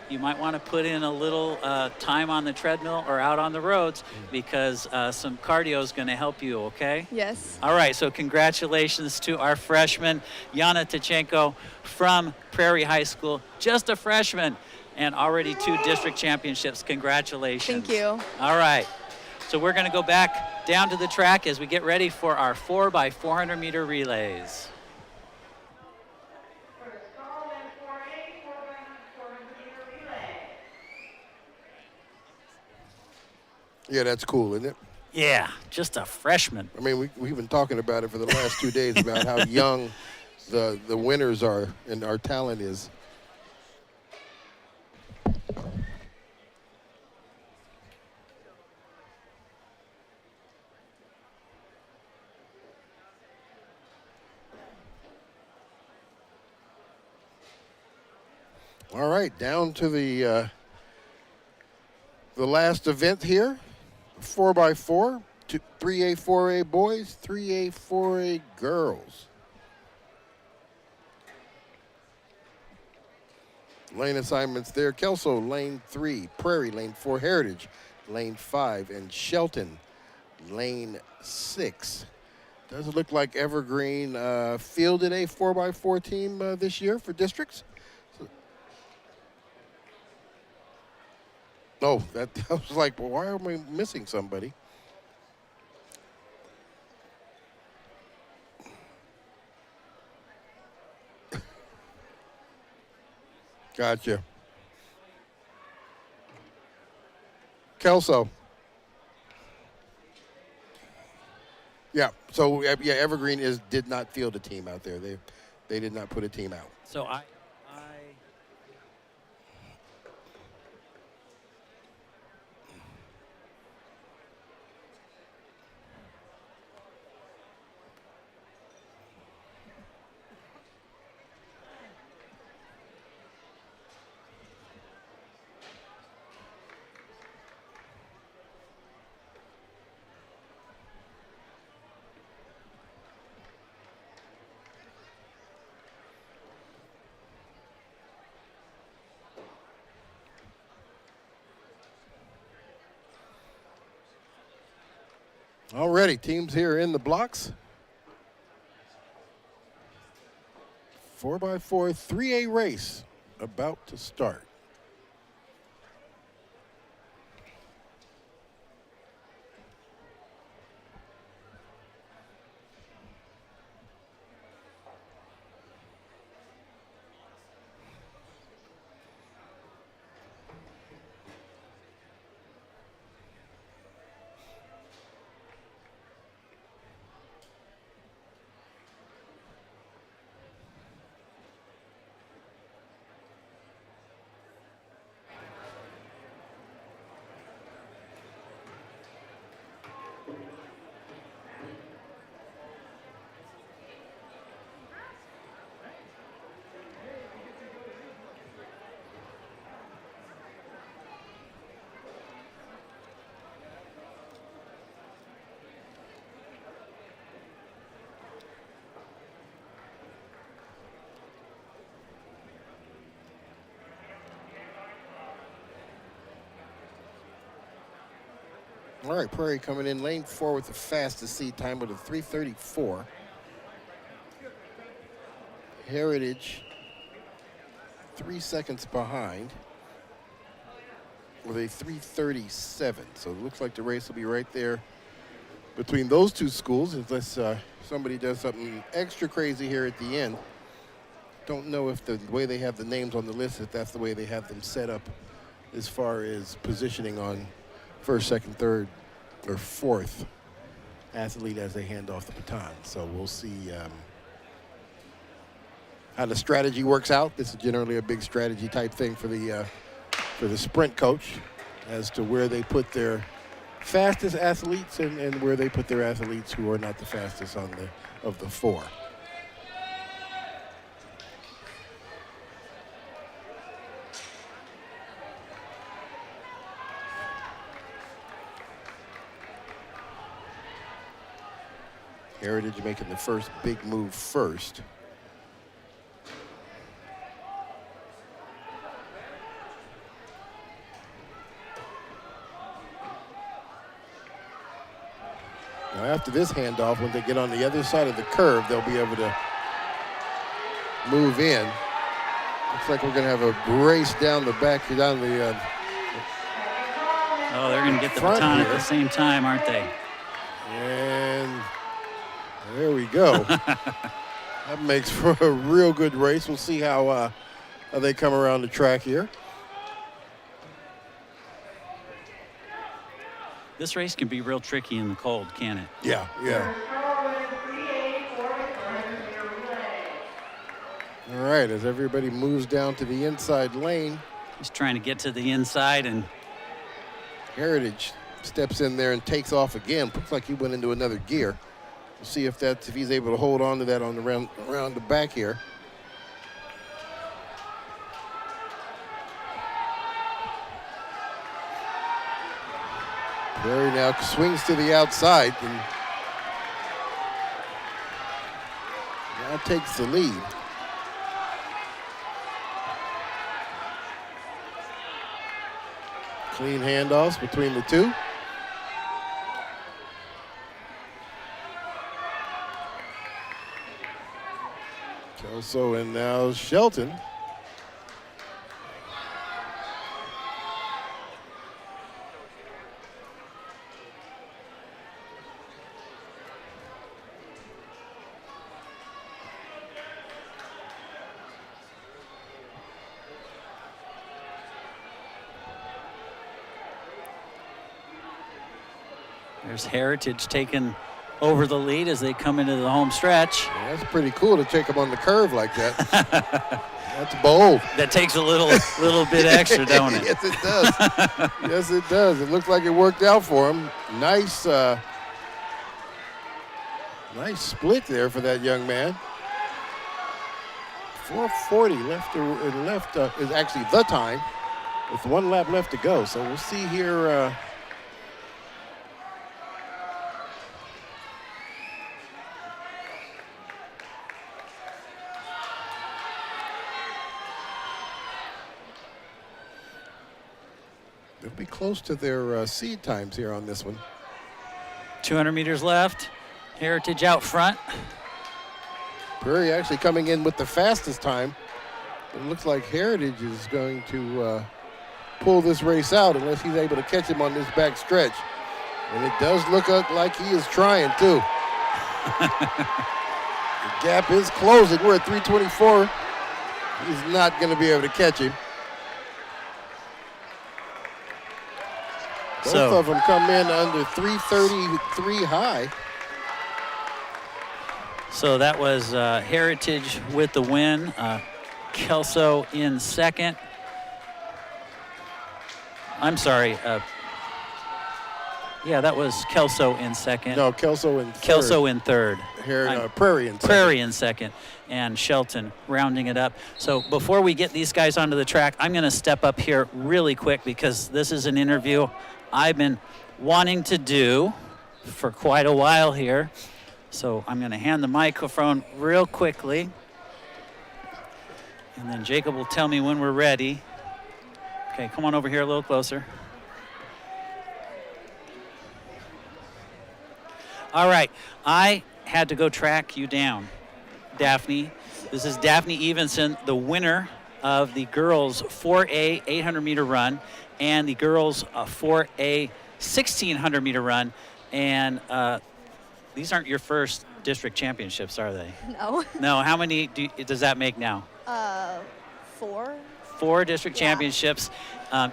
You might want to put in a little time on the treadmill or out on the roads because some cardio is going to help you, okay? Yes. All right, so congratulations to our freshman, Yana Tichenko from Prairie High School, just a freshman, and already 2 district championships. Congratulations. Thank you. All right, so we're going to go back down to the track as we get ready for our 4x400 meter relays. Yeah, that's cool, isn't it? Yeah, just a freshman. I mean, we've been talking about it for the last 2 days about how young the winners are and our talent is. All right, down to the last event here. 4x4, 3A, 4A boys, 3A, 4A girls. Lane assignments there. Kelso, lane 3. Prairie, lane 4. Heritage, lane 5. And Shelton, lane 6. Does it look like Evergreen fielded a 4x4 team this year for districts? Oh, that I was like, well, why am I missing somebody? Gotcha. Kelso. Yeah. So yeah, Evergreen did not field a team out there. They did not put a team out. So I Alrighty, teams here in the blocks. 4x4 3A race about to start. All right, Prairie coming in lane 4 with the fastest seed time with a 3:34. Heritage 3 seconds behind with a 3:37. So it looks like the race will be right there between those two schools unless somebody does something extra crazy here at the end. Don't know if the way they have the names on the list, if that's the way they have them set up as far as positioning on first, second, third, or fourth athlete as they hand off the baton. So we'll see how the strategy works out. This is generally a big strategy type thing for the sprint coach as to where they put their fastest athletes and where they put their athletes who are not the fastest of the 4. Heritage making the first big move first. Now after this handoff, when they get on the other side of the curve, they'll be able to move in. Looks like we're going to have a race down the back, down the oh, they're going to get the baton at the same time, aren't they? And there we go. That makes for a real good race. We'll see how they come around the track here. This race can be real tricky in the cold, can it? Yeah, yeah. All right, as everybody moves down to the inside lane. He's trying to get to the inside, and Heritage steps in there and takes off again. Looks like he went into another gear. We'll see if he's able to hold on to that on the around the back here. Prairie now swings to the outside and now takes the lead. Clean handoffs between the two. Kelso and now Shelton. There's Heritage taking over the lead as they come into the home stretch. Yeah, that's pretty cool to take them on the curve like that. That's bold. That takes a little bit extra, don't it? Yes, it does. Yes, it does. It looks like it worked out for him. Nice, nice split there for that young man. 4:40 left is actually the time with 1 lap left to go. So we'll see here. They'll be close to their seed times here on this one. 200 meters left. Heritage out front. Prairie actually coming in with the fastest time. It looks like Heritage is going to pull this race out unless he's able to catch him on this back stretch. And it does look like he is trying too. The gap is closing. We're at 3:24. He's not going to be able to catch him. Both of them come in under 3:33 high. So that was Heritage with the win. Kelso in second. I'm sorry. Yeah, that was Kelso in second. No, Kelso in third. Kelso in third. Prairie in second. Prairie in second. And Shelton rounding it up. So before we get these guys onto the track, I'm going to step up here really quick because this is an interview I've been wanting to do for quite a while here. So I'm going to hand the microphone real quickly. And then Jacob will tell me when we're ready. Okay, come on over here a little closer. All right, I had to go track you down, Daphne. This is Daphne Evenson, the winner of the girls 4A 800-meter run and the girls 4A 1,600-meter run. And these aren't your first district championships, are they? No. No, how many does that make now? 4. 4 district championships.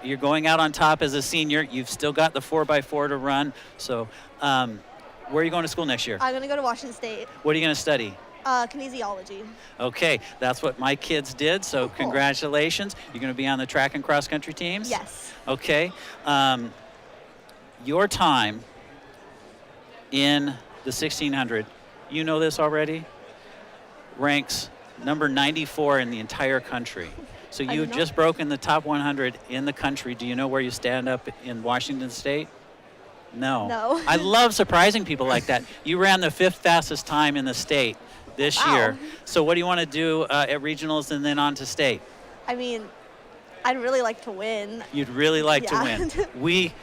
You're going out on top as a senior. You've still got the 4x4 to run. So where are you going to school next year? I'm going to go to Washington State. What are you going to study? Kinesiology. Okay, that's what my kids did, so cool. Congratulations. You're going to be on the track and cross country teams? Yes. Okay. Your time in the 1600, you know this already, ranks number 94 in the entire country. So you've just broken the top 100 in the country. Do you know where you stand up in Washington State? No. No. I love surprising people like that. You ran the 5th fastest time in the state this year. So what do you want to do at regionals and then on to state? I mean, I'd really like to win. You'd really like to win. We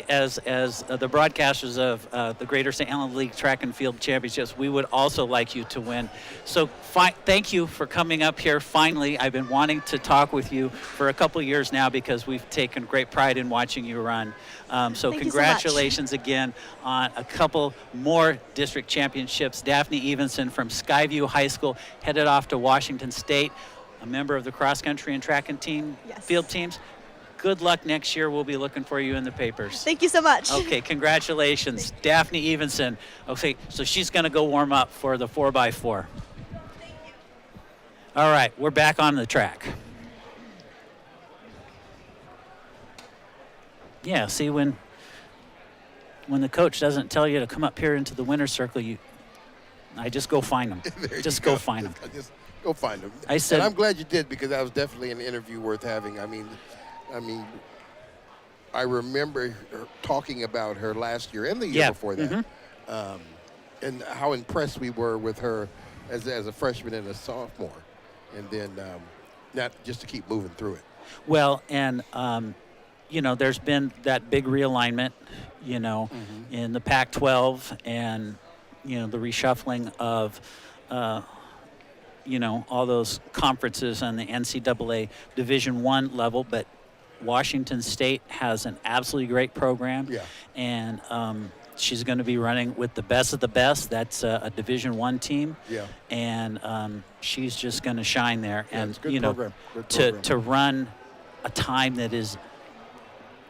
as the broadcasters of the Greater St. Helens League Track and Field Championships, we would also like you to win. So thank you for coming up here. Finally, I've been wanting to talk with you for a couple of years now because we've taken great pride in watching you run. So congratulations again on a couple more district championships. Daphne Evenson from Skyview High School headed off to Washington State, a member of the cross country and track and field teams. Good luck next year. We'll be looking for you in the papers. Thank you so much. Okay, congratulations. Daphne Evenson. Okay, so she's going to go warm up for the 4x4. Thank you. All right, we're back on the track. Yeah, see, when the coach doesn't tell you to come up here into the winner's circle, I just go find them. Just go find them. Go find them. I said, and I'm glad you did because that was definitely an interview worth having. I mean, I remember her talking about her last year and the year before that, and how impressed we were with her as a freshman and a sophomore, and then not just to keep moving through it. Well, and there's been that big realignment, in the Pac-12 and the reshuffling of. All those conferences on the NCAA Division I level, but Washington State has an absolutely great program. Yeah. And she's going to be running with the best of the best. That's a Division I team. Yeah. And she's just going to shine there. Yeah, and, it's a good program. Good program. to run a time that is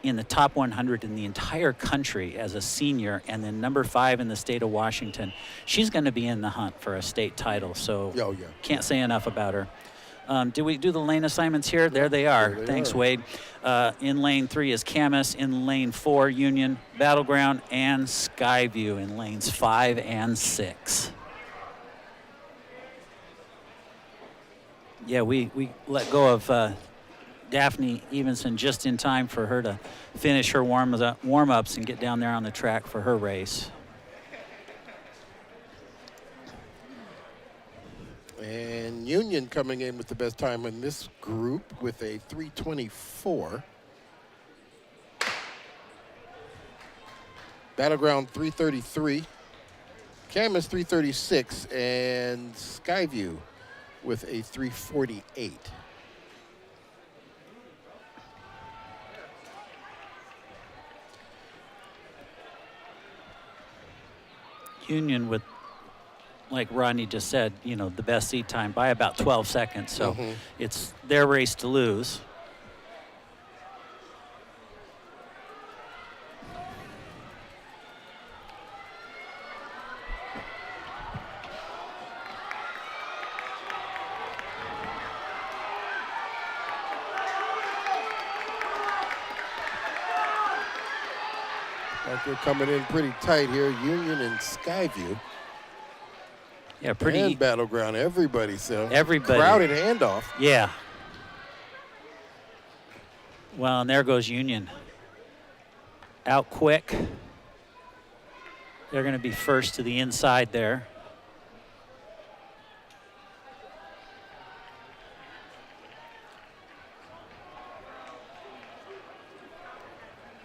in the top 100 in the entire country as a senior, and then number 5 in the state of Washington. She's going to be in the hunt for a state title, so can't say enough about her. Did we do the lane assignments here? There they are. Thanks, Wade. In lane 3 is Camas. In lane 4, Union, Battleground, and Skyview in lanes 5 and 6. Yeah, we let go of Daphne Evenson just in time for her to finish her warm-ups and get down there on the track for her race. And Union coming in with the best time in this group with a 3:24. Battleground 3:33. Camas 3:36, and Skyview with a 3:48. Union with, like Rodney just said, you know, the best seat time by about 12 seconds. So it's their race to lose. Like they're coming in pretty tight here, Union and Skyview. Yeah, pretty. And Battleground, everybody. So everybody. Crowded handoff. Yeah. Well, and there goes Union. Out quick. They're going to be first to the inside there.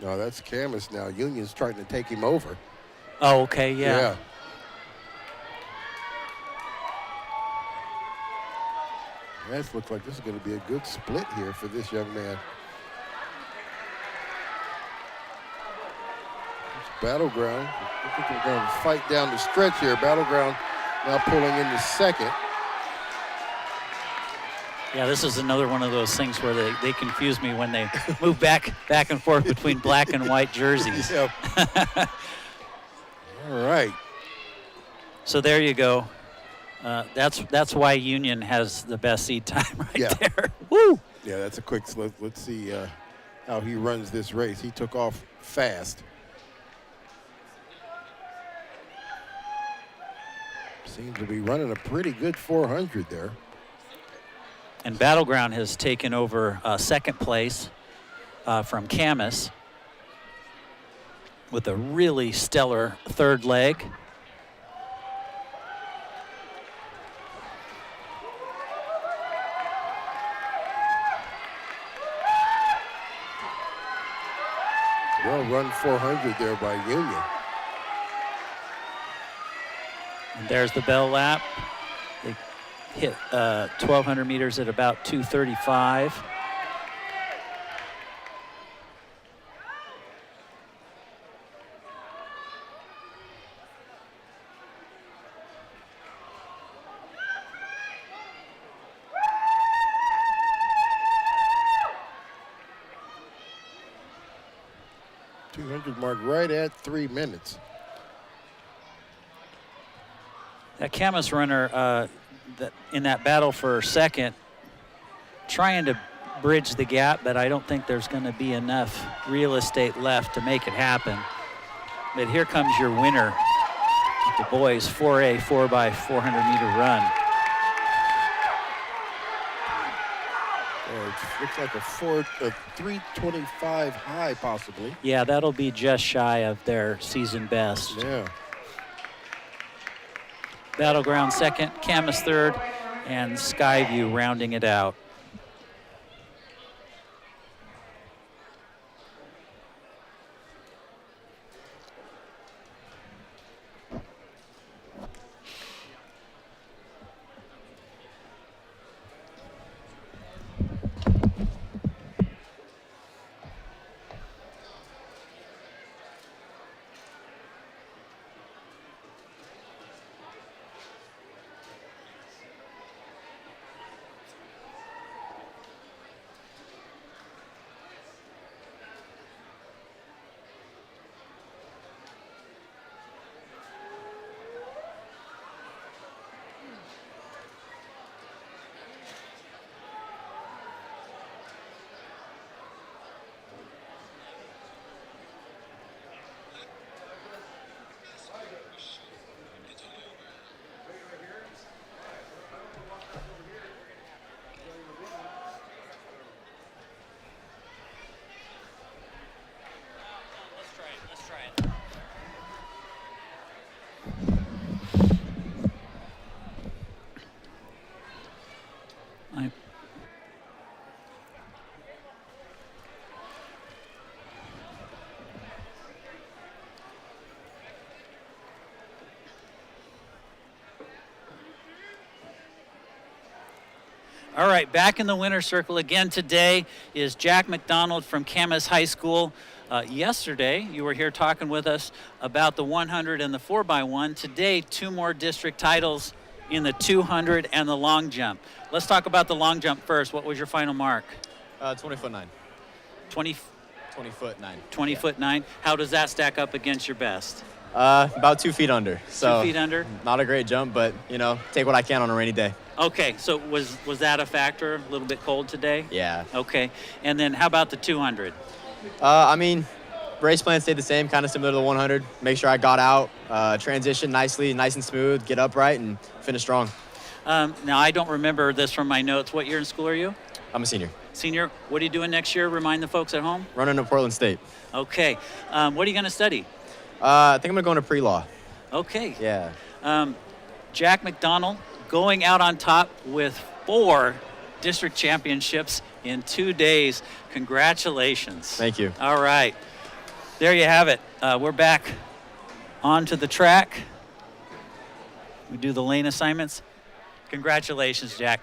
No, that's Camas now. Union's trying to take him over. Oh, okay, yeah. That looks like this is going to be a good split here for this young man. It's Battleground. I think they're going to fight down the stretch here. Battleground now pulling into second. Yeah, this is another one of those things where they confuse me when they move back and forth between black and white jerseys. Yep. All right. So there you go. That's why Union has the best seat time right there. Woo! Yeah, that's a quick. Let's see how he runs this race. He took off fast. Seems to be running a pretty good 400 there. And Battleground has taken over second place from Camas with a really stellar third leg. Well run 400 there by Union. And there's the bell lap. They hit 1,200 meters at about 2:35. Mark right at 3 minutes. That Camas runner in that battle for second, trying to bridge the gap, but I don't think there's going to be enough real estate left to make it happen. But here comes your winner, the boys 4A 4x400 meter run. It looks like a 3:25 high, possibly. Yeah, that'll be just shy of their season best. Yeah. Battleground second, Camas third, and Skyview rounding it out. All right, back in the winner's circle again today is Jack McDonald from Camas High School. Yesterday, you were here talking with us about the 100 and the 4x1. Today, 2 more district titles in the 200 and the long jump. Let's talk about the long jump first. What was your final mark? 20'9". 20 foot 9. 20 foot 9. How does that stack up against your best? About 2 feet under. So 2 feet under? Not a great jump, but, take what I can on a rainy day. Okay, so was that a factor? A little bit cold today? Yeah. Okay, and then how about the 200? Race plan stayed the same, kind of similar to the 100. Make sure I got out, transition nicely, nice and smooth, get upright, and finish strong. Now, I don't remember this from my notes. What year in school are you? I'm a senior. Senior. What are you doing next year? Remind the folks at home. Running to Portland State. Okay. What are you going to study? I think I'm going to go into pre-law. Okay. Yeah. Jack McDonald going out on top with 4 district championships in 2 days. Congratulations. Thank you. All right. There you have it. We're back onto the track. We do the lane assignments. Congratulations, Jack.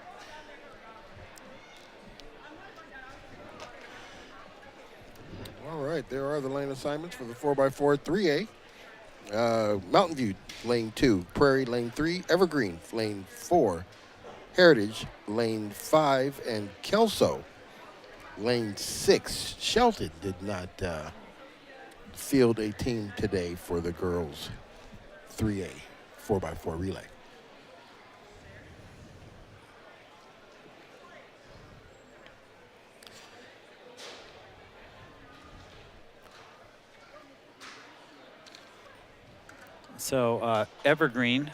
All right, there are the lane assignments for the 4x4 3A. Mountain View, lane 2. Prairie, lane 3. Evergreen, lane 4. Heritage, lane 5. And Kelso, lane 6. Shelton did not field a team today for the girls 3A 4x4 relay. So Evergreen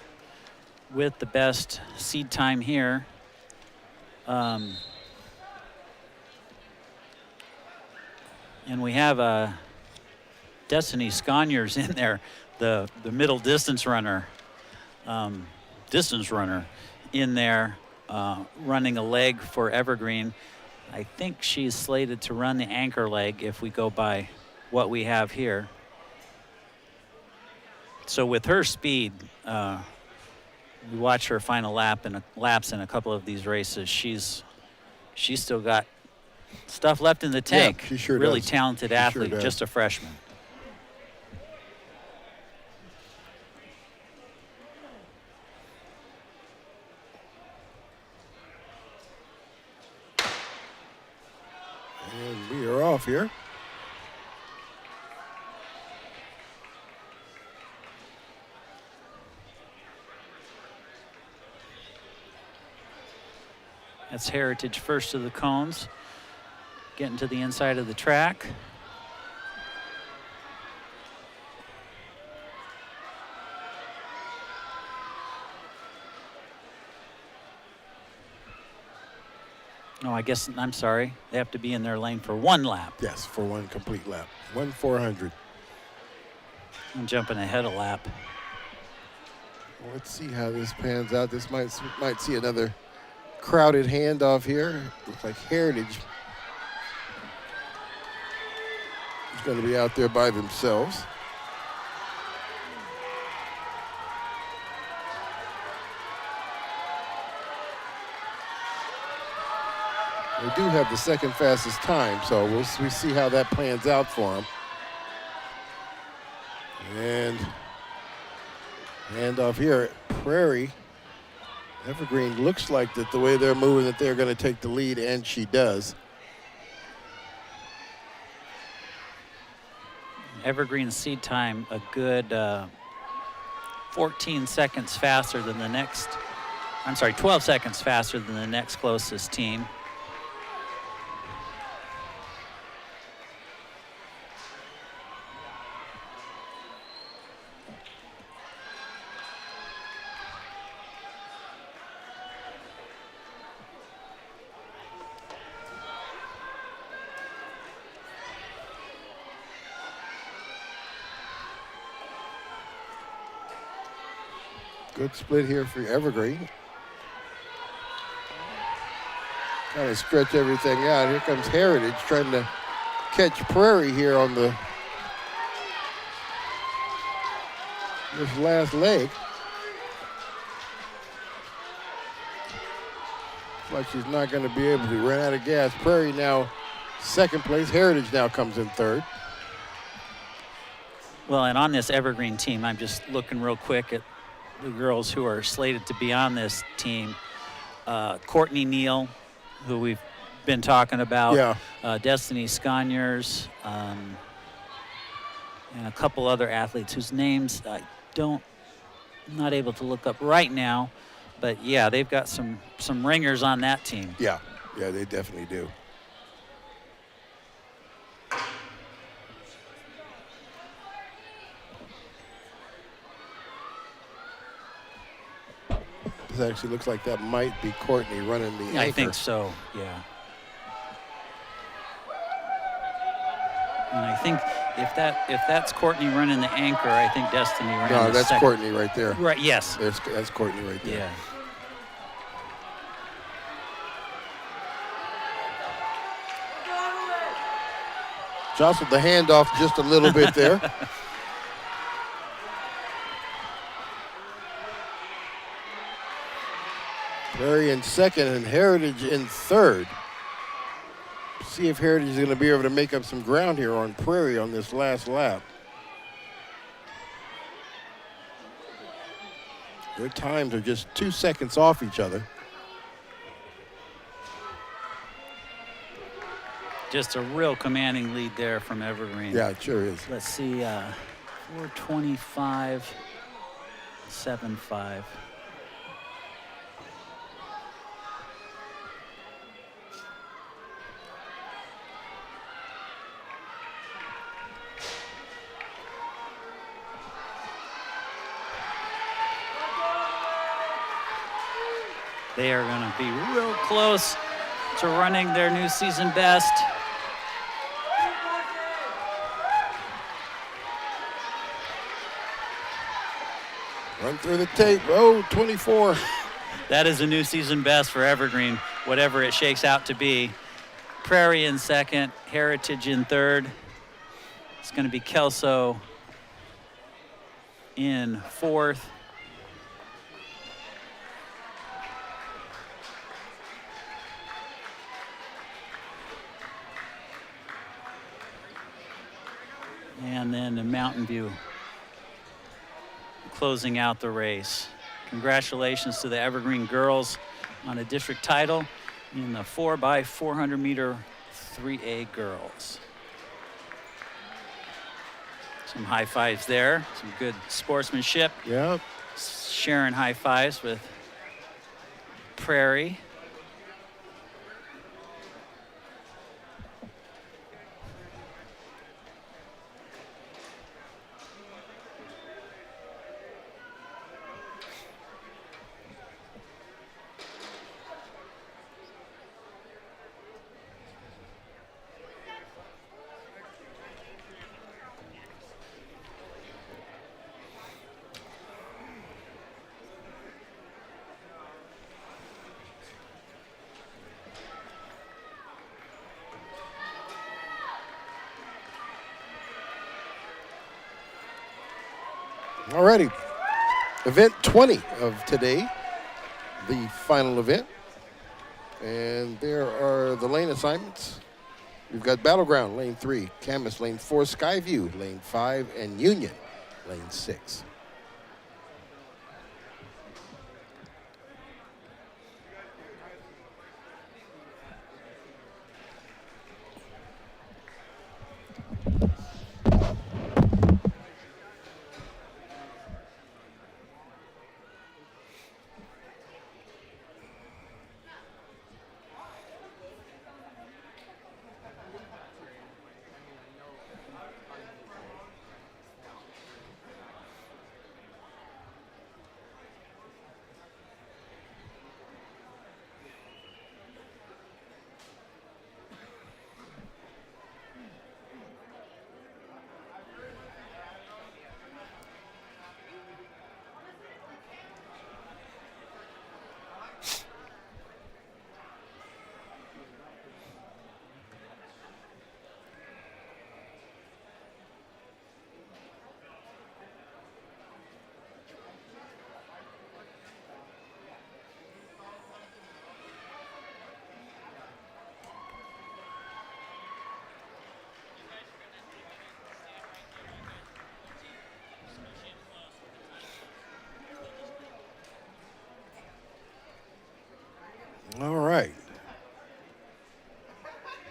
with the best seed time here. And we have Destiny Sconyers in there, the middle distance runner in there, running a leg for Evergreen. I think she's slated to run the anchor leg if we go by what we have here. So with her speed, we watch her final laps in a couple of these races. She's still got stuff left in the tank. Yeah, she sure really does. talented She sure athlete, does. just a freshman. And we are off here. That's Heritage first to the cones, getting to the inside of the track. No, I guess, I'm sorry. They have to be in their lane for 1 lap. Yes, for 1 complete lap. 1 400. I'm jumping ahead a lap. Well, let's see how this pans out. This might see another crowded handoff here. Looks like Heritage is going to be out there by themselves. They do have the second fastest time, so we see how that plans out for them. And handoff here at Prairie. Evergreen looks like that the way they're moving that they're going to take the lead, and she does. Evergreen seed time a good 14 seconds faster than the next, 12 seconds faster than the next closest team. Good split here for Evergreen. Kind of stretch everything out. Here comes Heritage trying to catch Prairie here on this last leg. Looks like she's not going to be able to run out of gas. Prairie now second place. Heritage now comes in third. Well, and on this Evergreen team, I'm just looking real quick at the girls who are slated to be on this team. Courtney Neal, who we've been talking about. Yeah. Destiny Sconyers, and a couple other athletes whose names I'm not able to look up right now. But yeah, they've got some ringers on that team. Yeah, they definitely do. This actually looks like that might be Courtney running the anchor. I think so, yeah. And I think if that's Courtney running the anchor, I think Destiny running the No, that's second. Courtney right there. Right, yes. That's Courtney right there. Yeah. Jostled the handoff just a little bit there. Prairie in second and Heritage in third. See if Heritage is going to be able to make up some ground here on Prairie on this last lap. Their times are just 2 seconds off each other. Just a real commanding lead there from Evergreen. Yeah, it sure is. Let's see, 4:25.75. They are going to be real close to running their new season best. Run through the tape. Oh, 24. That is a new season best for Evergreen, whatever it shakes out to be. Prairie in second, Heritage in third. It's going to be Kelso in fourth. And then the Mountain View closing out the race. Congratulations to the Evergreen girls on a district title in the 4x400 meter 3A girls. Some high fives there, some good sportsmanship. Yeah. Sharing high fives with Prairie. Alrighty, event 20 of today, the final event. And there are the lane assignments. We've got Battleground, lane 3, Camas, lane 4, Skyview, lane 5, and Union, lane 6.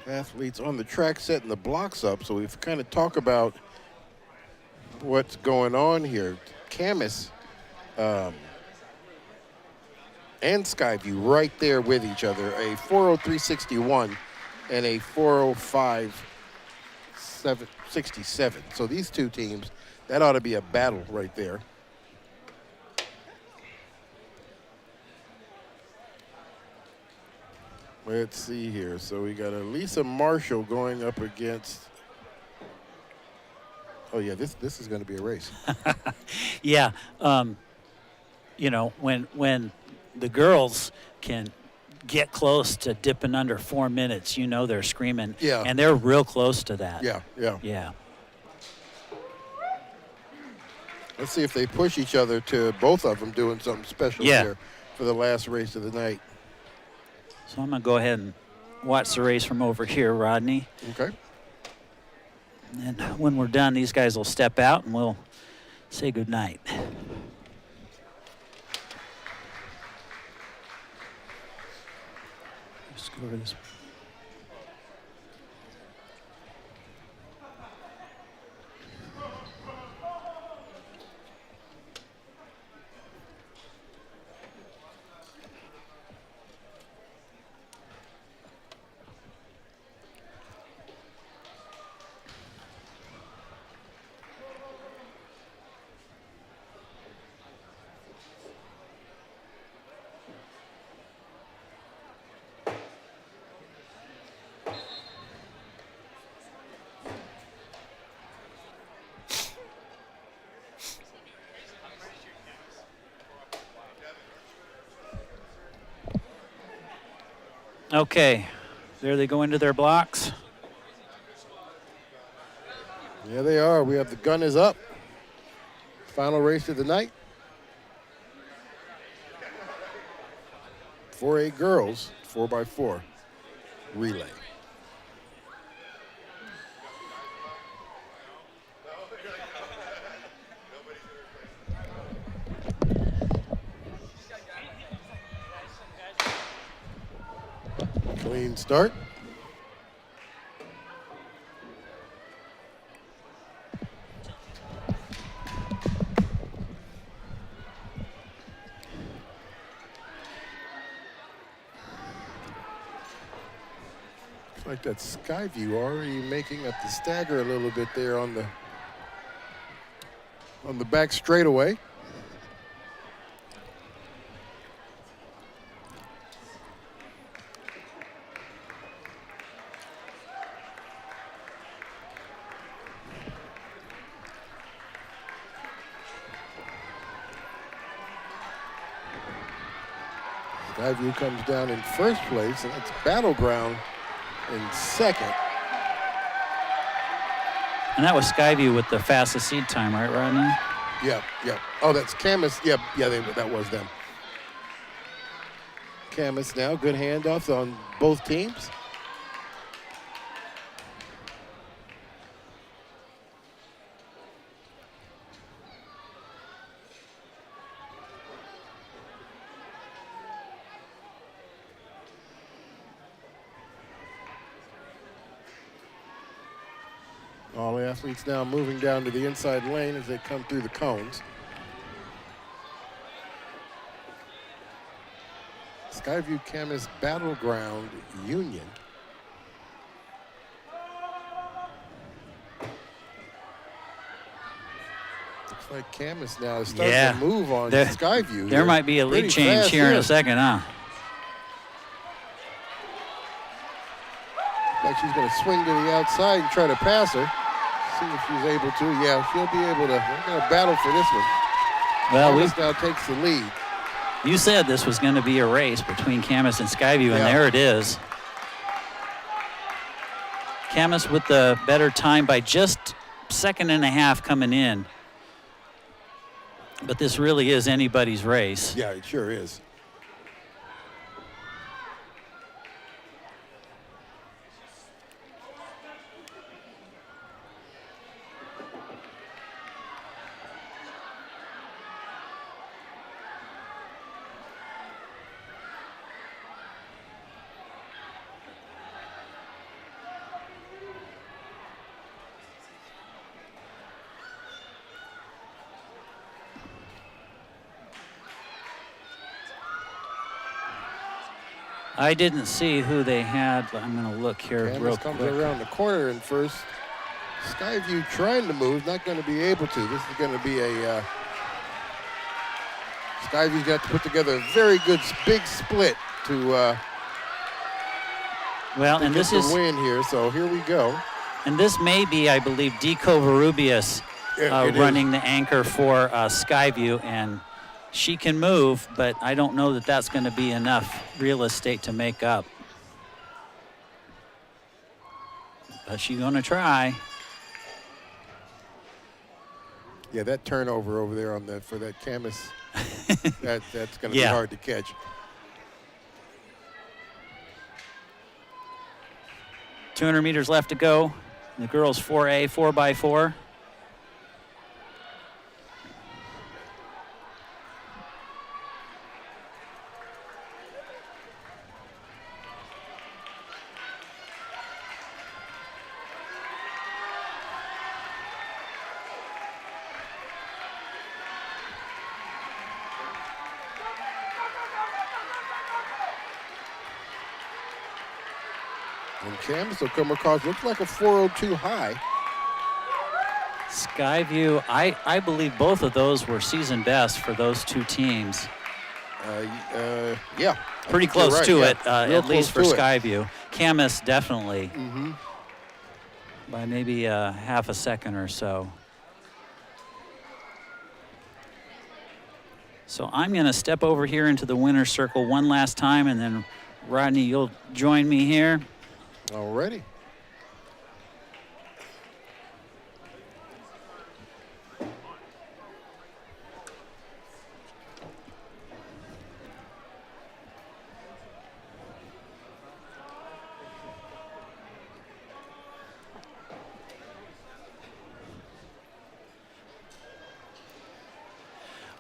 Athletes on the track setting the blocks up, so we've kind of talked about what's going on here. Camus and Skyview right there with each other, a 403.61 and a 405.67. So these two teams, that ought to be a battle right there. Let's see here. So we got Elisa Marshall going up against. Oh yeah, this is going to be a race. Yeah, you know, when the girls can get close to dipping under 4 minutes, you know they're screaming. Yeah. And they're real close to that. Yeah, yeah. Yeah. Let's see if they push each other to both of them doing something special here for the last race of the night. So I'm going to go ahead and watch the race from over here, Rodney. Okay. And when we're done, these guys will step out and we'll say goodnight. Let's go over this. Okay, there they go into their blocks. Yeah, they are. We have the gun is up. Final race of the night. 4A girls, 4x4 relay. Clean start. Looks like that Skyview already making up the stagger a little bit there on the back straightaway. Skyview comes down in first place, and it's Battleground in second. And that was Skyview with the fastest seed time, right, Rodney? Yep, yep. Oh, that's Camus. Yep, yeah, that was them. Camus now, good handoffs on both teams. All athletes now moving down to the inside lane as they come through the cones. Skyview Camus Battleground Union. Looks like Camus now is starting to move on Skyview. There might be a lead change here in a second, huh? Like she's going to swing to the outside and try to pass her. See if she's able to. Yeah, she'll be able to. We're going to battle for this one. Well, Camus now takes the lead. You said this was going to be a race between Camus and Skyview, and there it is. Camus with the better time by just a second and a half coming in. But this really is anybody's race. Yeah, it sure is. I didn't see who they had, but I'm going to look here real Camus comes quick. around the corner in first. Skyview trying to move, not going to be able to. This is going to be a Skyview's got to put together a very good big split to And this is win here. So here we go. And this may be, I believe, Deco Varubius running the anchor for Skyview, and she can move, but I don't know that that's going to be enough real estate to make up. But she's going to try. Yeah, that turnover over there for that Camus, that's going to be hard to catch. .200 meters left to go. The girls 4A, 4x4. And Camus will come across, looks like a 402 high. Skyview, I believe both of those were season best for those two teams. Yeah. Pretty close to it, at least for close to Skyview. Camus definitely. By maybe half a second or so. So I'm going to step over here into the winner's circle one last time, and then Rodney, you'll join me here. Alrighty.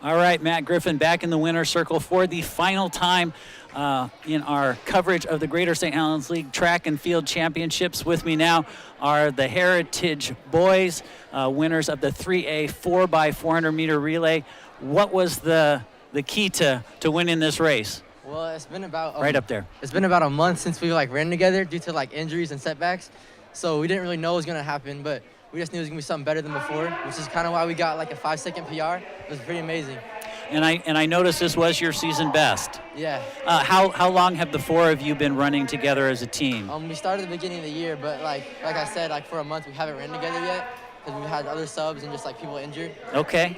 All right, Matt Griffin back in the winner's circle for the final time in our coverage of the Greater St. Helens League Track and Field Championships. With me now are the Heritage boys, winners of the 3A 4x400 meter relay. What was the key to winning this race? Well, it's been about right up there. It's been about a month since we ran together due to injuries and setbacks. So we didn't really know what was gonna happen, but we just knew it was gonna be something better than before, which is kind of why we got a 5-second PR. It was pretty amazing. And I noticed this was your season best. Yeah. How long have the four of you been running together as a team? We started at the beginning of the year, but like I said, for a month we haven't ran together yet because we've had other subs and just people injured. Okay.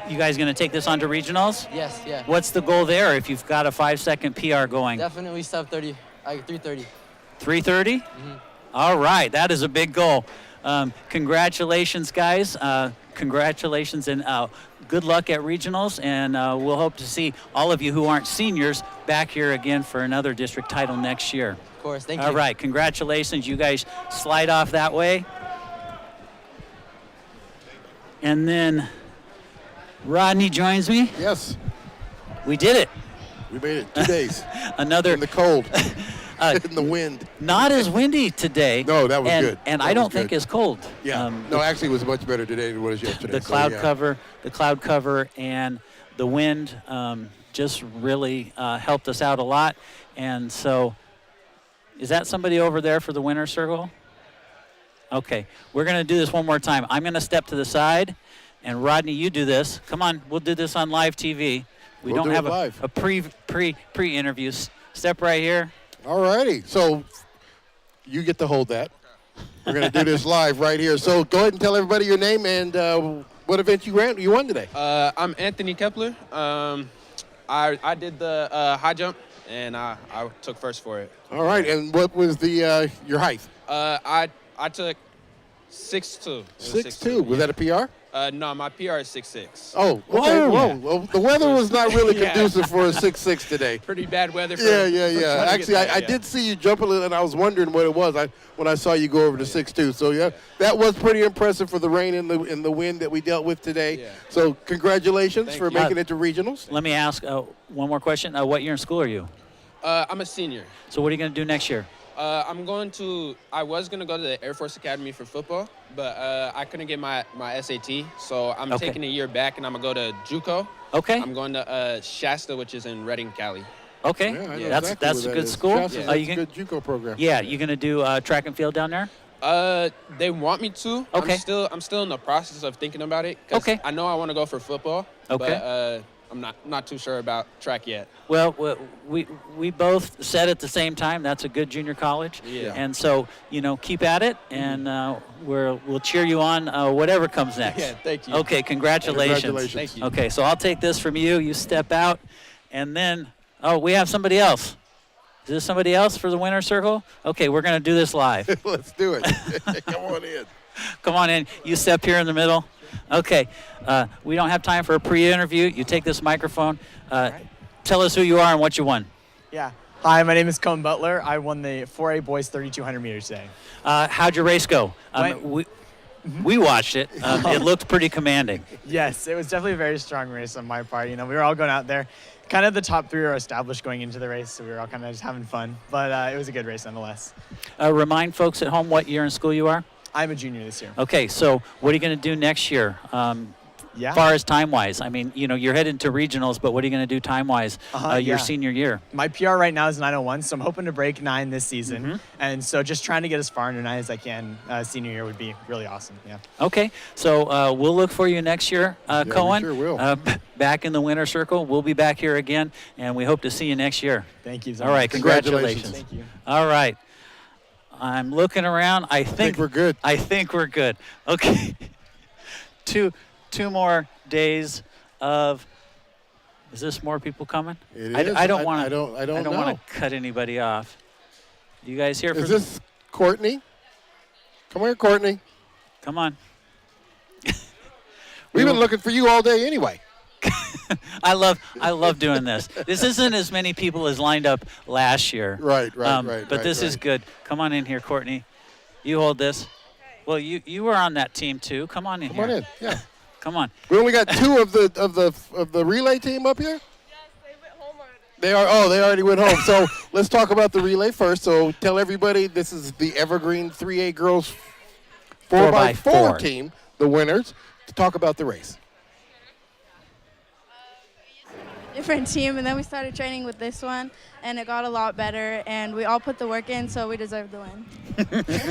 You guys gonna take this on to regionals? Yes, yeah. What's the goal there if you've got a 5-second PR going? Definitely sub 30, 330. 330? Mm-hmm. All right, that is a big goal. Congratulations, guys. Congratulations and good luck at regionals, and we'll hope to see all of you who aren't seniors back here again for another district title next year. Of course, thank you. All right, congratulations. You guys slide off that way. And then Rodney joins me. Yes. We did it. We made it 2 days. Another in the cold. In the wind. Not as windy today. No, that was good. And that I don't think as cold. Yeah. No, actually, it was much better today than it was yesterday. The cloud cover, and the wind just really helped us out a lot. And so, is that somebody over there for the winner's circle? Okay, we're going to do this one more time. I'm going to step to the side, and Rodney, you do this. Come on, we'll do this on live TV. We don't have a pre-interview. Step right here. All righty. So you get to hold that. We're going to do this live right here. So go ahead and tell everybody your name and what event you won today. I'm Anthony Kepler. I did the high jump, and I took first for it. All right. And what was the your height? I took 6'2". 6'2". Was that a PR? No, my PR is 6'6". Oh, okay. Whoa. Well, the weather was not really conducive for a 6'6" today. Pretty bad weather. Yeah. Actually, I did see you jump a little, and I was wondering what it was when I saw you go over to 6'2". So yeah, that was pretty impressive for the rain and the wind that we dealt with today. Yeah. So congratulations for making it to regionals. Let me ask one more question. What year in school are you? I'm a senior. So what are you going to do next year? I was going to go to the Air Force Academy for football, but I couldn't get my SAT, so I'm taking a year back, and I'm going to go to JUCO. Okay. I'm going to Shasta, which is in Redding, Cali. Okay, Yeah, I know that's exactly a where good that is. school. Jocelyn, that's a good JUCO program. Yeah, you gonna do track and field down there? They want me to. Okay. I'm still in the process of thinking about it. 'Cause Okay. I know I want to go for football. Okay. But I'm not too sure about track yet. Well, we both said at the same time that's a good junior college. Yeah. And so keep at it, and we'll cheer you on whatever comes next. Yeah, thank you. Okay, congratulations. Congratulations. Thank you. Okay, so I'll take this from you. You step out, and then we have somebody else. Is this somebody else for the winner's circle? Okay, we're gonna do this live. Let's do it. Come on in. Come on in. You step here in the middle. Okay. We don't have time for a pre-interview. You take this microphone. Tell us who you are and what you won. Yeah. Hi, my name is Cone Butler. I won the 4A boys 3,200 meters today. How'd your race go? We watched it. It looked pretty commanding. Yes, it was definitely a very strong race on my part. We were all going out there. Kind of the top three are established going into the race, so we were all kind of just having fun. But it was a good race nonetheless. Remind folks at home what year in school you are. I'm a junior this year. Okay, so what are you going to do next year? As far as time-wise, I mean, you're heading to regionals, but what are you going to do time-wise your senior year? My PR right now is 9:01, so I'm hoping to break 9 this season. And so just trying to get as far into 9 as I can senior year would be really awesome. Yeah. Okay, so we'll look for you next year, Cohen. We sure will. Back in the winner circle. We'll be back here again, and we hope to see you next year. Thank you so All much. right, congratulations. Thank you. All right. I'm looking around. I think we're good. I think we're good. Okay. Two more days of. Is this more people coming? It I is. don't want to. I don't know. want to cut anybody off. You guys here for Is this Courtney? Come here, Courtney. Come on. We've been looking for you all day anyway. I love doing this. This isn't as many people as lined up last year. Right. But this is good. Come on in here, Courtney. You hold this. Well, you were on that team too. Come on in here. Come on in. Yeah. Come on. We only got 2 of the relay team up here. They already went home. So let's talk about the relay first. So tell everybody this is the Evergreen 3A girls 4x4 team, the winners, to talk about the race. Different team, and then we started training with this one, and it got a lot better, and we all put the work in, so we deserve the win.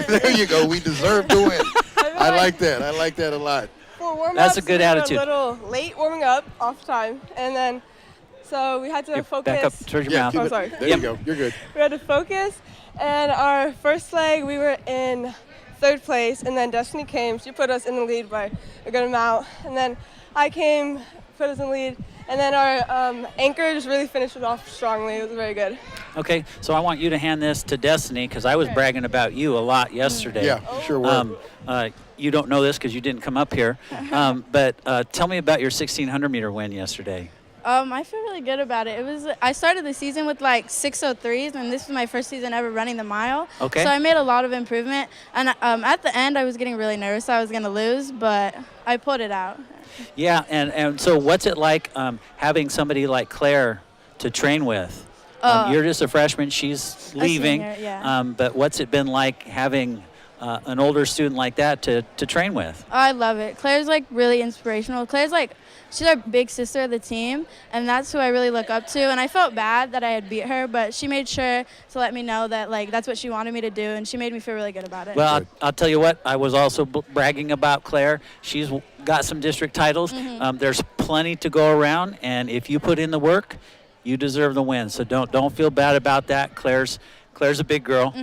There you go. We deserve to win. I like that. I like that a lot. For warm-ups, That's a good attitude. We were a little late warming up, off time, and then so we had to focus. Back up towards your mouth. Oh, sorry. There you go. You're good. We had to focus, and our first leg we were in 3rd place, and then Destiny came. She put us in the lead by a good amount, and then I came, put us in the lead, and then our anchor just really finished it off strongly. It was very good. Okay, so I want you to hand this to Destiny because I was bragging about you a lot yesterday. Yeah, you sure were. You don't know this because you didn't come up here, but tell me about your 1,600 meter win yesterday. I feel really good about it. I started the season with like 6:03s, and this was my first season ever running the mile. Okay. So I made a lot of improvement, and at the end I was getting really nervous I was going to lose, but I pulled it out. Yeah, and so what's it like having somebody like Claire to train with? You're just a freshman, she's leaving, senior, yeah. but what's it been like having an older student like that to train with? I love it. Claire's like really inspirational. She's our big sister of the team, and that's who I really look up to. And I felt bad that I had beat her, but she made sure to let me know that that's what she wanted me to do, and she made me feel really good about it. Well, I'll tell you what, I was also bragging about Claire. She's got some district titles. There's plenty to go around, and if you put in the work, you deserve the win. So don't feel bad about that. Claire's a big girl.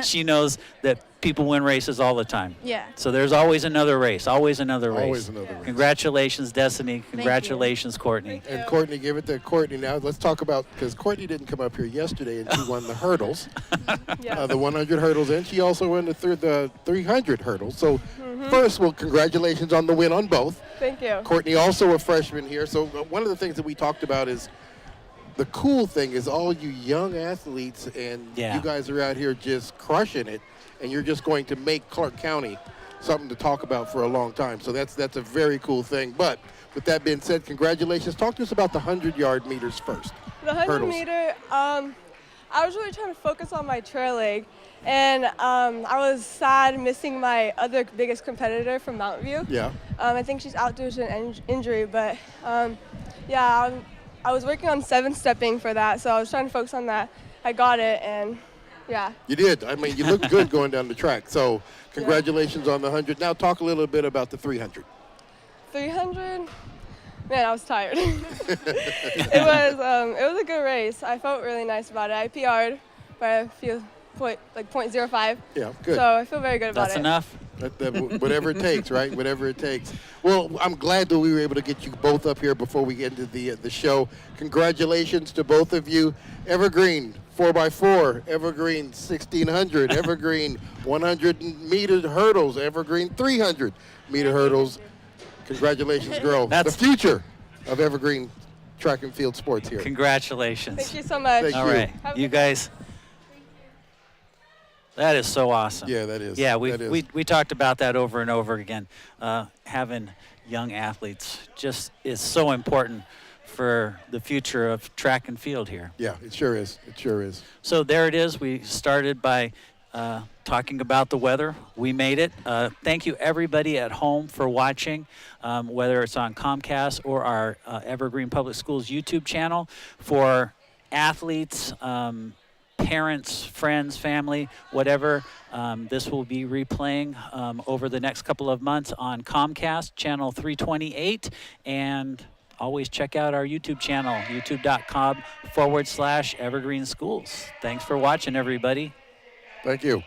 She knows that people win races all the time. Yeah. So there's always another race, always another race. Always another race. Congratulations, Destiny. Congratulations, Courtney. And Courtney, give it to Courtney now. Let's talk about, because Courtney didn't come up here yesterday and she won the hurdles, the 100 hurdles, and she also won the 300 hurdles. So first, well, congratulations on the win on both. Thank you. Courtney, also a freshman here. So one of the things that we talked about is the cool thing is all you young athletes, and you guys are out here just crushing it, and you're just going to make Clark County something to talk about for a long time. So that's a very cool thing. But with that being said, congratulations. Talk to us about the 100-yard meters first. The 100 meter, I was really trying to focus on my trail leg, and I was sad missing my other biggest competitor from Mountain View. Yeah. I think she's out due to an injury, but yeah, I was working on 7-stepping for that, so I was trying to focus on that. I got it, and yeah. You did. I mean, you looked good going down the track. So congratulations on the 100. Now talk a little bit about the 300. 300? Man, I was tired. It was a good race. I felt really nice about it. I PR'd by a few like 0.05. Yeah, good. So I feel very good about That's it. enough. Whatever it takes, right? Whatever it takes. Well, I'm glad that we were able to get you both up here before we get into the show. Congratulations to both of you. Evergreen 4x4, Evergreen 1600, Evergreen 100-meter hurdles, Evergreen 300-meter hurdles. Congratulations, girl. That's the future of Evergreen track and field sports here. Congratulations. Thank you so much. Thank All you. right, you guys. That is so awesome. Yeah, that is. Yeah, that is. we talked about that over and over again. Having young athletes just is so important for the future of track and field here. Yeah, it sure is. It sure is. So there it is. We started by talking about the weather. We made it. Thank you, everybody at home, for watching, whether it's on Comcast or our Evergreen Public Schools YouTube channel. For athletes, parents, friends, family, whatever, this will be replaying over the next couple of months on Comcast, channel 328, and always check out our YouTube channel, youtube.com/Evergreen Schools. Thanks for watching, everybody. Thank you.